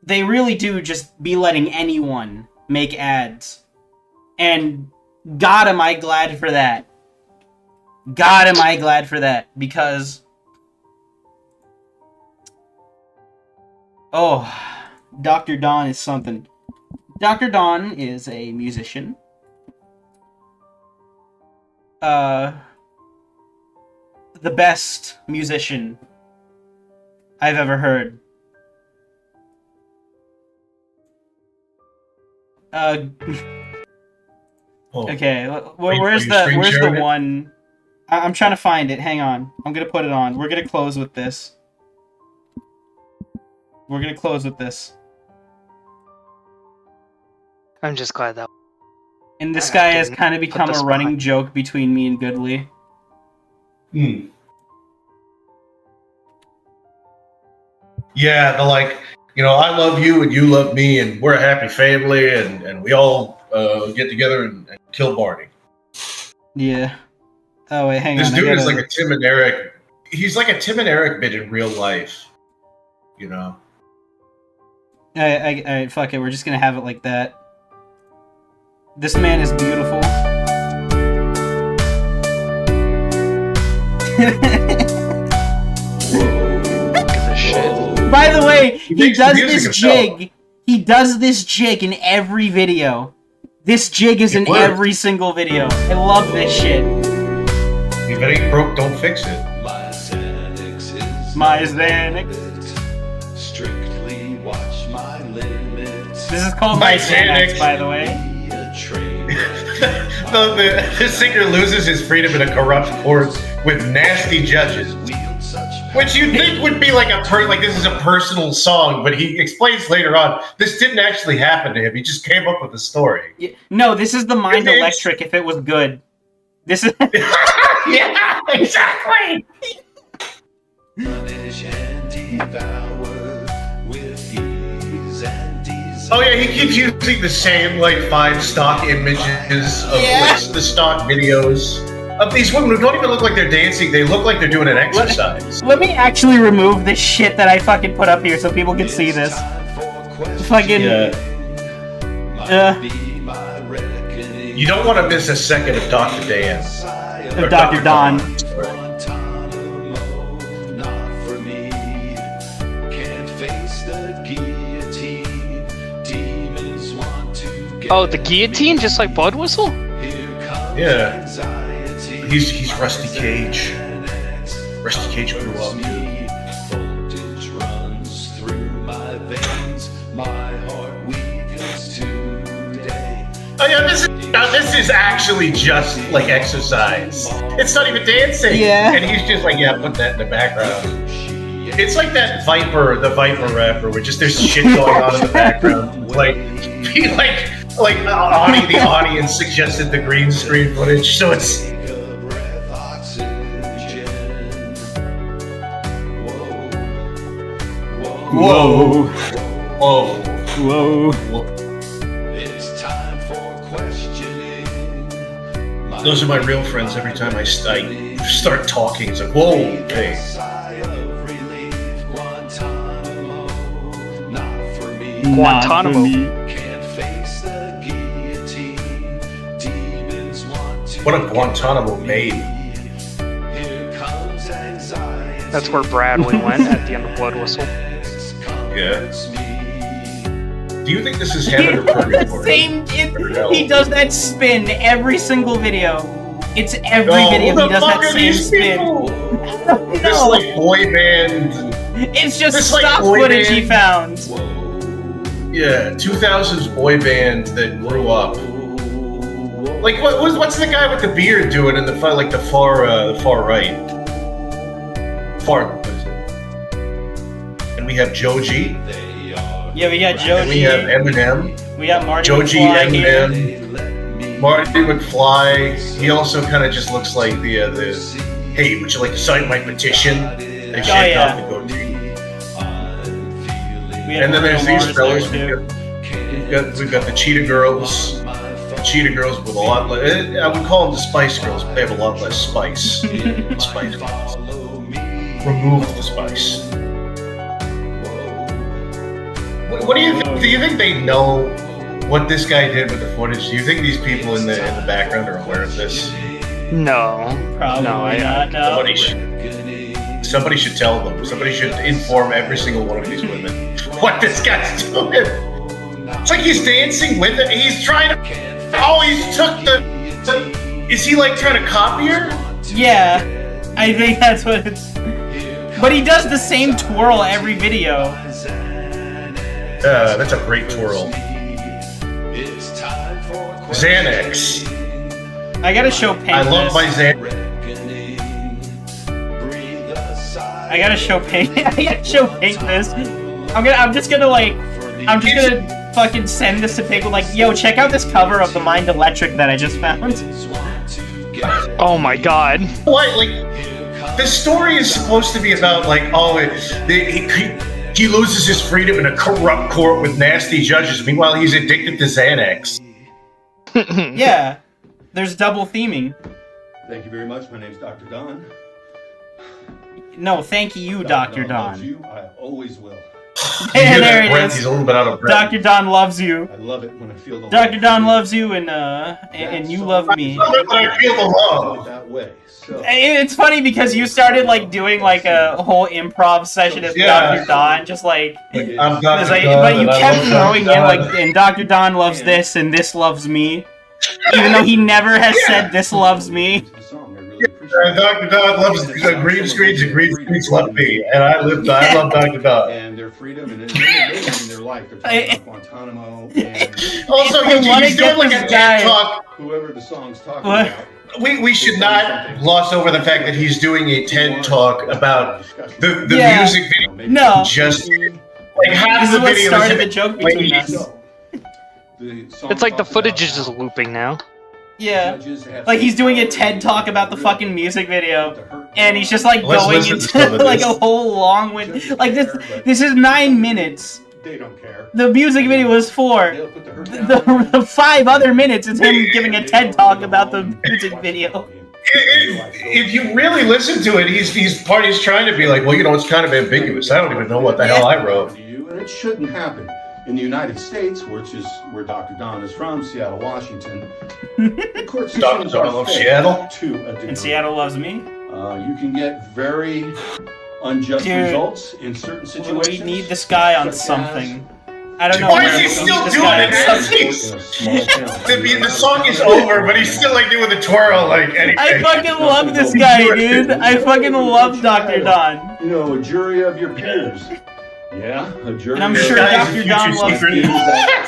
[SPEAKER 1] they really do just be letting anyone make ads. And God, am I glad for that. God, am I glad for that, because Dr. Dawn is something. Dr. Dawn is a musician. The best musician I've ever heard. Okay, where's the one? I'm trying to find it. Hang on. I'm gonna put it on. We're gonna close with this. We're gonna close with this.
[SPEAKER 3] I'm just glad that.
[SPEAKER 1] And this
[SPEAKER 3] I
[SPEAKER 1] guy has
[SPEAKER 3] didn't
[SPEAKER 1] kind of
[SPEAKER 3] put
[SPEAKER 1] become
[SPEAKER 3] this
[SPEAKER 1] a running
[SPEAKER 3] behind.
[SPEAKER 1] joke between me and Goodley.
[SPEAKER 2] Yeah, the like, I love you and you love me, and we're a happy family, and we all get together and kill Barney.
[SPEAKER 1] Yeah. Oh wait, hang
[SPEAKER 2] This
[SPEAKER 1] on.
[SPEAKER 2] dude is like a Tim and Eric. He's like a Tim and Eric bit in real life.
[SPEAKER 1] I fuck it. We're just gonna have it like that. This man is beautiful.
[SPEAKER 3] Look at this shit.
[SPEAKER 1] By the way, he
[SPEAKER 2] makes
[SPEAKER 1] does
[SPEAKER 2] music
[SPEAKER 1] this
[SPEAKER 2] himself.
[SPEAKER 1] jig. He does this jig in every video. This jig is
[SPEAKER 2] It
[SPEAKER 1] in
[SPEAKER 2] works.
[SPEAKER 1] every single video. I love this shit.
[SPEAKER 2] If it ain't broke, don't fix it.
[SPEAKER 1] My Xanax.
[SPEAKER 5] Strictly watch my limits.
[SPEAKER 1] This is called
[SPEAKER 2] My
[SPEAKER 1] My Xanax,
[SPEAKER 2] Xanax.
[SPEAKER 1] by the way.
[SPEAKER 2] The singer loses his freedom in a corrupt court with nasty judges, which you'd think would be like this is a personal song, but he explains later on this didn't actually happen to him. He just came up with the story.
[SPEAKER 1] Yeah, no, this is the Mind
[SPEAKER 2] It's-
[SPEAKER 1] Electric if it was good. This is
[SPEAKER 2] Yeah, exactly.
[SPEAKER 5] Punish and devour with ease and desire.
[SPEAKER 2] Oh yeah, he keeps using the same like 5 stock images of
[SPEAKER 1] Yeah.
[SPEAKER 2] like, the stock videos of these women who don't even look like they're dancing. They look like they're doing an exercise.
[SPEAKER 1] Let me actually remove this shit that I fucking put up here so people can see this. Fucking
[SPEAKER 2] You don't want to miss a second of Dr. Dan. Or
[SPEAKER 1] Dr. Don.
[SPEAKER 2] Sorry.
[SPEAKER 3] Oh, the guillotine, just like Blood Whistle?
[SPEAKER 2] Yeah. He's Rusty Cage. Rusty Cage grew up.
[SPEAKER 5] Voltage runs through my veins. My heart weakens today.
[SPEAKER 2] Oh yeah, this is actually just like exercise. It's not even dancing.
[SPEAKER 1] Yeah.
[SPEAKER 2] And he's just like, yeah, put that in the background. It's like that the Viper rapper, where just there's shit going on in the background. Like the audience suggested the green screen footage, so it's.
[SPEAKER 5] Take a breath, oxygen.
[SPEAKER 2] Whoa. Whoa.
[SPEAKER 1] Whoa.
[SPEAKER 5] It's time for questioning.
[SPEAKER 2] Those are my real friends. Every time I start talking, it's like, whoa, okay.
[SPEAKER 5] Sigh of relief. Guantanamo, not for me.
[SPEAKER 3] Guantanamo.
[SPEAKER 5] Can't face the guillotine. Demons want to.
[SPEAKER 2] What a Guantanamo made.
[SPEAKER 5] Here comes anxiety.
[SPEAKER 3] That's where Bradley went at the end of Blood Whistle.
[SPEAKER 2] Yeah. Do you think this is heaven or purgatory?
[SPEAKER 1] Same he does that spin every single video. It's every
[SPEAKER 2] Oh,
[SPEAKER 1] video
[SPEAKER 2] who
[SPEAKER 1] he
[SPEAKER 2] the
[SPEAKER 1] does
[SPEAKER 2] fuck
[SPEAKER 1] that
[SPEAKER 2] are
[SPEAKER 1] same
[SPEAKER 2] these
[SPEAKER 1] spin.
[SPEAKER 2] people? This
[SPEAKER 1] No,
[SPEAKER 2] like boy band.
[SPEAKER 1] it's just
[SPEAKER 2] this, like,
[SPEAKER 1] stock
[SPEAKER 2] boy
[SPEAKER 1] footage he
[SPEAKER 2] band.
[SPEAKER 1] found.
[SPEAKER 2] Yeah, 2000s boy band that grew up. Like what's the guy with the beard doing in the far right? What is it? And we have Joji.
[SPEAKER 1] Yeah, we got
[SPEAKER 2] And
[SPEAKER 1] Joji.
[SPEAKER 2] we have Eminem.
[SPEAKER 1] We got Marty
[SPEAKER 2] Joji,
[SPEAKER 1] McFly here.
[SPEAKER 2] Eminem, Marty McFly. He also kind of just looks like the hey, would you like to sign my petition? And shaved
[SPEAKER 1] yeah.
[SPEAKER 2] off the goatee.
[SPEAKER 1] We have
[SPEAKER 2] And then there's
[SPEAKER 1] Bruno
[SPEAKER 2] these
[SPEAKER 1] Mars
[SPEAKER 2] fellas.
[SPEAKER 1] there, too.
[SPEAKER 2] We've got the Cheetah Girls. The Cheetah Girls with a lot less. I would call them the Spice Girls, but they have a lot less spice. The Spice Girls. Remove the spice. What do you think? Do you think they know what this guy did with the footage? Do you think these people in the background are aware of this?
[SPEAKER 3] No.
[SPEAKER 1] Probably
[SPEAKER 3] No, I-
[SPEAKER 1] not. No.
[SPEAKER 2] Somebody should tell them. Somebody should inform every single one of these women what this guy's doing. It's like he's dancing with it. He's trying to. Oh, he took the. Is he like trying to copy her?
[SPEAKER 1] Yeah, I think that's what it's. But he does the same twirl every video.
[SPEAKER 2] That's a great twirl. Xanax.
[SPEAKER 1] I gotta show Pink
[SPEAKER 2] I love
[SPEAKER 1] this.
[SPEAKER 2] my Xanax.
[SPEAKER 1] I gotta show Pink. I gotta show Pink this. I'm just gonna fucking send this to people like, yo, check out this cover of the Mind Electric that I just found.
[SPEAKER 3] Oh my god.
[SPEAKER 2] What? Like, the story is supposed to be about, like, he loses his freedom in a corrupt court with nasty judges. Meanwhile, he's addicted to Xanax.
[SPEAKER 1] Yeah, there's double theming.
[SPEAKER 6] Thank you very much. My name's Dr. Don.
[SPEAKER 1] No, thank you, Dr.
[SPEAKER 6] loves
[SPEAKER 1] Don.
[SPEAKER 6] you. I always will.
[SPEAKER 2] You hear
[SPEAKER 1] There
[SPEAKER 2] that
[SPEAKER 1] it
[SPEAKER 2] breath?
[SPEAKER 1] is.
[SPEAKER 2] He's a little bit out of breath.
[SPEAKER 1] Dr. Don loves you.
[SPEAKER 6] I love it when I feel the
[SPEAKER 1] Dr.
[SPEAKER 6] love
[SPEAKER 1] Don
[SPEAKER 6] for
[SPEAKER 1] loves you, and you love me.
[SPEAKER 2] I love it when I feel the
[SPEAKER 6] you.
[SPEAKER 2] love.
[SPEAKER 6] That way. So
[SPEAKER 1] It's funny because you started like doing like a whole improv session as
[SPEAKER 2] Yeah.
[SPEAKER 1] Dr. Don, just like,
[SPEAKER 2] I'm Dr.
[SPEAKER 1] it's like-
[SPEAKER 2] Don,
[SPEAKER 1] but you
[SPEAKER 2] and I
[SPEAKER 1] kept
[SPEAKER 2] love
[SPEAKER 1] throwing in
[SPEAKER 2] Dr. Don.
[SPEAKER 1] like, and Dr. Don loves this, and this loves me, even though he never has said this loves me.
[SPEAKER 6] the song, I really appreciate
[SPEAKER 2] Dr. Don loves green screens, and green screens love me, and I love Dr. Don.
[SPEAKER 6] and their freedom and everything in their life. They're talking about Guantanamo and
[SPEAKER 2] Also,
[SPEAKER 1] I wanna
[SPEAKER 2] he's
[SPEAKER 1] get
[SPEAKER 2] doing like a
[SPEAKER 1] this guy.
[SPEAKER 2] TED talk.
[SPEAKER 6] whoever the song's talking
[SPEAKER 1] What?
[SPEAKER 6] about.
[SPEAKER 2] We should not gloss over the fact that he's doing a TED talk about the
[SPEAKER 1] Yeah.
[SPEAKER 2] music video.
[SPEAKER 1] No.
[SPEAKER 2] Just like half
[SPEAKER 1] This
[SPEAKER 2] the
[SPEAKER 1] is what
[SPEAKER 2] video
[SPEAKER 1] started
[SPEAKER 2] is
[SPEAKER 1] the
[SPEAKER 2] him
[SPEAKER 1] joke between us.
[SPEAKER 6] So, the song
[SPEAKER 3] It's like the
[SPEAKER 6] talks
[SPEAKER 3] footage
[SPEAKER 6] about
[SPEAKER 3] is just
[SPEAKER 6] how
[SPEAKER 3] looping now.
[SPEAKER 1] Yeah.
[SPEAKER 6] judges have
[SPEAKER 1] Like he's doing a TED
[SPEAKER 6] power
[SPEAKER 1] talk about the
[SPEAKER 6] to
[SPEAKER 1] fucking music video,
[SPEAKER 6] hurt
[SPEAKER 1] and he's just like
[SPEAKER 2] Let's
[SPEAKER 1] going
[SPEAKER 2] listen to some
[SPEAKER 1] into
[SPEAKER 2] of
[SPEAKER 1] like
[SPEAKER 2] this.
[SPEAKER 1] a whole long with like this is 9 minutes.
[SPEAKER 6] They don't care.
[SPEAKER 1] The music video was 4.
[SPEAKER 6] They'll put the hurt down.
[SPEAKER 1] The 5 other minutes is him giving a TED talk about the music video.
[SPEAKER 2] If you really listen to it, he's trying to be like, well, it's kind of ambiguous. I don't even know what the hell I wrote.
[SPEAKER 6] And it shouldn't happen. In the United States, which is where Dr. Don is from, Seattle, Washington, the court
[SPEAKER 2] Dr.
[SPEAKER 6] systems
[SPEAKER 2] Don
[SPEAKER 6] are
[SPEAKER 2] loves
[SPEAKER 6] fair
[SPEAKER 2] Seattle?
[SPEAKER 6] to a degree.
[SPEAKER 1] And Seattle loves me.
[SPEAKER 6] You can get very unjust
[SPEAKER 1] Dude,
[SPEAKER 6] results in certain situations.
[SPEAKER 1] We need this guy on
[SPEAKER 6] such as-
[SPEAKER 1] something. I don't know.
[SPEAKER 2] Why
[SPEAKER 1] where
[SPEAKER 2] is he
[SPEAKER 1] we
[SPEAKER 2] still
[SPEAKER 1] need this
[SPEAKER 2] doing
[SPEAKER 1] guy
[SPEAKER 2] it?
[SPEAKER 1] on something.
[SPEAKER 6] In a small town.
[SPEAKER 2] The song is over, but he's still like doing the twirl, like anyway.
[SPEAKER 1] I fucking love this guy, dude. I fucking love Dr. Don.
[SPEAKER 6] You know, a jury of your peers. Yeah, a jury.
[SPEAKER 1] And I'm
[SPEAKER 6] of
[SPEAKER 1] sure
[SPEAKER 6] your
[SPEAKER 2] Guy's a
[SPEAKER 1] Dr.
[SPEAKER 2] future
[SPEAKER 1] Don loves
[SPEAKER 2] secret.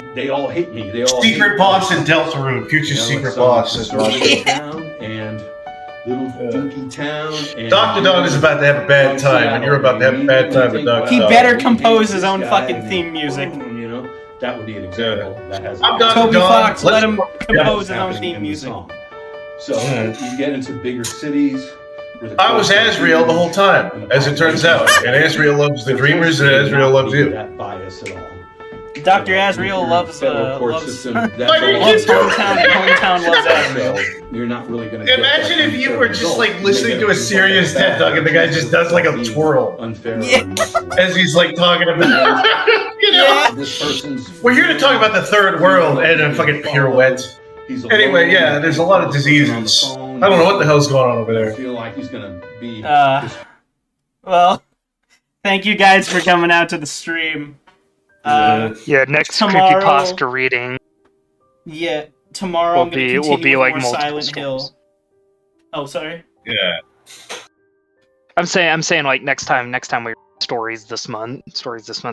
[SPEAKER 1] me.
[SPEAKER 6] They all hate me. They all
[SPEAKER 2] Secret
[SPEAKER 6] hate
[SPEAKER 2] boss
[SPEAKER 6] me.
[SPEAKER 2] in Deltarune, future
[SPEAKER 6] You know,
[SPEAKER 2] secret
[SPEAKER 6] it's,
[SPEAKER 2] boss. Is
[SPEAKER 6] little town and little dinky town. And
[SPEAKER 2] Dr. Don is about to have a bad time, and you're about to have a bad time with Dr.
[SPEAKER 1] He
[SPEAKER 2] Don.
[SPEAKER 1] better compose his own fucking theme music.
[SPEAKER 6] You know, that would be an example. That has
[SPEAKER 2] I'm Dr.
[SPEAKER 1] Toby
[SPEAKER 2] Don.
[SPEAKER 1] Fox, let him
[SPEAKER 2] Let's-
[SPEAKER 1] compose his own
[SPEAKER 6] happening
[SPEAKER 1] theme
[SPEAKER 6] in the
[SPEAKER 1] music.
[SPEAKER 6] song. So
[SPEAKER 2] Yeah.
[SPEAKER 6] you get into bigger cities. where the
[SPEAKER 2] I was
[SPEAKER 6] culture
[SPEAKER 2] Asriel the whole time, as it turns out. And Asriel loves the Dreamers, and Asriel loves you.
[SPEAKER 6] That bias at all.
[SPEAKER 1] Dr. Asriel loves
[SPEAKER 6] Federal court
[SPEAKER 1] loves
[SPEAKER 6] system,
[SPEAKER 2] Why did
[SPEAKER 1] loves
[SPEAKER 2] you-
[SPEAKER 1] hometown loves Asriel.
[SPEAKER 6] You're not really going to
[SPEAKER 2] Imagine if you were just like listening to a serious TED talk and the guy just does like a twirl
[SPEAKER 6] Unfair.
[SPEAKER 1] Yeah.
[SPEAKER 2] as he's like talking about,
[SPEAKER 1] Yeah.
[SPEAKER 6] This person's.
[SPEAKER 2] We're here to talk about the third world and a fucking pirouette.
[SPEAKER 6] He's
[SPEAKER 2] Anyway, yeah, there's a lot of diseases. I don't know what the hell's going on over
[SPEAKER 6] I
[SPEAKER 2] there.
[SPEAKER 6] feel like he's going to be.
[SPEAKER 1] Well, thank you guys for coming out to the stream.
[SPEAKER 3] Yeah, next
[SPEAKER 1] Tomorrow-
[SPEAKER 3] creepypasta reading
[SPEAKER 1] Yeah, tomorrow
[SPEAKER 3] will
[SPEAKER 1] I'm gonna
[SPEAKER 3] be
[SPEAKER 1] continue with
[SPEAKER 3] like
[SPEAKER 1] more
[SPEAKER 3] multiple
[SPEAKER 1] Silent Hill.
[SPEAKER 3] stories.
[SPEAKER 1] Oh, sorry.
[SPEAKER 2] Yeah.
[SPEAKER 3] I'm saying like next time we read stories this month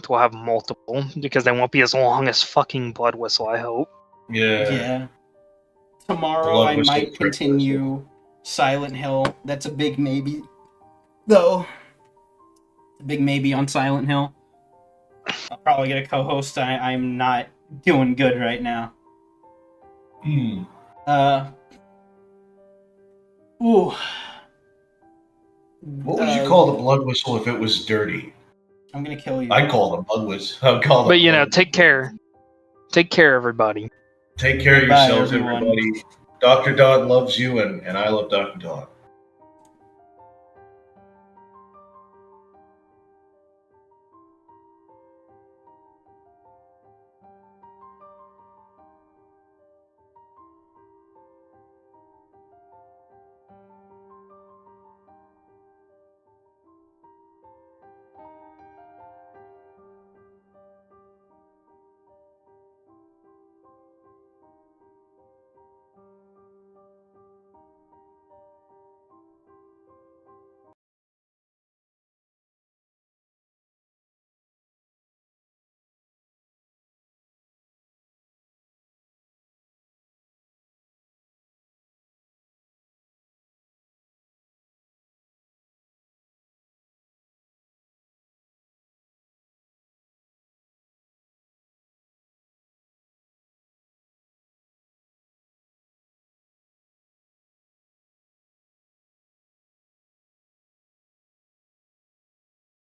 [SPEAKER 3] we'll have multiple because they won't be as long as fucking Blood Whistle, I hope.
[SPEAKER 2] Yeah.
[SPEAKER 1] Yeah. Tomorrow
[SPEAKER 2] Blood
[SPEAKER 1] I
[SPEAKER 2] Whistle,
[SPEAKER 1] might
[SPEAKER 2] Brick
[SPEAKER 1] continue Silent Hill. That's a big maybe, though. A big maybe on Silent Hill. I'll probably get a co-host. I'm not doing good right now.
[SPEAKER 2] Hmm.
[SPEAKER 1] Ooh.
[SPEAKER 2] What would you call the blood whistle if it was dirty?
[SPEAKER 1] I'm gonna kill you.
[SPEAKER 2] I'd call it a blood whistle. I'd call it.
[SPEAKER 3] But you know, take care, everybody.
[SPEAKER 2] Take care of
[SPEAKER 1] Bye,
[SPEAKER 2] yourselves,
[SPEAKER 1] everyone.
[SPEAKER 2] everybody. Dr. Don loves you, and I love Dr. Don.